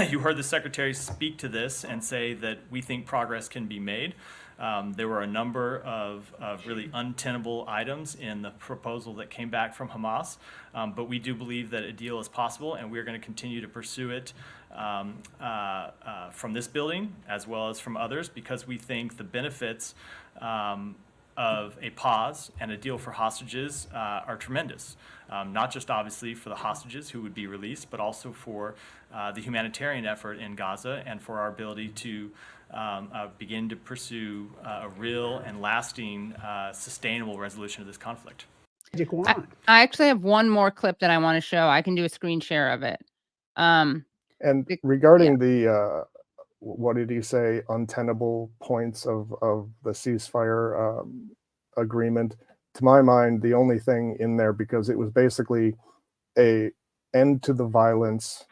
You heard the Secretary speak to this and say that we think progress can be made. There were a number of really untenable items in the proposal that came back from Hamas, but we do believe that a deal is possible, and we're going to continue to pursue it from this building as well as from others, because we think the benefits of a pause and a deal for hostages are tremendous. Not just obviously for the hostages who would be released, but also for the humanitarian effort in Gaza and for our ability to begin to pursue a real and lasting, sustainable resolution of this conflict. I actually have one more clip that I want to show. I can do a screen share of it. And regarding the, what did he say, untenable points of the ceasefire agreement, to my mind, the only thing in there, because it was basically a end to the violence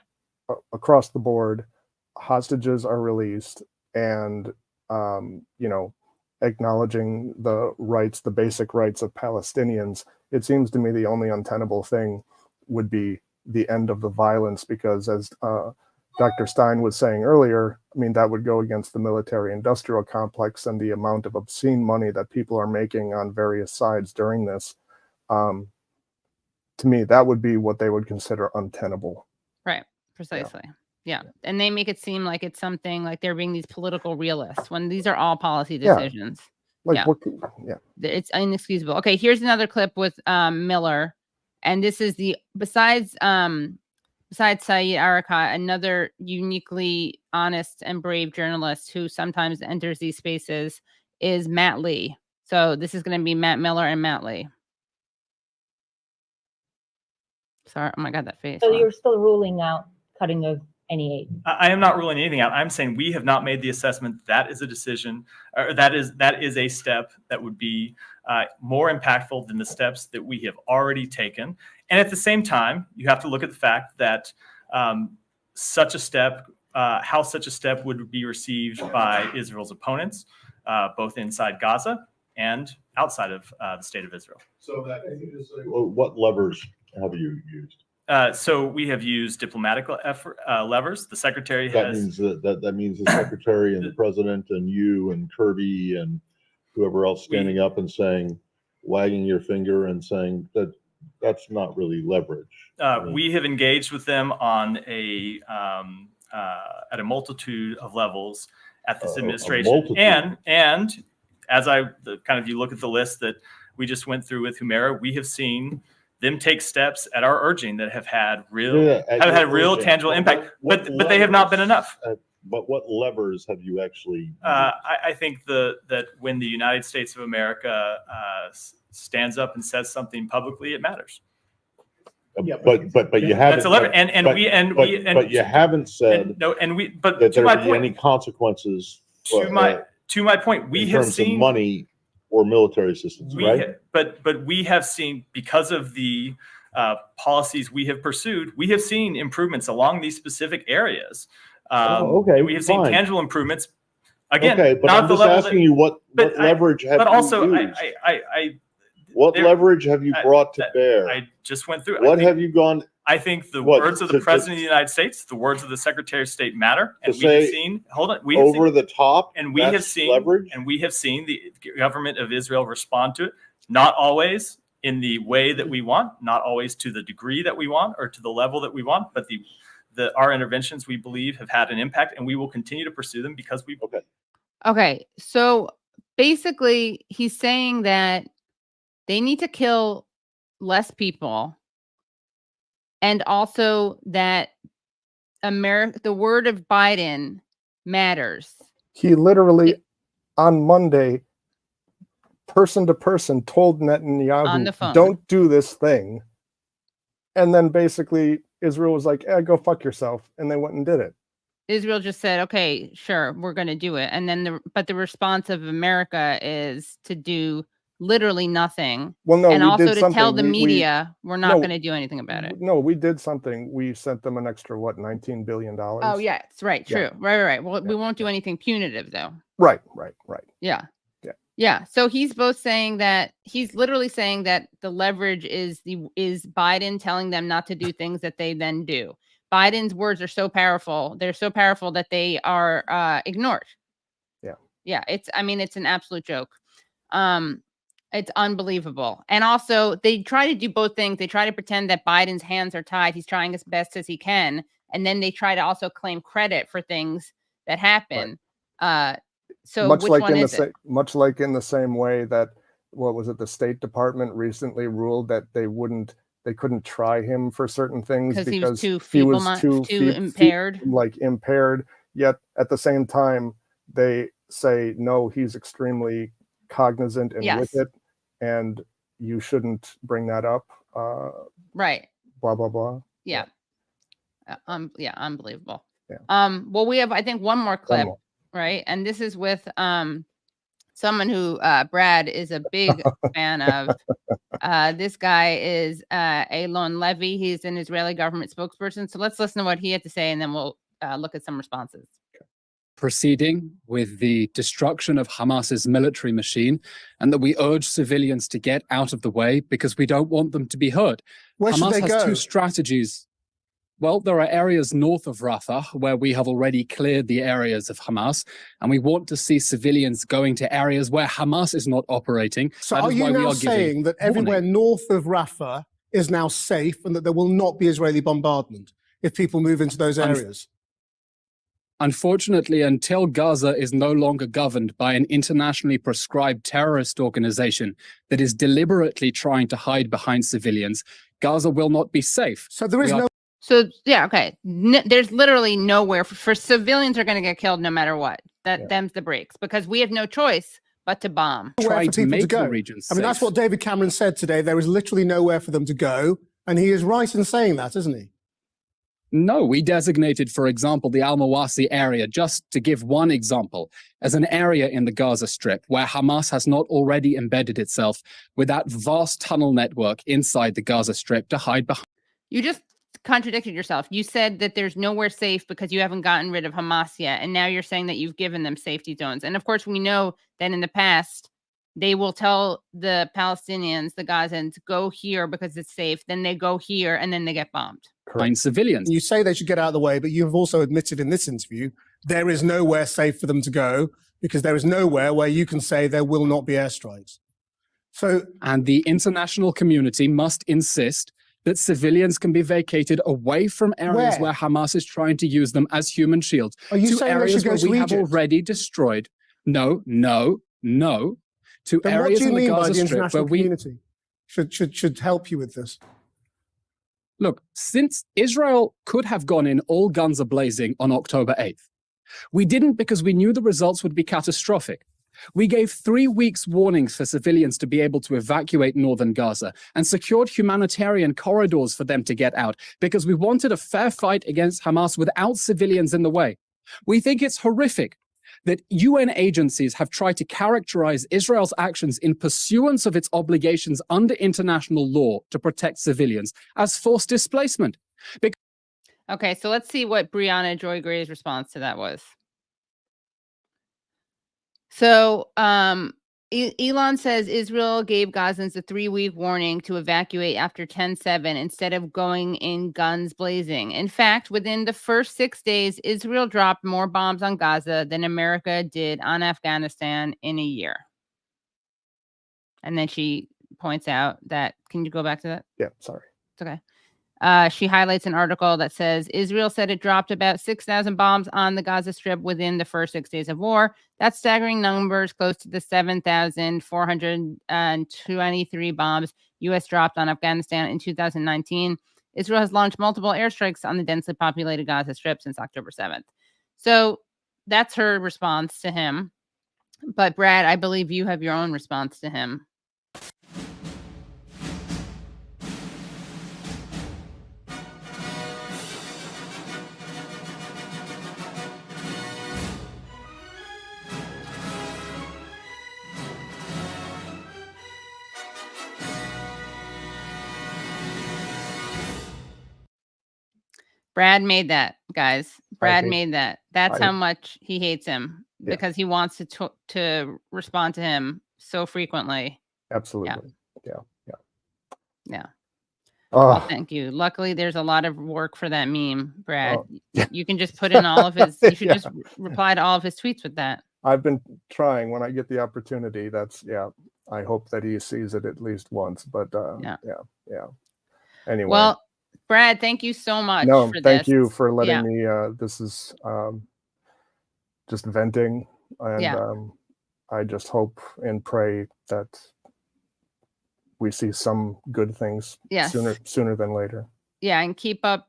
across the board, hostages are released, and acknowledging the basic rights of Palestinians. It seems to me the only untenable thing would be the end of the violence, because as Dr. Stein was saying earlier, I mean, that would go against the military-industrial complex and the amount of obscene money that people are making on various sides during this. To me, that would be what they would consider untenable. Right, precisely. Yeah. And they make it seem like it's something like they're being these political realists when these are all policy decisions. It's inexcusable. Okay, here's another clip with Miller. And this is besides Saeed Arakat, another uniquely honest and brave journalist who sometimes enters these spaces is Matt Lee. So this is going to be Matt Miller and Matt Lee. Sorry. Oh my God, that face. So you're still ruling out cutting of any aid? I am not ruling anything out. I'm saying we have not made the assessment that is a decision, or that is a step that would be more impactful than the steps that we have already taken. And at the same time, you have to look at the fact that such a step, how such a step would be received by Israel's opponents, both inside Gaza and outside of the state of Israel. So that, can you just say, what levers have you used? So we have used diplomatic levers. The secretary that means that means the secretary and the president and you and Kirby and whoever else standing up and saying, wagging your finger and saying that that's not really leverage? We have engaged with them on at a multitude of levels at this administration, and as you look at the list that we just went through with Humera, we have seen them take steps at our urging that have had real tangible impact, but they have not been enough. But what levers have you actually? I think that when the United States of America stands up and says something publicly, it matters. But you haven't. That's a lever, but you haven't said that there would be any consequences. To my point, we have seen money or military assistance, right? But we have seen, because of the policies we have pursued, we have seen improvements along these specific areas. We have seen tangible improvements. Again, okay, but I'm just asking you what leverage have you used? What leverage have you brought to bear? I just went through it. What have you gone? I think the words of the President of the United States, the words of the Secretary of State matter, and we have seen. Hold on, we have over seen, the top, and we have seen leverage, and we have seen the government of Israel respond to it. Not always in the way that we want, not always to the degree that we want, or to the level that we want, but our interventions, we believe, have had an impact, and we will continue to pursue them because we. Okay, so basically, he's saying that they need to kill less people, and also that the word of Biden matters. He literally, on Monday, person to person, told Netanyahu, on the phone, "Don't do this thing," and then basically Israel was like, "Go fuck yourself," and they went and did it. Israel just said, "Okay, sure, we're going to do it," and then the response of America is to do literally nothing. Well, no, and we also did to something. tell the media we're not going to do anything about it. No, we did something. We sent them an extra $19 billion. Oh, yeah, it's right, true, right. Well, we won't do anything punitive though. Right. Yeah. So he's literally saying that the leverage is Biden telling them not to do things that they then do. Biden's words are so powerful. They're so powerful that they are ignored. Yeah. It's an absolute joke. It's unbelievable. And also they try to do both things. They try to pretend that Biden's hands are tied. He's trying as best as he can. And then they try to also claim credit for things that happen. Right. So much which like one is it? Much like in the same way that, what was it? The State Department recently ruled that they couldn't try him for certain things because he was too impaired. Impaired. Yet at the same time, they say, no, he's extremely cognizant and with it, and you shouldn't bring that up. Right. Blah blah blah. Yeah. Unbelievable. Yeah. Well, we have, I think, one more clip, right? And this is with someone who Brad is a big fan of. This guy is Alon Levy. He's an Israeli government spokesperson. So let's listen to what he had to say, and then we'll look at some responses. Proceeding with the destruction of Hamas's military machine, and that we urge civilians to get out of the way because we don't want them to be hurt. Where should they Hamas has go? two strategies. Well, there are areas north of Rafah where we have already cleared the areas of Hamas, and we want to see civilians going to areas where Hamas is not operating. So are you now saying that everywhere north of Rafah is now safe and that there will not be Israeli bombardment if people move into those areas? Unfortunately, until Gaza is no longer governed by an internationally prescribed terrorist organization that is deliberately trying to hide behind civilians, Gaza will not be safe. So there is no... So, yeah, okay. There's literally nowhere for civilians are going to get killed no matter what. Them's the breaks, because we have no choice but to bomb. Nowhere for people to go. I mean, that's what David Cameron said today. There is literally nowhere for them to go. And he is right in saying that, isn't he? No, we designated, for example, the Al-Mawasi area, just to give one example, as an area in the Gaza Strip where Hamas has not already embedded itself with that vast tunnel network inside the Gaza Strip to hide behind. You just contradicted yourself. You said that there's nowhere safe because you haven't gotten rid of Hamas yet. And now you're saying that you've given them safety zones. And of course, we know that in the past, they will tell the Palestinians, the Gazans, go here because it's safe. Then they go here and then they get bombed. Civilians. You say they should get out of the way, but you have also admitted in this interview there is nowhere safe for them to go because there is nowhere where you can say there will not be airstrikes. And the international community must insist that civilians can be vacated away from areas where Hamas is trying to use them as human shields. Are you to saying they areas should go where to we have Egypt? already destroyed. No. To Then areas what do you in the mean by Gaza the Strip where international we community should help you with this? look, since Israel could have gone in all guns a-blazing on October 8th, we didn't because we knew the results would be catastrophic. We gave 3 weeks warnings for civilians to be able to evacuate northern Gaza and secured humanitarian corridors for them to get out because we wanted a fair fight against Hamas without civilians in the way. We think it's horrific that UN agencies have tried to characterize Israel's actions in pursuance of its obligations under international law to protect civilians as forced displacement. Okay, so let's see what Brianna Joy Gray's response to that was. So Elon says Israel gave Gazans a 3-week warning to evacuate after 10/7 instead of going in guns blazing. In fact, within the first 6 days, Israel dropped more bombs on Gaza than America did on Afghanistan in a year. And then she points out that, can you go back to that? Yeah, sorry. It's okay. She highlights an article that says Israel said it dropped about 6,000 bombs on the Gaza Strip within the first 6 days of war. That's staggering numbers, close to the 7,423 bombs U.S. dropped on Afghanistan in 2019. Israel has launched multiple airstrikes on the densely populated Gaza Strip since October 7th. So that's her response to him. But Brad, I believe you have your own response to him. Brad made that, guys. Brad made that. That's how much he hates him because he wants to respond to him so frequently. Absolutely. Yeah. Well, thank you. Luckily, there's a lot of work for that meme, Brad. You can just put in all of his. You should just reply to all of his tweets with that. I've been trying when I get the opportunity. That's I hope that he sees it at least once. But Anyway. Well, Brad, thank you so much. No, for thank this. you for letting me. This is just venting, and I just hope and pray that we see some good things sooner than later. Yeah, and keep up.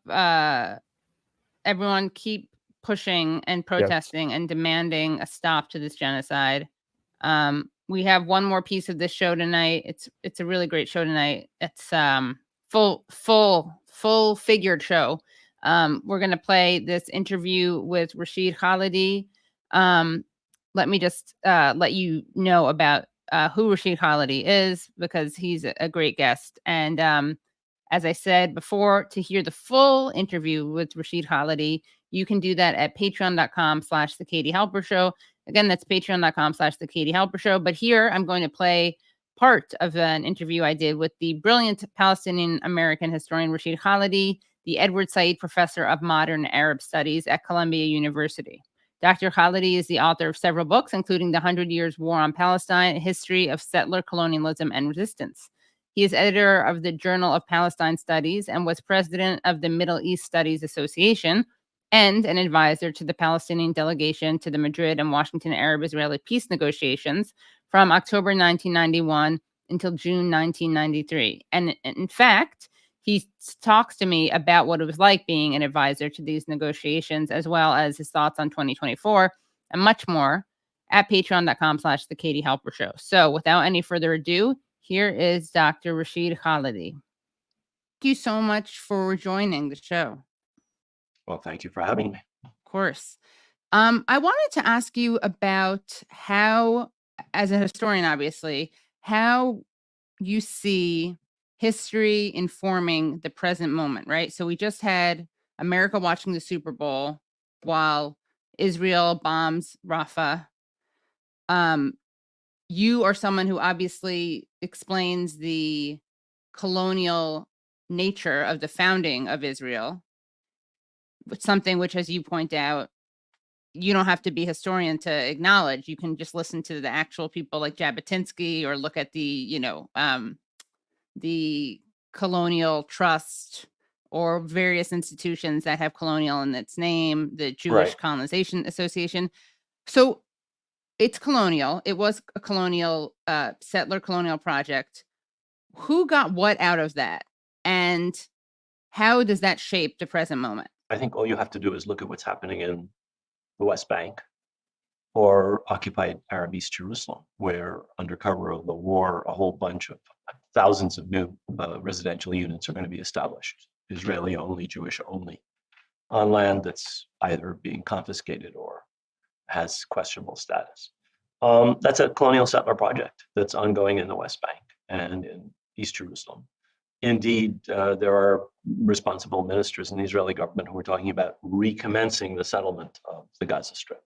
Everyone, keep pushing and protesting and demanding a stop to this genocide. We have one more piece of this show tonight. It's a really great show tonight. It's full figured show. We're going to play this interview with Rashid Khalidi. Let me just let you know about who Rashid Khalidi is, because he's a great guest. And as I said before, to hear the full interview with Rashid Khalidi, you can do that at patreon.com/The Katie Halper Show. Again, that's patreon.com/The Katie Halper Show. But here I'm going to play part of an interview I did with the brilliant Palestinian American historian Rashid Khalidi, the Edward Said Professor of Modern Arab Studies at Columbia University. Dr. Khalidi is the author of several books, including The 100 Years War on Palestine, A History of Settler Colonialism and Resistance. He is editor of the Journal of Palestine Studies and was president of the Middle East Studies Association and an advisor to the Palestinian delegation to the Madrid and Washington Arab-Israeli peace negotiations from October 1991 until June 1993. And in fact, he talks to me about what it was like being an advisor to these negotiations, as well as his thoughts on 2024 and much more at patreon.com/The Katie Halper Show. So without any further ado, here is Dr. Rashid Khalidi. Thank you so much for joining the show. Well, thank you for having me. Of course. I wanted to ask you about how, as a historian, obviously, how you see history informing the present moment, right? So we just had America watching the Super Bowl while Israel bombs Rafah. You are someone who obviously explains the colonial nature of the founding of Israel, something which, as you point out, you don't have to be a historian to acknowledge. You can just listen to the actual people like Jabotinsky, or look at the Colonial Trust, or various institutions that have colonial in its name, the Jewish Colonization Association. So it's colonial. It was a colonial, settler colonial project. Who got what out of that? And how does that shape the present moment? I think all you have to do is look at what's happening in the West Bank or occupied Arab East Jerusalem, where under cover of the war, a whole bunch of thousands of new residential units are going to be established, Israeli only, Jewish only, on land that's either being confiscated or has questionable status. That's a colonial settler project that's ongoing in the West Bank and in East Jerusalem. Indeed, there are responsible ministers in the Israeli government who are talking about recommencing the settlement of the Gaza Strip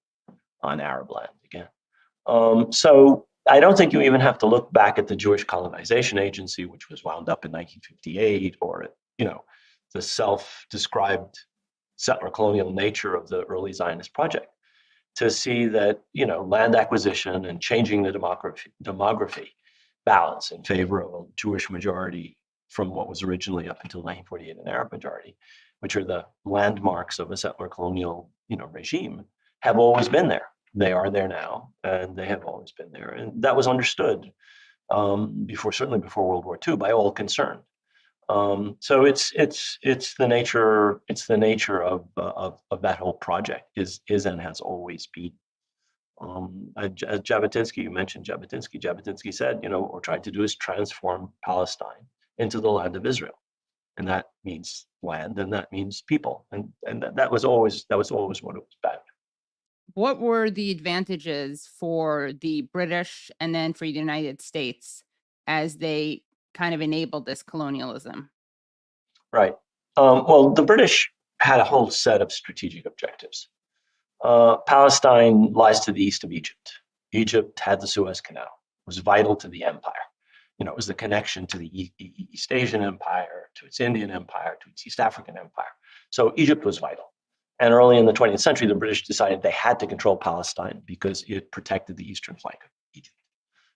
on Arab land again. So I don't think you even have to look back at the Jewish Colonization Agency, which was wound up in 1958, or the self-described settler colonial nature of the early Zionist project, to see that land acquisition and changing the demography balance in favor of a Jewish majority from what was originally up until 1948 an Arab majority, which are the landmarks of a settler colonial regime, have always been there. They are there now, and they have always been there, and that was understood certainly before World War II by all concerned. So it's the nature of that whole project is and has always been. Jabotinsky, you mentioned Jabotinsky. Jabotinsky said, what we're trying to do is transform Palestine into the land of Israel, and that means land, and that means people, and that was always what it was about. What were the advantages for the British and then for the United States as they kind of enabled this colonialism? Right. Well, the British had a whole set of strategic objectives. Palestine lies to the east of Egypt. Egypt had the Suez Canal. It was vital to the empire. It was the connection to the East Asian Empire, to its Indian Empire, to its East African Empire. So Egypt was vital. And early in the 20th century, the British decided they had to control Palestine because it protected the eastern flank of Egypt.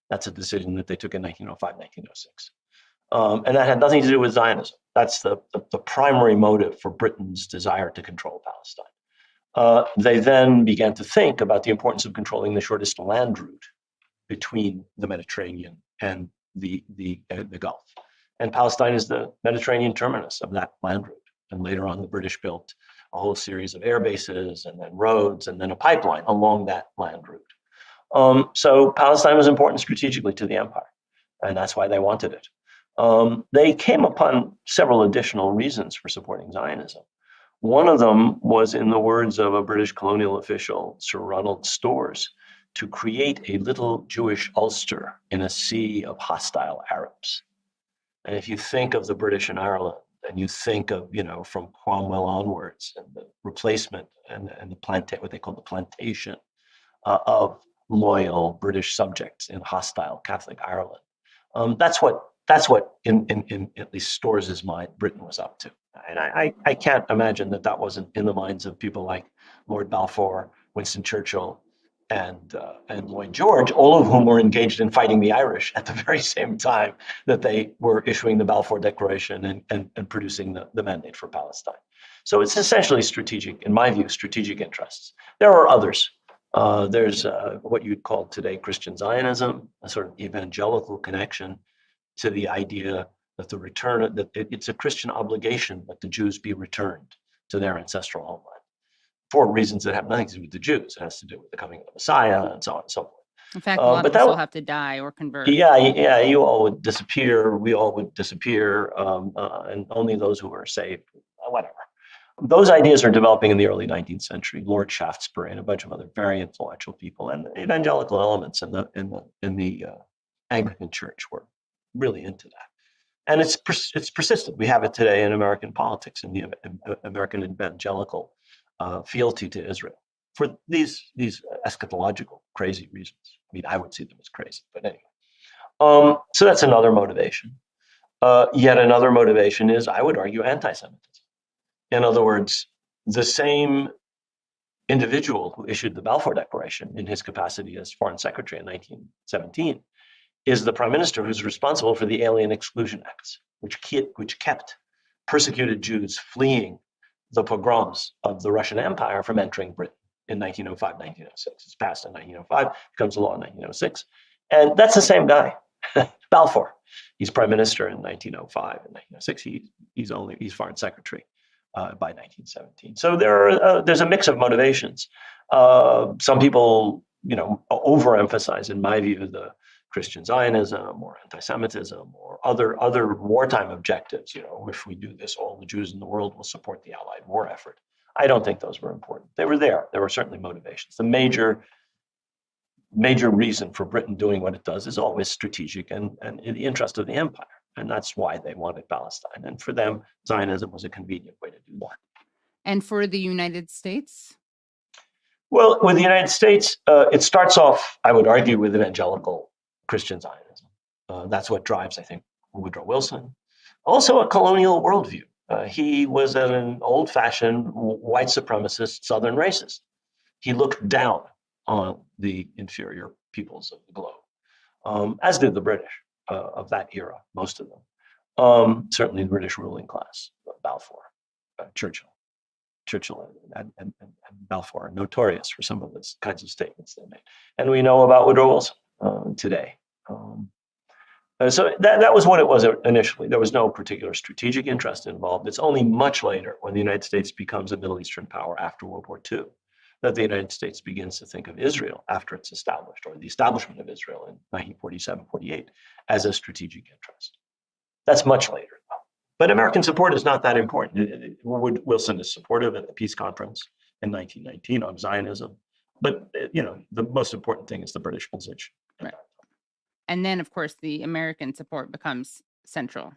That's a decision that they took in 1905, 1906. And that had nothing to do with Zionism. That's the primary motive for Britain's desire to control Palestine. They then began to think about the importance of controlling the shortest land route between the Mediterranean and the Gulf. And Palestine is the Mediterranean terminus of that land route. And later on, the British built a whole series of air bases and then roads and then a pipeline along that land route. So Palestine was important strategically to the empire, and that's why they wanted it. They came upon several additional reasons for supporting Zionism. One of them was, in the words of a British colonial official, Sir Ronald Storrs, to create a little Jewish Ulster in a sea of hostile Arabs. And if you think of the British in Ireland, and you think of, from Cromwell onwards, and the replacement and what they call the plantation of loyal British subjects in hostile Catholic Ireland. That's what in at least Storrs' mind, Britain was up to. And I can't imagine that wasn't in the minds of people like Lord Balfour, Winston Churchill, and Lloyd George, all of whom were engaged in fighting the Irish at the very same time that they were issuing the Balfour Declaration and producing the mandate for Palestine. So it's essentially strategic, in my view, strategic interests. There are others. There's what you'd call today Christian Zionism, a sort of evangelical connection to the idea that it's a Christian obligation that the Jews be returned to their ancestral homeland, for reasons that have nothing to do with the Jews. It has to do with the coming of the Messiah and so on and so forth. In fact, a lot of people have to die or convert. Yeah, you all would disappear. We all would disappear, and only those who are saved, whatever. Those ideas are developing in the early 19th century. Lord Shaftesbury and a bunch of other very influential people, and evangelical elements in the Anglican Church were really into that. And it's persistent. We have it today in American politics, in the American evangelical fealty to Israel, for these eschatological crazy reasons. I mean, I would see them as crazy, but anyway. So that's another motivation. Yet another motivation is, I would argue, anti-Semitism. In other words, the same individual who issued the Balfour Declaration in his capacity as Foreign Secretary in 1917 is the prime minister who's responsible for the Alien Exclusion Acts, which kept persecuted Jews fleeing the pogroms of the Russian Empire from entering Britain in 1905, 1906. It's passed in 1905, becomes a law in 1906. And that's the same guy, Balfour. He's prime minister in 1905 and 1906. He's foreign secretary by 1917. So there's a mix of motivations. Some people, overemphasize, in my view, the Christian Zionism or anti-Semitism or other wartime objectives. If we do this, all the Jews in the world will support the Allied war effort. I don't think those were important. They were there. There were certainly motivations. The major reason for Britain doing what it does is always strategic and in the interest of the empire. And that's why they wanted Palestine. And for them, Zionism was a convenient way to do that. And for the United States? Well, with the United States, it starts off, I would argue, with evangelical Christian Zionism. That's what drives, I think, Woodrow Wilson. Also a colonial worldview. He was an old-fashioned white supremacist Southern racist. He looked down on the inferior peoples of the globe, as did the British of that era, most of them. Certainly the British ruling class, Balfour, Churchill and Balfour are notorious for some of the kinds of statements they made. And we know about Woodrow Wilson today. So that was what it was initially. There was no particular strategic interest involved. It's only much later, when the United States becomes a Middle Eastern power after World War II, that the United States begins to think of Israel after it's established, or the establishment of Israel in 1947, 48, as a strategic interest. That's much later, though. But American support is not that important. Wilson is supportive at the peace conference in 1919 on Zionism. But, the most important thing is the British position. Right. And then, of course, the American support becomes central.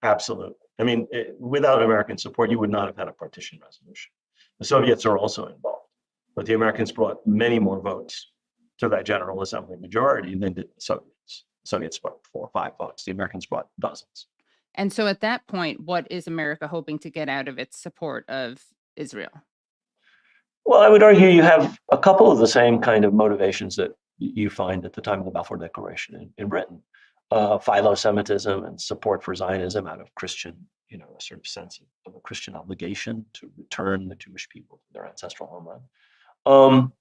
Absolutely. I mean, without American support, you would not have had a partition resolution. The Soviets are also involved, but the Americans brought many more votes to that General Assembly majority than did the Soviets. The Soviets brought 4 or 5 votes. The Americans brought dozens. And so at that point, what is America hoping to get out of its support of Israel? Well, I would argue you have a couple of the same kind of motivations that you find at the time of the Balfour Declaration in Britain. Philo-Semitism and support for Zionism out of Christian, a sort of sense of a Christian obligation to return the Jewish people to their ancestral homeland.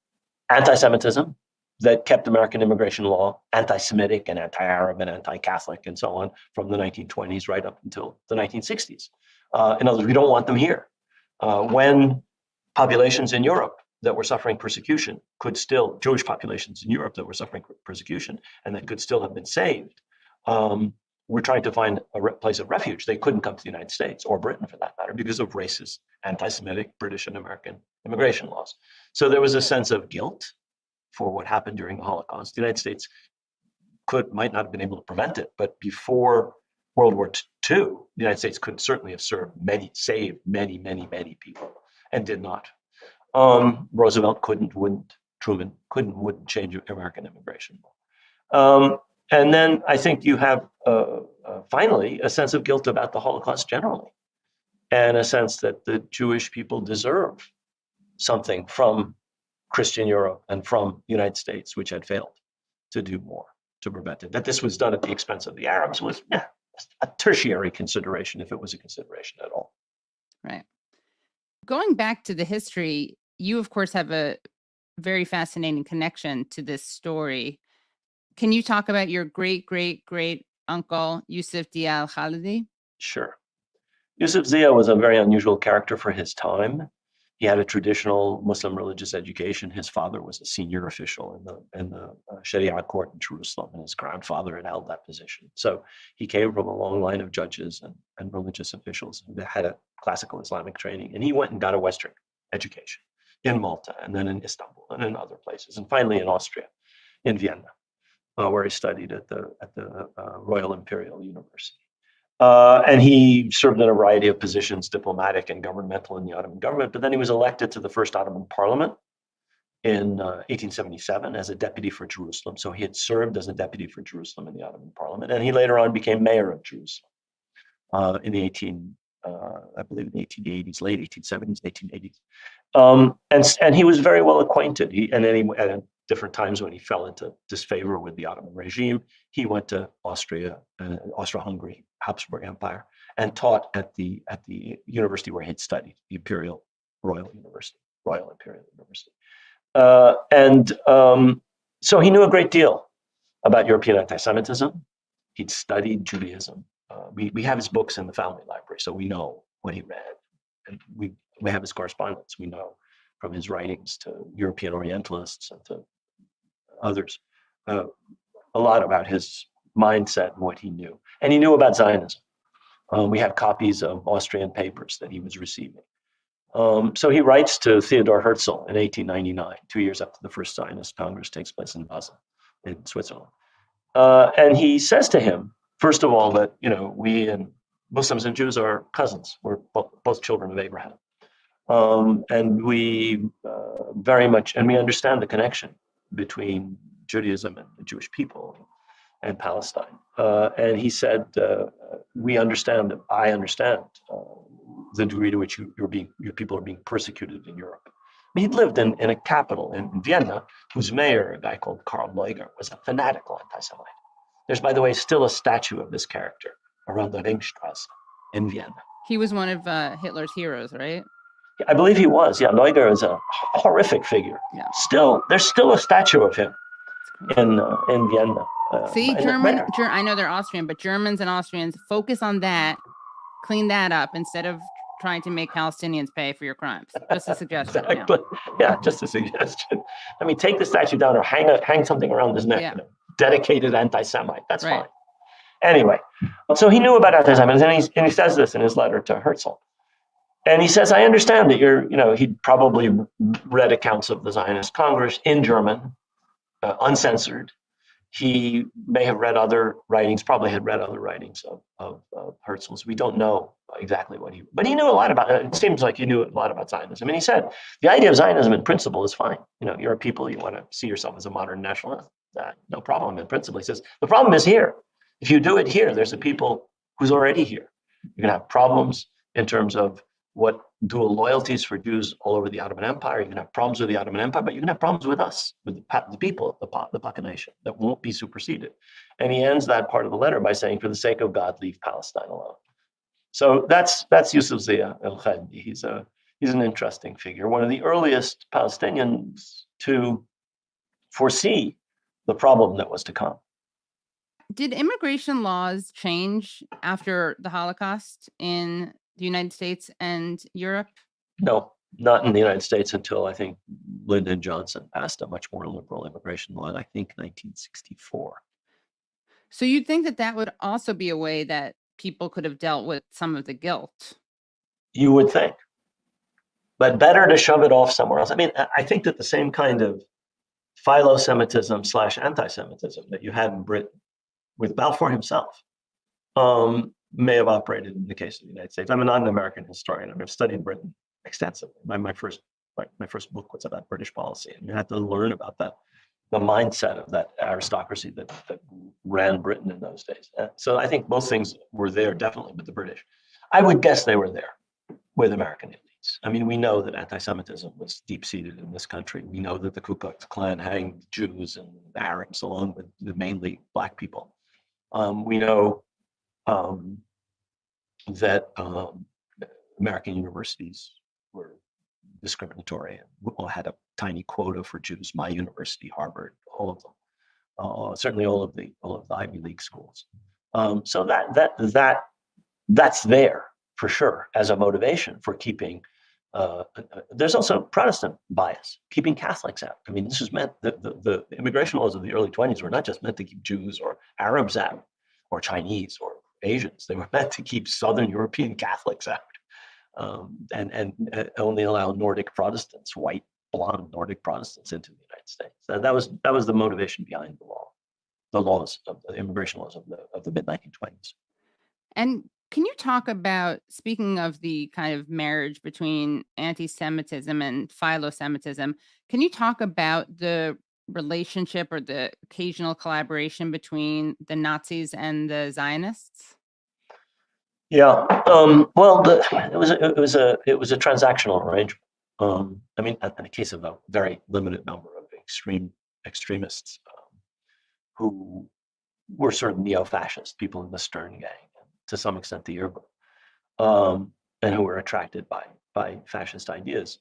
Anti-Semitism that kept American immigration law anti-Semitic and anti-Arab and anti-Catholic and so on from the 1920s right up until the 1960s. In other words, we don't want them here. When populations in Europe that were suffering persecution Jewish populations in Europe that were suffering persecution and that could still have been saved, were trying to find a place of refuge. They couldn't come to the United States, or Britain for that matter, because of racist, anti-Semitic British and American immigration laws. So there was a sense of guilt for what happened during the Holocaust. The United States might not have been able to prevent it, but before World War II, the United States could certainly have saved many people, and did not. Roosevelt wouldn't, Truman wouldn't change American immigration law. And then I think you have finally a sense of guilt about the Holocaust generally, and a sense that the Jewish people deserve something from Christian Europe and from the United States, which had failed to do more to prevent it. That this was done at the expense of the Arabs was a tertiary consideration, if it was a consideration at all. Right. Going back to the history, you, of course, have a very fascinating connection to this story. Can you talk about your great uncle, Yusuf Ziya Khalidi? Sure. Yusuf Ziya was a very unusual character for his time. He had a traditional Muslim religious education. His father was a senior official in the Sharia court in Jerusalem, and his grandfather had held that position. So he came from a long line of judges and religious officials who had a classical Islamic training. And he went and got a Western education in Malta, and then in Istanbul, and in other places, and finally in Austria, in Vienna, where he studied at the Royal Imperial University. And he served in a variety of positions, diplomatic and governmental, in the Ottoman government. But then he was elected to the first Ottoman parliament in 1877 as a deputy for Jerusalem. So he had served as a deputy for Jerusalem in the Ottoman parliament. And he later on became mayor of Jerusalem in the I believe in the 1880s, late 1870s, 1880s. And he was very well acquainted. At different times when he fell into disfavor with the Ottoman regime, he went to Austria, Austro-Hungary, Habsburg Empire, and taught at the university where he'd studied, the Royal Imperial University. So he knew a great deal about European anti-Semitism. He'd studied Judaism. We have his books in the family library, so we know what he read. And we have his correspondence. We know from his writings to European Orientalists and to others a lot about his mindset and what he knew. And he knew about Zionism. We have copies of Austrian papers that he was receiving. So he writes to Theodor Herzl in 1899, 2 years after the first Zionist Congress takes place in Basel, in Switzerland. And he says to him, first of all, that we and Muslims and Jews are cousins. We're both children of Abraham, and we very much, and we understand the connection between Judaism and the Jewish people and Palestine. And he said, we understand. I understand the degree to which your people are being persecuted in Europe. He'd lived in a capital in Vienna, whose mayor, a guy called Karl Neuger, was a fanatical anti-Semite. There's, by the way, still a statue of this character around the Ringstrasse in Vienna. He was one of Hitler's heroes, right? I believe he was. Yeah, Neuger is a horrific figure. Yeah. There's still a statue of him in Vienna. See, I know they're Austrian, but Germans and Austrians focus on that, clean that up instead of trying to make Palestinians pay for your crimes. Just a suggestion. Exactly. Yeah, just a suggestion. I mean, take the statue down or hang something around his neck. Yeah. Dedicated anti-Semite. That's fine. Anyway, so he knew about anti-Semitism, and he says this in his letter to Herzl. And he says, I understand that he'd probably read accounts of the Zionist Congress in German, uncensored. He may have read other writings, probably had read other writings of Herzl's. We don't know exactly but he knew a lot about it. It seems like he knew a lot about Zionism. And he said, the idea of Zionism in principle is fine. You're a people, you want to see yourself as a modern nationalist. No problem in principle. He says, the problem is here. If you do it here, there's a people who's already here. You're going to have problems in terms of what dual loyalties for Jews all over the Ottoman Empire. You're going to have problems with the Ottoman Empire, but you're going to have problems with us, with the people, the Paka nation, that won't be superseded. And he ends that part of the letter by saying, for the sake of God, leave Palestine alone. So that's Yusuf Zia al-Khalidi. He's an interesting figure, one of the earliest Palestinians to foresee the problem that was to come. Did immigration laws change after the Holocaust in the United States and Europe? No, not in the United States until I think Lyndon Johnson passed a much more liberal immigration law in, I think, 1964. So you'd think that would also be a way that people could have dealt with some of the guilt? You would think. But better to shove it off somewhere else. I mean, I think that the same kind of philo-Semitism / anti-Semitism that you had in Britain with Balfour himself may have operated in the case of the United States. I'm not an American historian. I've studied Britain extensively. My first book was about British policy, and you had to learn about the mindset of that aristocracy that ran Britain in those days. So I think both things were there definitely with the British. I would guess they were there with American elites. I mean, we know that anti-Semitism was deep-seated in this country. We know that the Ku Klux Klan hanged Jews and Arabs along with the mainly Black people. We know that American universities were discriminatory and had a tiny quota for Jews. My university, Harvard, all of them, certainly all of the Ivy League schools. So that's there for sure as a motivation for keeping. There's also Protestant bias, keeping Catholics out. I mean, this was meant the immigration laws of the early 20s were not just meant to keep Jews or Arabs out, or Chinese or Asians. They were meant to keep Southern European Catholics out, and only allow Nordic Protestants, white, blonde Nordic Protestants, into the United States. That was the motivation behind the laws of the immigration laws of the mid-1920s. And can you talk about, speaking of the kind of marriage between anti-Semitism and philo-Semitism, can you talk about the relationship or the occasional collaboration between the Nazis and the Zionists? Yeah. Well, it was a transactional arrangement. I mean, in the case of a very limited number of extremists who were sort of neo-fascist, people in the Stern Gang, to some extent the Yearbook, and who were attracted by fascist ideas.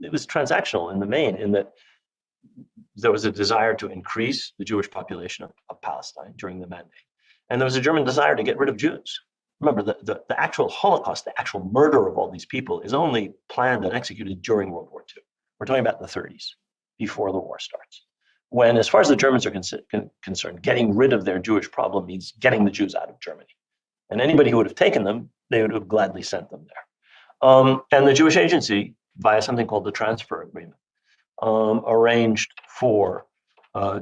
It was transactional in the main, in that there was a desire to increase the Jewish population of Palestine during the Mandate, and there was a German desire to get rid of Jews. Remember, the actual Holocaust, the actual murder of all these people, is only planned and executed during World War II. We're talking about the 30s, before the war starts. When, as far as the Germans are concerned, getting rid of their Jewish problem means getting the Jews out of Germany. And anybody who would have taken them, they would have gladly sent them there. And the Jewish Agency, via something called the Transfer Agreement, arranged for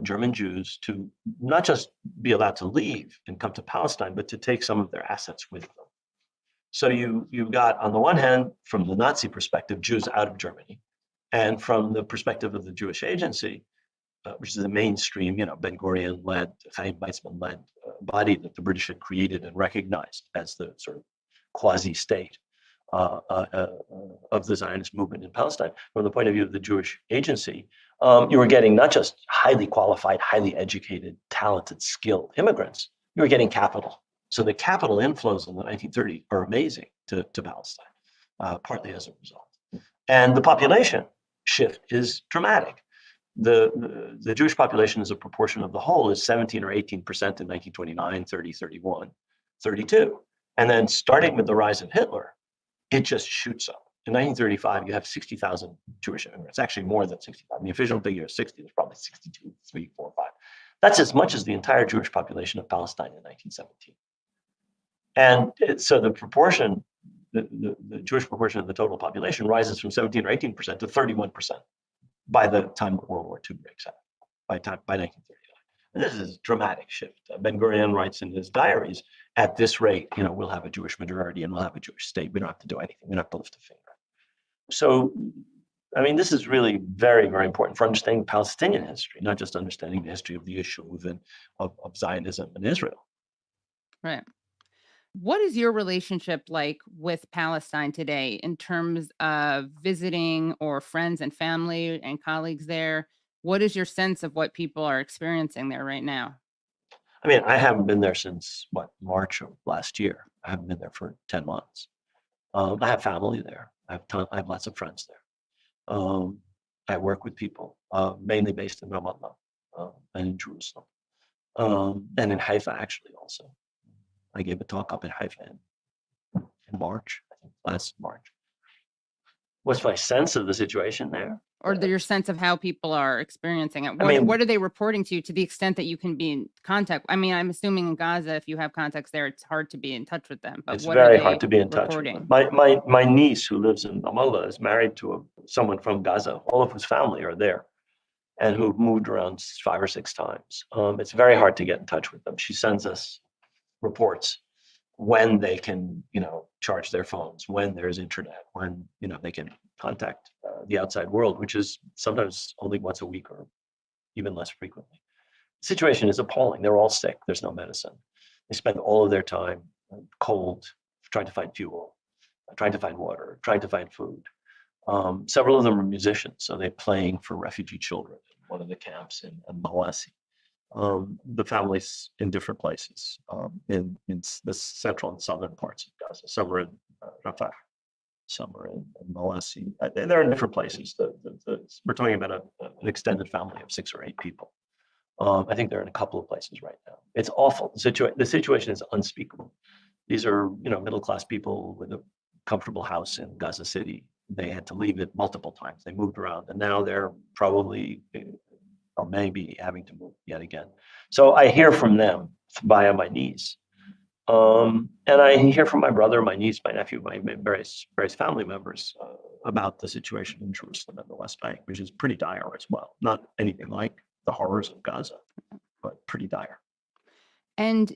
German Jews to not just be allowed to leave and come to Palestine, but to take some of their assets with them. So you've got, on the one hand, from the Nazi perspective, Jews out of Germany, and from the perspective of the Jewish Agency, which is the mainstream, Ben Gurion-led, Chaim Weizmann-led body that the British had created and recognized as the sort of quasi-state of the Zionist movement in Palestine. From the point of view of the Jewish Agency, you were getting not just highly qualified, highly educated, talented, skilled immigrants, you were getting capital. So the capital inflows in the 1930s are amazing to Palestine, partly as a result. And the population shift is dramatic. The Jewish population as a proportion of the whole is 17 or 18% in 1929, 30, 31, 32. And then starting with the rise of Hitler, it just shoots up. In 1935, you have 60,000 Jewish immigrants, actually more than 65. The official figure is 60, there's probably 62, 3, 4, 5. That's as much as the entire Jewish population of Palestine in 1917. And so the proportion, the Jewish proportion of the total population rises from 17 or 18% to 31% by the time World War II breaks out, by 1939. And this is a dramatic shift. Ben Gurion writes in his diaries, at this rate, we'll have a Jewish majority and we'll have a Jewish state. We don't have to do anything. We don't have to lift a finger. So, I mean, this is really very, very important for understanding Palestinian history, not just understanding the history of the Yishuv and of Zionism and Israel. Right. What is your relationship like with Palestine today in terms of visiting or friends and family and colleagues there? What is your sense of what people are experiencing there right now? I mean, I haven't been there since, March of last year. I haven't been there for 10 months. I have family there. I have lots of friends there. I work with people, mainly based in Ramallah and in Jerusalem, and in Haifa, actually, also. I gave a talk up in Haifa in March, I think last March. What's my sense of the situation there? Or your sense of how people are experiencing it? What are they reporting to you, to the extent that you can be in contact? I mean, I'm assuming in Gaza, if you have contacts there, it's hard to be in touch with them. But it's what very are they hard to be in touch with them. My niece, who lives in Ramallah, is married to someone from Gaza, all of whose family are there, and who've moved around 5 or 6 times. It's very hard to get in touch with them. She sends us reports when they can, charge their phones, when there's internet, when, they can contact the outside world, which is sometimes only once a week or even less frequently. The situation is appalling. They're all sick. There's no medicine. They spend all of their time cold, trying to find fuel, trying to find water, trying to find food. Several of them are musicians, so they're playing for refugee children in one of the camps in Mawasi. The families in different places, in the central and southern parts of Gaza. Some are in Rafah, some are in Mawasi. They're in different places. We're talking about an extended family of 6 or 8 people. I think they're in a couple of places right now. It's awful. The situation is unspeakable. These are, middle-class people with a comfortable house in Gaza City. They had to leave it multiple times. They moved around, and now they're probably or maybe having to move yet again. So I hear from them via my niece. And I hear from my brother, my niece, my nephew, my various family members about the situation in Jerusalem and the West Bank, which is pretty dire as well. Not anything like the horrors of Gaza, but pretty dire. And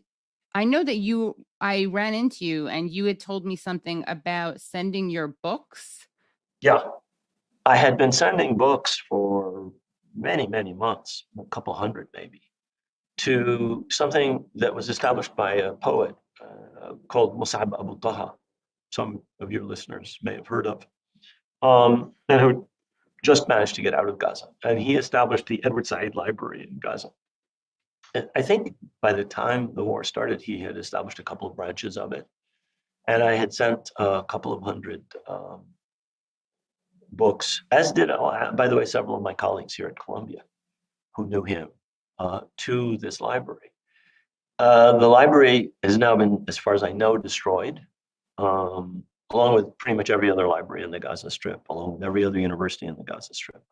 I know that I ran into you and you had told me something about sending your books. Yeah, I had been sending books for many, many months, a couple hundred maybe, to something that was established by a poet called Musab Abu Taha. Some of your listeners may have heard of, and who just managed to get out of Gaza. And he established the Edward Said Library in Gaza. And I think by the time the war started, he had established a couple of branches of it. And I had sent a couple of hundred books, as did, by the way, several of my colleagues here at Columbia who knew him, to this library. The library has now been, as far as I know, destroyed, along with pretty much every other library in the Gaza Strip, along with every other university in the Gaza Strip,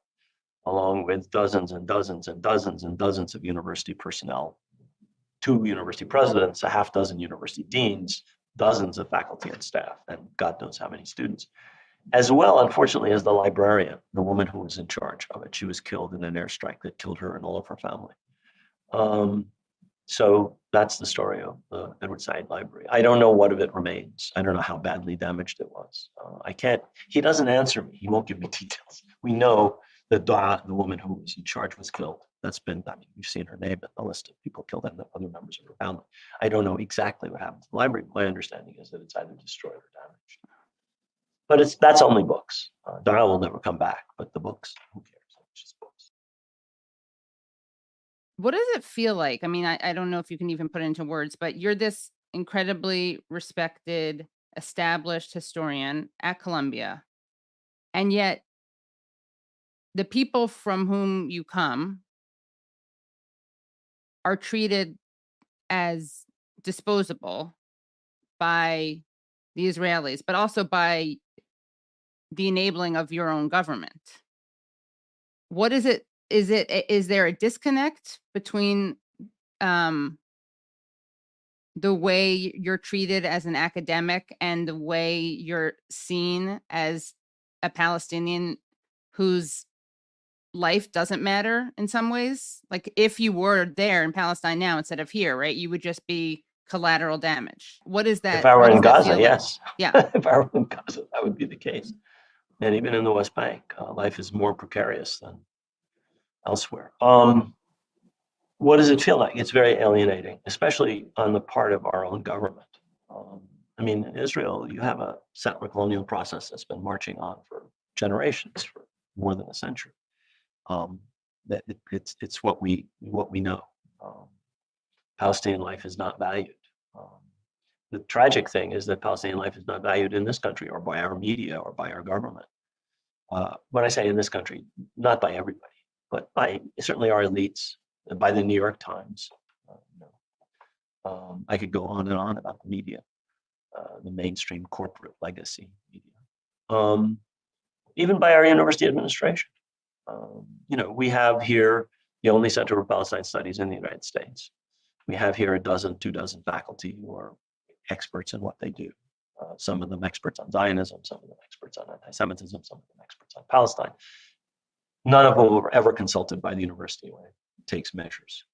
along with dozens and dozens and dozens and dozens of university personnel, 2 university presidents, a half dozen university deans, dozens of faculty and staff, and God knows how many students. As well, unfortunately, as the librarian, the woman who was in charge of it. She was killed in an airstrike that killed her and all of her family. So that's the story of the Edward Said Library. I don't know what of it remains. I don't know how badly damaged it was. He doesn't answer me. He won't give me details. We know that Dua, the woman who was in charge, was killed. That's been, I mean, you've seen her name in the list of people killed and other members of her family. I don't know exactly what happened to the library. My understanding is that it's either destroyed or damaged. But that's only books. Dua will never come back, but the books, who cares? It's just books. What does it feel like? I mean, I don't know if you can even put it into words, but you're this incredibly respected, established historian at Columbia. And yet the people from whom you come are treated as disposable by the Israelis, but also by the enabling of your own government. What is it? Is there a disconnect between the way you're treated as an academic and the way you're seen as a Palestinian whose life doesn't matter in some ways? Like if you were there in Palestine now instead of here, right, you would just be collateral damage. What is that? If I were in Gaza, yes. Yeah. If I were in Gaza, that would be the case. And even in the West Bank, life is more precarious than elsewhere. What does it feel like? It's very alienating, especially on the part of our own government. I mean, in Israel, you have a settler colonial process that's been marching on for generations, for more than a century. It's what we know. Palestinian life is not valued. The tragic thing is that Palestinian life is not valued in this country or by our media or by our government. When I say in this country, not by everybody, but by certainly our elites, by the New York Times. I could go on and on about the media, the mainstream corporate legacy media. Even by our university administration. We have here the only Center for Palestine Studies in the United States. We have here 2 dozen faculty who are experts in what they do. Some of them experts on Zionism, some of them experts on anti-Semitism, some of them experts on Palestine. None of whom were ever consulted by the university when it takes measures,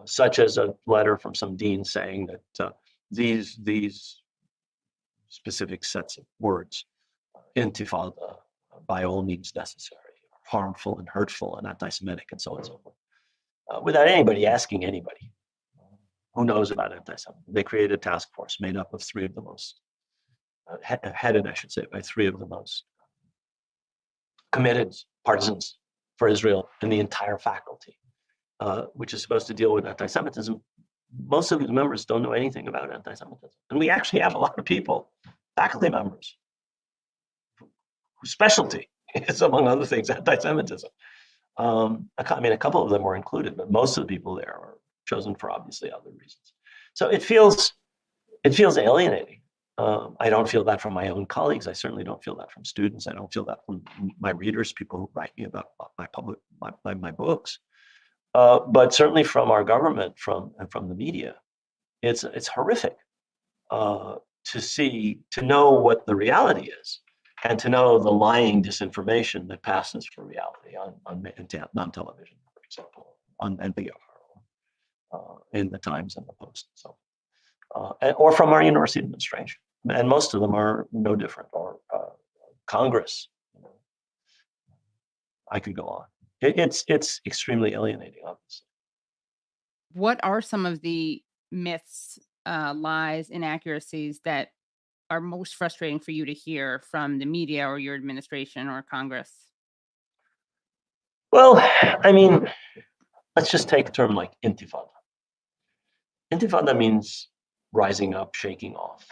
such as a letter from some dean saying that these specific sets of words, intifada, by all means necessary, harmful and hurtful and anti-Semitic and so on and so forth, without anybody asking anybody who knows about anti-Semitism. They created a task force made up of 3 of the most, headed, I should say, by 3 of the most committed partisans for Israel in the entire faculty, which is supposed to deal with anti-Semitism. Most of the members don't know anything about anti-Semitism. And we actually have a lot of people, faculty members, whose specialty is, among other things, anti-Semitism. I mean, a couple of them were included, but most of the people there are chosen for obviously other reasons. So it feels alienating. I don't feel that from my own colleagues. I certainly don't feel that from students. I don't feel that from my readers, people who write me about my books. But certainly from our government, from the media, it's horrific to know what the reality is, and to know the lying disinformation that passes for reality on non-television, for example, on NPR, in the Times and the Post, so or from our university administration, and most of them are no different, or Congress. I could go on. It's extremely alienating, obviously. What are some of the myths lies, inaccuracies that are most frustrating for you to hear from the media or your administration or Congress? Well, I mean, let's just take a term like intifada. Intifada means rising up, shaking off.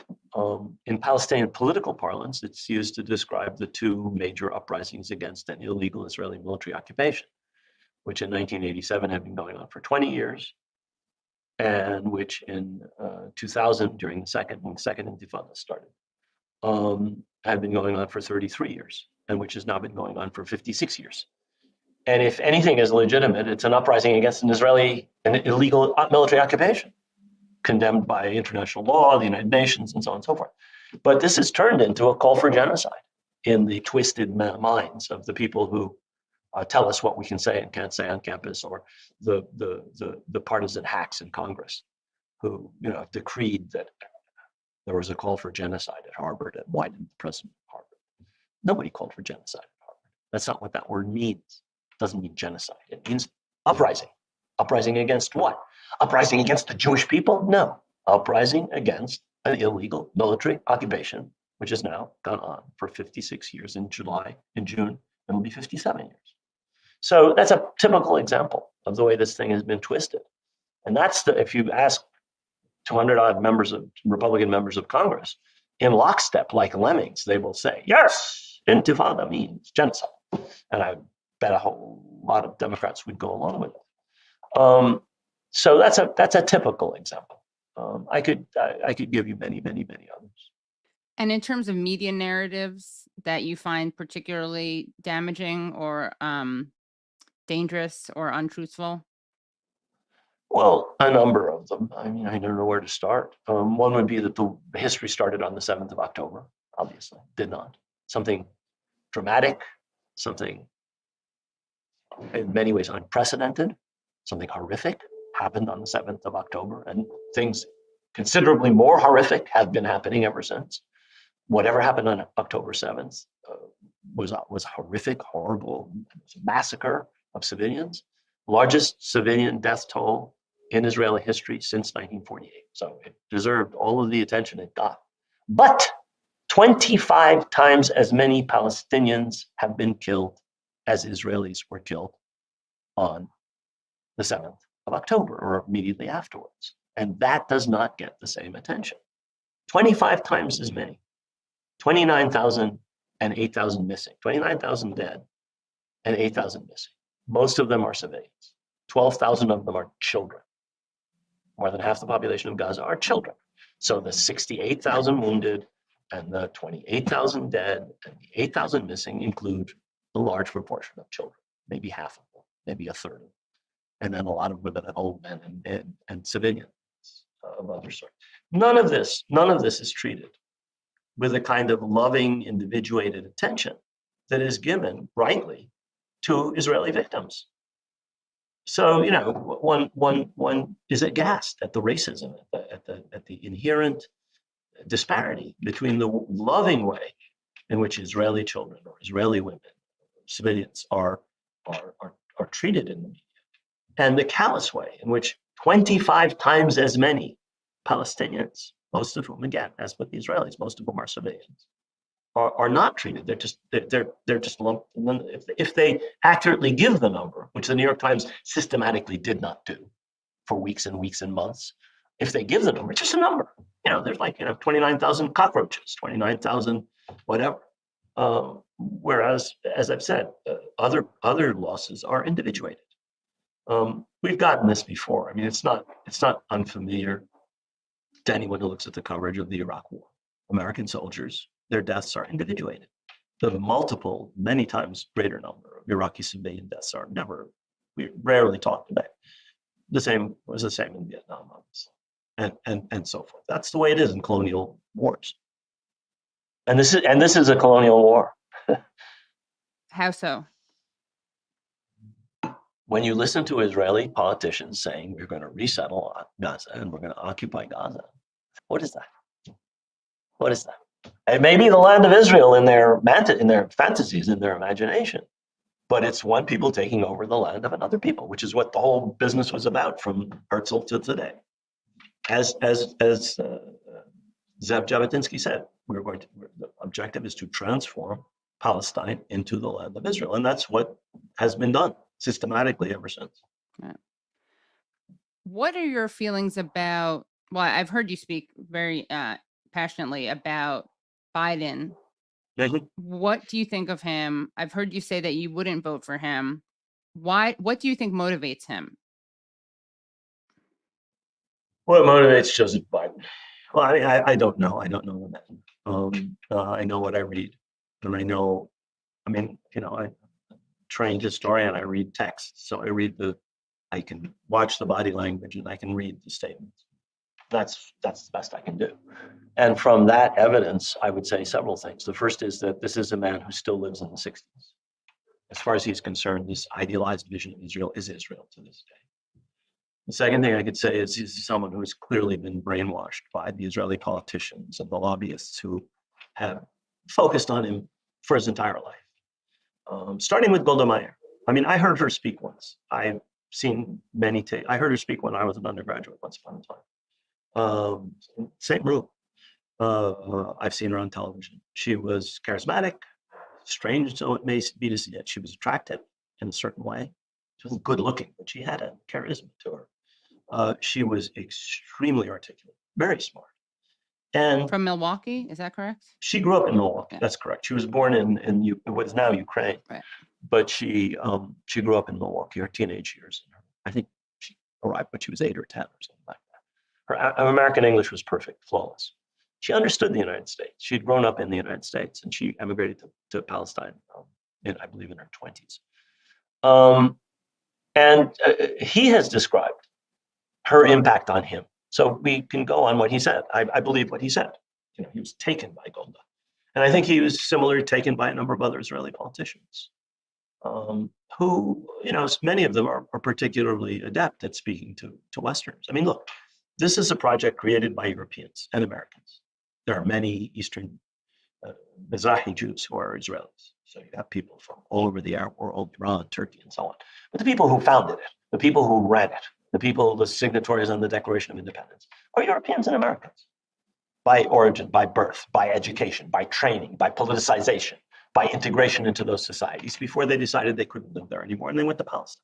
In Palestinian political parlance, it's used to describe the two major uprisings against an illegal Israeli military occupation, which in 1987 had been going on for 20 years, and which in 2000, during when the second intifada started, had been going on for 33 years, and which has now been going on for 56 years. And if anything is legitimate, it's an uprising against an illegal military occupation, condemned by international law, the United Nations, and so on and so forth. But this has turned into a call for genocide in the twisted minds of the people who tell us what we can say and can't say on campus, or the partisan hacks in Congress who decreed that there was a call for genocide at Harvard and why didn't the president of Harvard? Nobody called for genocide at Harvard. That's not what that word means. It doesn't mean genocide. It means uprising. Uprising against what? Uprising against the Jewish people? No. Uprising against an illegal military occupation, which has now gone on for 56 years. In June, it'll be 57 years. So that's a typical example of the way this thing has been twisted. And that's if you ask 200-odd Republican members of Congress, in lockstep, like lemmings, they will say, yes, intifada means genocide. And I bet a whole lot of Democrats would go along with it. So that's a typical example. I could give you many, many, many others. And in terms of media narratives that you find particularly damaging or dangerous or untruthful? Well, a number of them. I mean, I don't know where to start. One would be that the history started on the 7th of October, obviously. Did not. Something dramatic, something in many ways unprecedented, something horrific happened on the 7th of October, and things considerably more horrific have been happening ever since. Whatever happened on October 7th was horrific, horrible. It was a massacre of civilians, largest civilian death toll in Israeli history since 1948. So it deserved all of the attention it got. But 25 times as many Palestinians have been killed as Israelis were killed on the 7th of October or immediately afterwards. And that does not get the same attention. 25 times as many. 29,000 and 8,000 missing. 29,000 dead and 8,000 missing. Most of them are civilians. 12,000 of them are children. More than half the population of Gaza are children. So the 68,000 wounded and the 28,000 dead and the 8,000 missing include a large proportion of children, maybe half of them, maybe a third of them. And then a lot of women and old men and civilians of other sorts. None of this is treated with a kind of loving, individuated attention that is given, rightly, to Israeli victims. So, one is aghast at the racism, at the inherent disparity between the loving way in which Israeli children or Israeli women, civilians are treated in the media, and the callous way in which 25 times as many Palestinians, most of whom, again, as with the Israelis, most of whom are civilians, are not treated. They're just lumped. And then if they accurately give the number, which the New York Times systematically did not do for weeks and weeks and months, if they give the number, it's just a number. There's 29,000 cockroaches, 29,000 whatever. Whereas, as I've said, other losses are individuated. We've gotten this before. I mean, it's not unfamiliar to anyone who looks at the coverage of the Iraq War. American soldiers, their deaths are individuated. The multiple, many times greater number of Iraqi civilian deaths we rarely talk about. The same was the same in Vietnam, obviously, and so forth. That's the way it is in colonial wars. And this is a colonial war. How so? When you listen to Israeli politicians saying we're going to resettle Gaza and we're going to occupy Gaza, what is that? What is that? It may be the land of Israel in their fantasies, in their imagination, but it's one people taking over the land of another people, which is what the whole business was about from Herzl to today. as Zev Jabotinsky said, the objective is to transform Palestine into the land of Israel. And that's what has been done systematically ever since. Yeah. What are your feelings about, well, I've heard you speak very passionately about Biden. What do you think of him? I've heard you say that you wouldn't vote for him. Why? What do you think motivates him? What motivates Joseph Biden? Well, I mean, I don't know. I don't know the man. I know what I read, and I know. I mean, I'm a trained historian. I read texts, so I can watch the body language and I can read the statements. That's the best I can do. And from that evidence, I would say several things. The first is that this is a man who still lives in the 60s. As far as he's concerned, this idealized vision of Israel is Israel to this day. The second thing I could say is he's someone who has clearly been brainwashed by the Israeli politicians and the lobbyists who have focused on him for his entire life. Starting with Golda Meir. I mean, I heard her speak once. I've seen many tapes. I heard her speak when I was an undergraduate once upon a time. Same room. I've seen her on television. She was charismatic, strange though it may be to see it. She was attractive in a certain way. She wasn't good looking, but she had a charisma to her. She was extremely articulate, very smart. And from Milwaukee, is that correct? She grew up in Milwaukee. Yeah. That's correct. She was born in what is now Ukraine, right. But she grew up in Milwaukee. Her teenage years. I think she arrived when she was 8 or 10 or something like that. Her American English was perfect, flawless. She understood the United States. She'd grown up in the United States, and she emigrated to Palestine, I believe, in her 20s. He has described her impact on him. So we can go on what he said. I believe what he said. He was taken by Golda. And I think he was similarly taken by a number of other Israeli politicians who, many of them are particularly adept at speaking to Westerners. I mean, look, this is a project created by Europeans and Americans. There are many Eastern Mizrahi Jews who are Israelis. So you have people from all over the Arab world, Iran, Turkey, and so on. But the people who founded it, the people who ran it, the signatories on the Declaration of Independence, are Europeans and Americans. By origin, by birth, by education, by training, by politicization, by integration into those societies before they decided they couldn't live there anymore and they went to Palestine.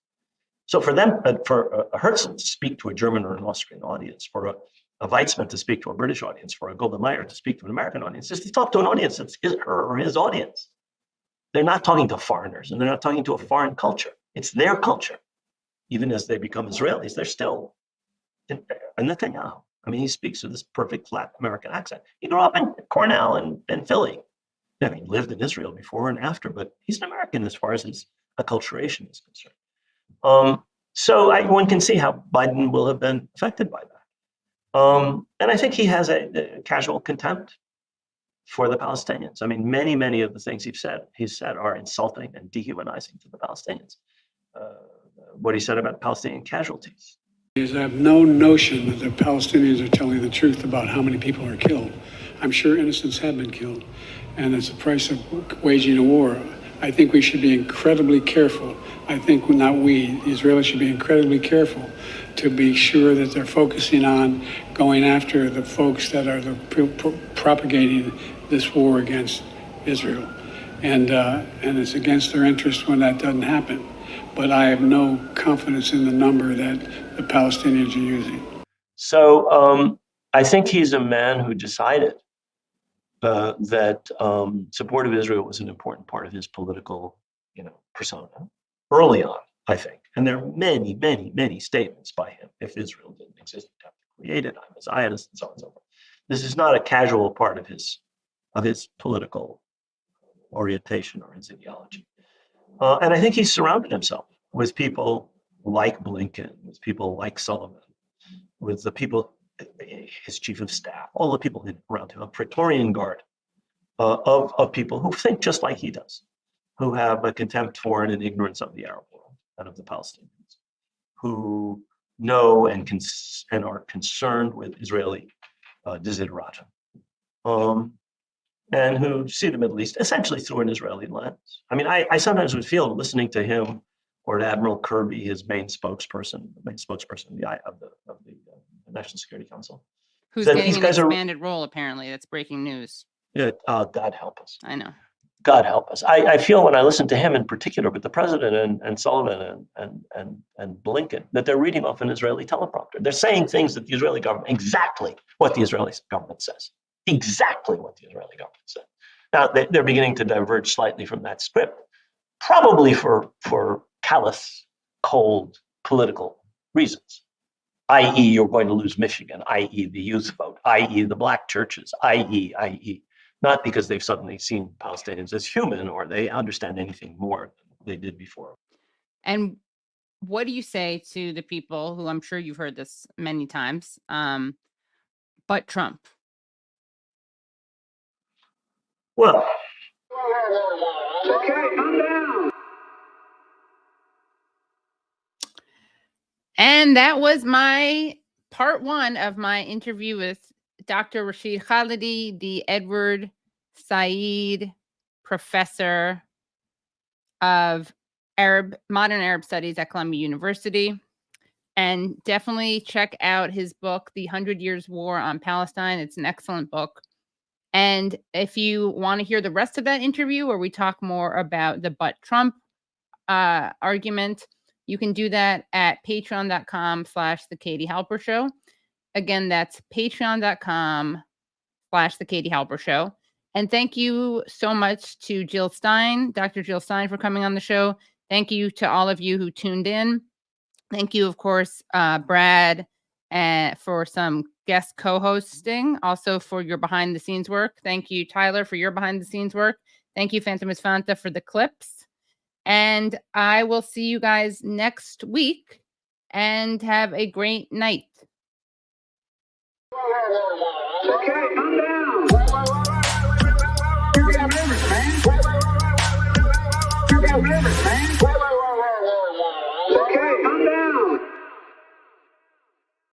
So for them, for a Herzl to speak to a German or an Austrian audience, for a Weizmann to speak to a British audience, for a Golda Meir to speak to an American audience, just to talk to an audience that's her or his audience. They're not talking to foreigners and they're not talking to a foreign culture. It's their culture. Even as they become Israelis, they're still in Netanyahu. I mean, he speaks with this perfect flat American accent. He grew up in Cornell and Philly. I mean, he lived in Israel before and after, but he's an American as far as his acculturation is concerned. So one can see how Biden will have been affected by that. And I think he has a casual contempt for the Palestinians. I mean, many of the things he's said are insulting and dehumanizing to the Palestinians. What he said about Palestinian casualties. I have no notion that the Palestinians are telling the truth about how many people are killed. I'm sure innocents have been killed, and it's the price of waging a war. I think we should be incredibly careful. I think not we, the Israelis should be incredibly careful to be sure that they're focusing on going after the folks that are propagating this war against Israel. And it's against their interest when that doesn't happen. But I have no confidence in the number that the Palestinians are using. So I think he's a man who decided that support of Israel was an important part of his political, persona early on, I think. And there are many statements by him. If Israel didn't exist, we'd have to create it. I'm a Zionist, and so on and so forth. This is not a casual part of his political orientation or his ideology. And I think he's surrounded himself with people like Blinken, with people like Sullivan, with the people, his chief of staff, all the people around him, a Praetorian Guard of people who think just like he does, who have a contempt for and an ignorance of the Arab world and of the Palestinians, who know and are concerned with Israeli desiderata. And who see the Middle East essentially through an Israeli lens. I mean, I sometimes would feel listening to him or to Admiral Kirby, his main spokesperson of the National Security Council. Who's Said getting these an guys expanded role, apparently. That's breaking news. Yeah, God help us. I know. God help us. I feel when I listen to him in particular, but the president and Sullivan and Blinken, that they're reading off an Israeli teleprompter. They're saying things that the Israeli government, exactly what the Israeli government says. Exactly what the Israeli government said. Now, they're beginning to diverge slightly from that script, probably for callous, cold political reasons, i.e. you're going to lose Michigan, i.e. the youth vote, i.e. the black churches, i.e. Not because they've suddenly seen Palestinians as human or they understand anything more than they did before. And what do you say to the people who, I'm sure you've heard this many times, but Trump? Well, Okay, calm down. And that was my part one of my interview with Dr. Rashid Khalidi, the Edward Said Professor of Modern Arab Studies at Columbia University. And definitely check out his book, The 100 Years War on Palestine. It's an excellent book. And if you want to hear the rest of that interview where we talk more about the but Trump argument, you can do that at patreon.com/The Katie Halper Show. Again, that's patreon.com/The Katie Halper Show. And thank you so much to Jill Stein, Dr. Jill Stein, for coming on the show. Thank you to all of you who tuned in. Thank you, of course, Brad, for some guest co-hosting, also for your behind-the-scenes work. Thank you, Tyler, for your behind-the-scenes work. Thank you, Phantom Fanta, for the clips. And I will see you guys next week, and have a great night. Okay, calm down. You got rivers, man. You got rivers.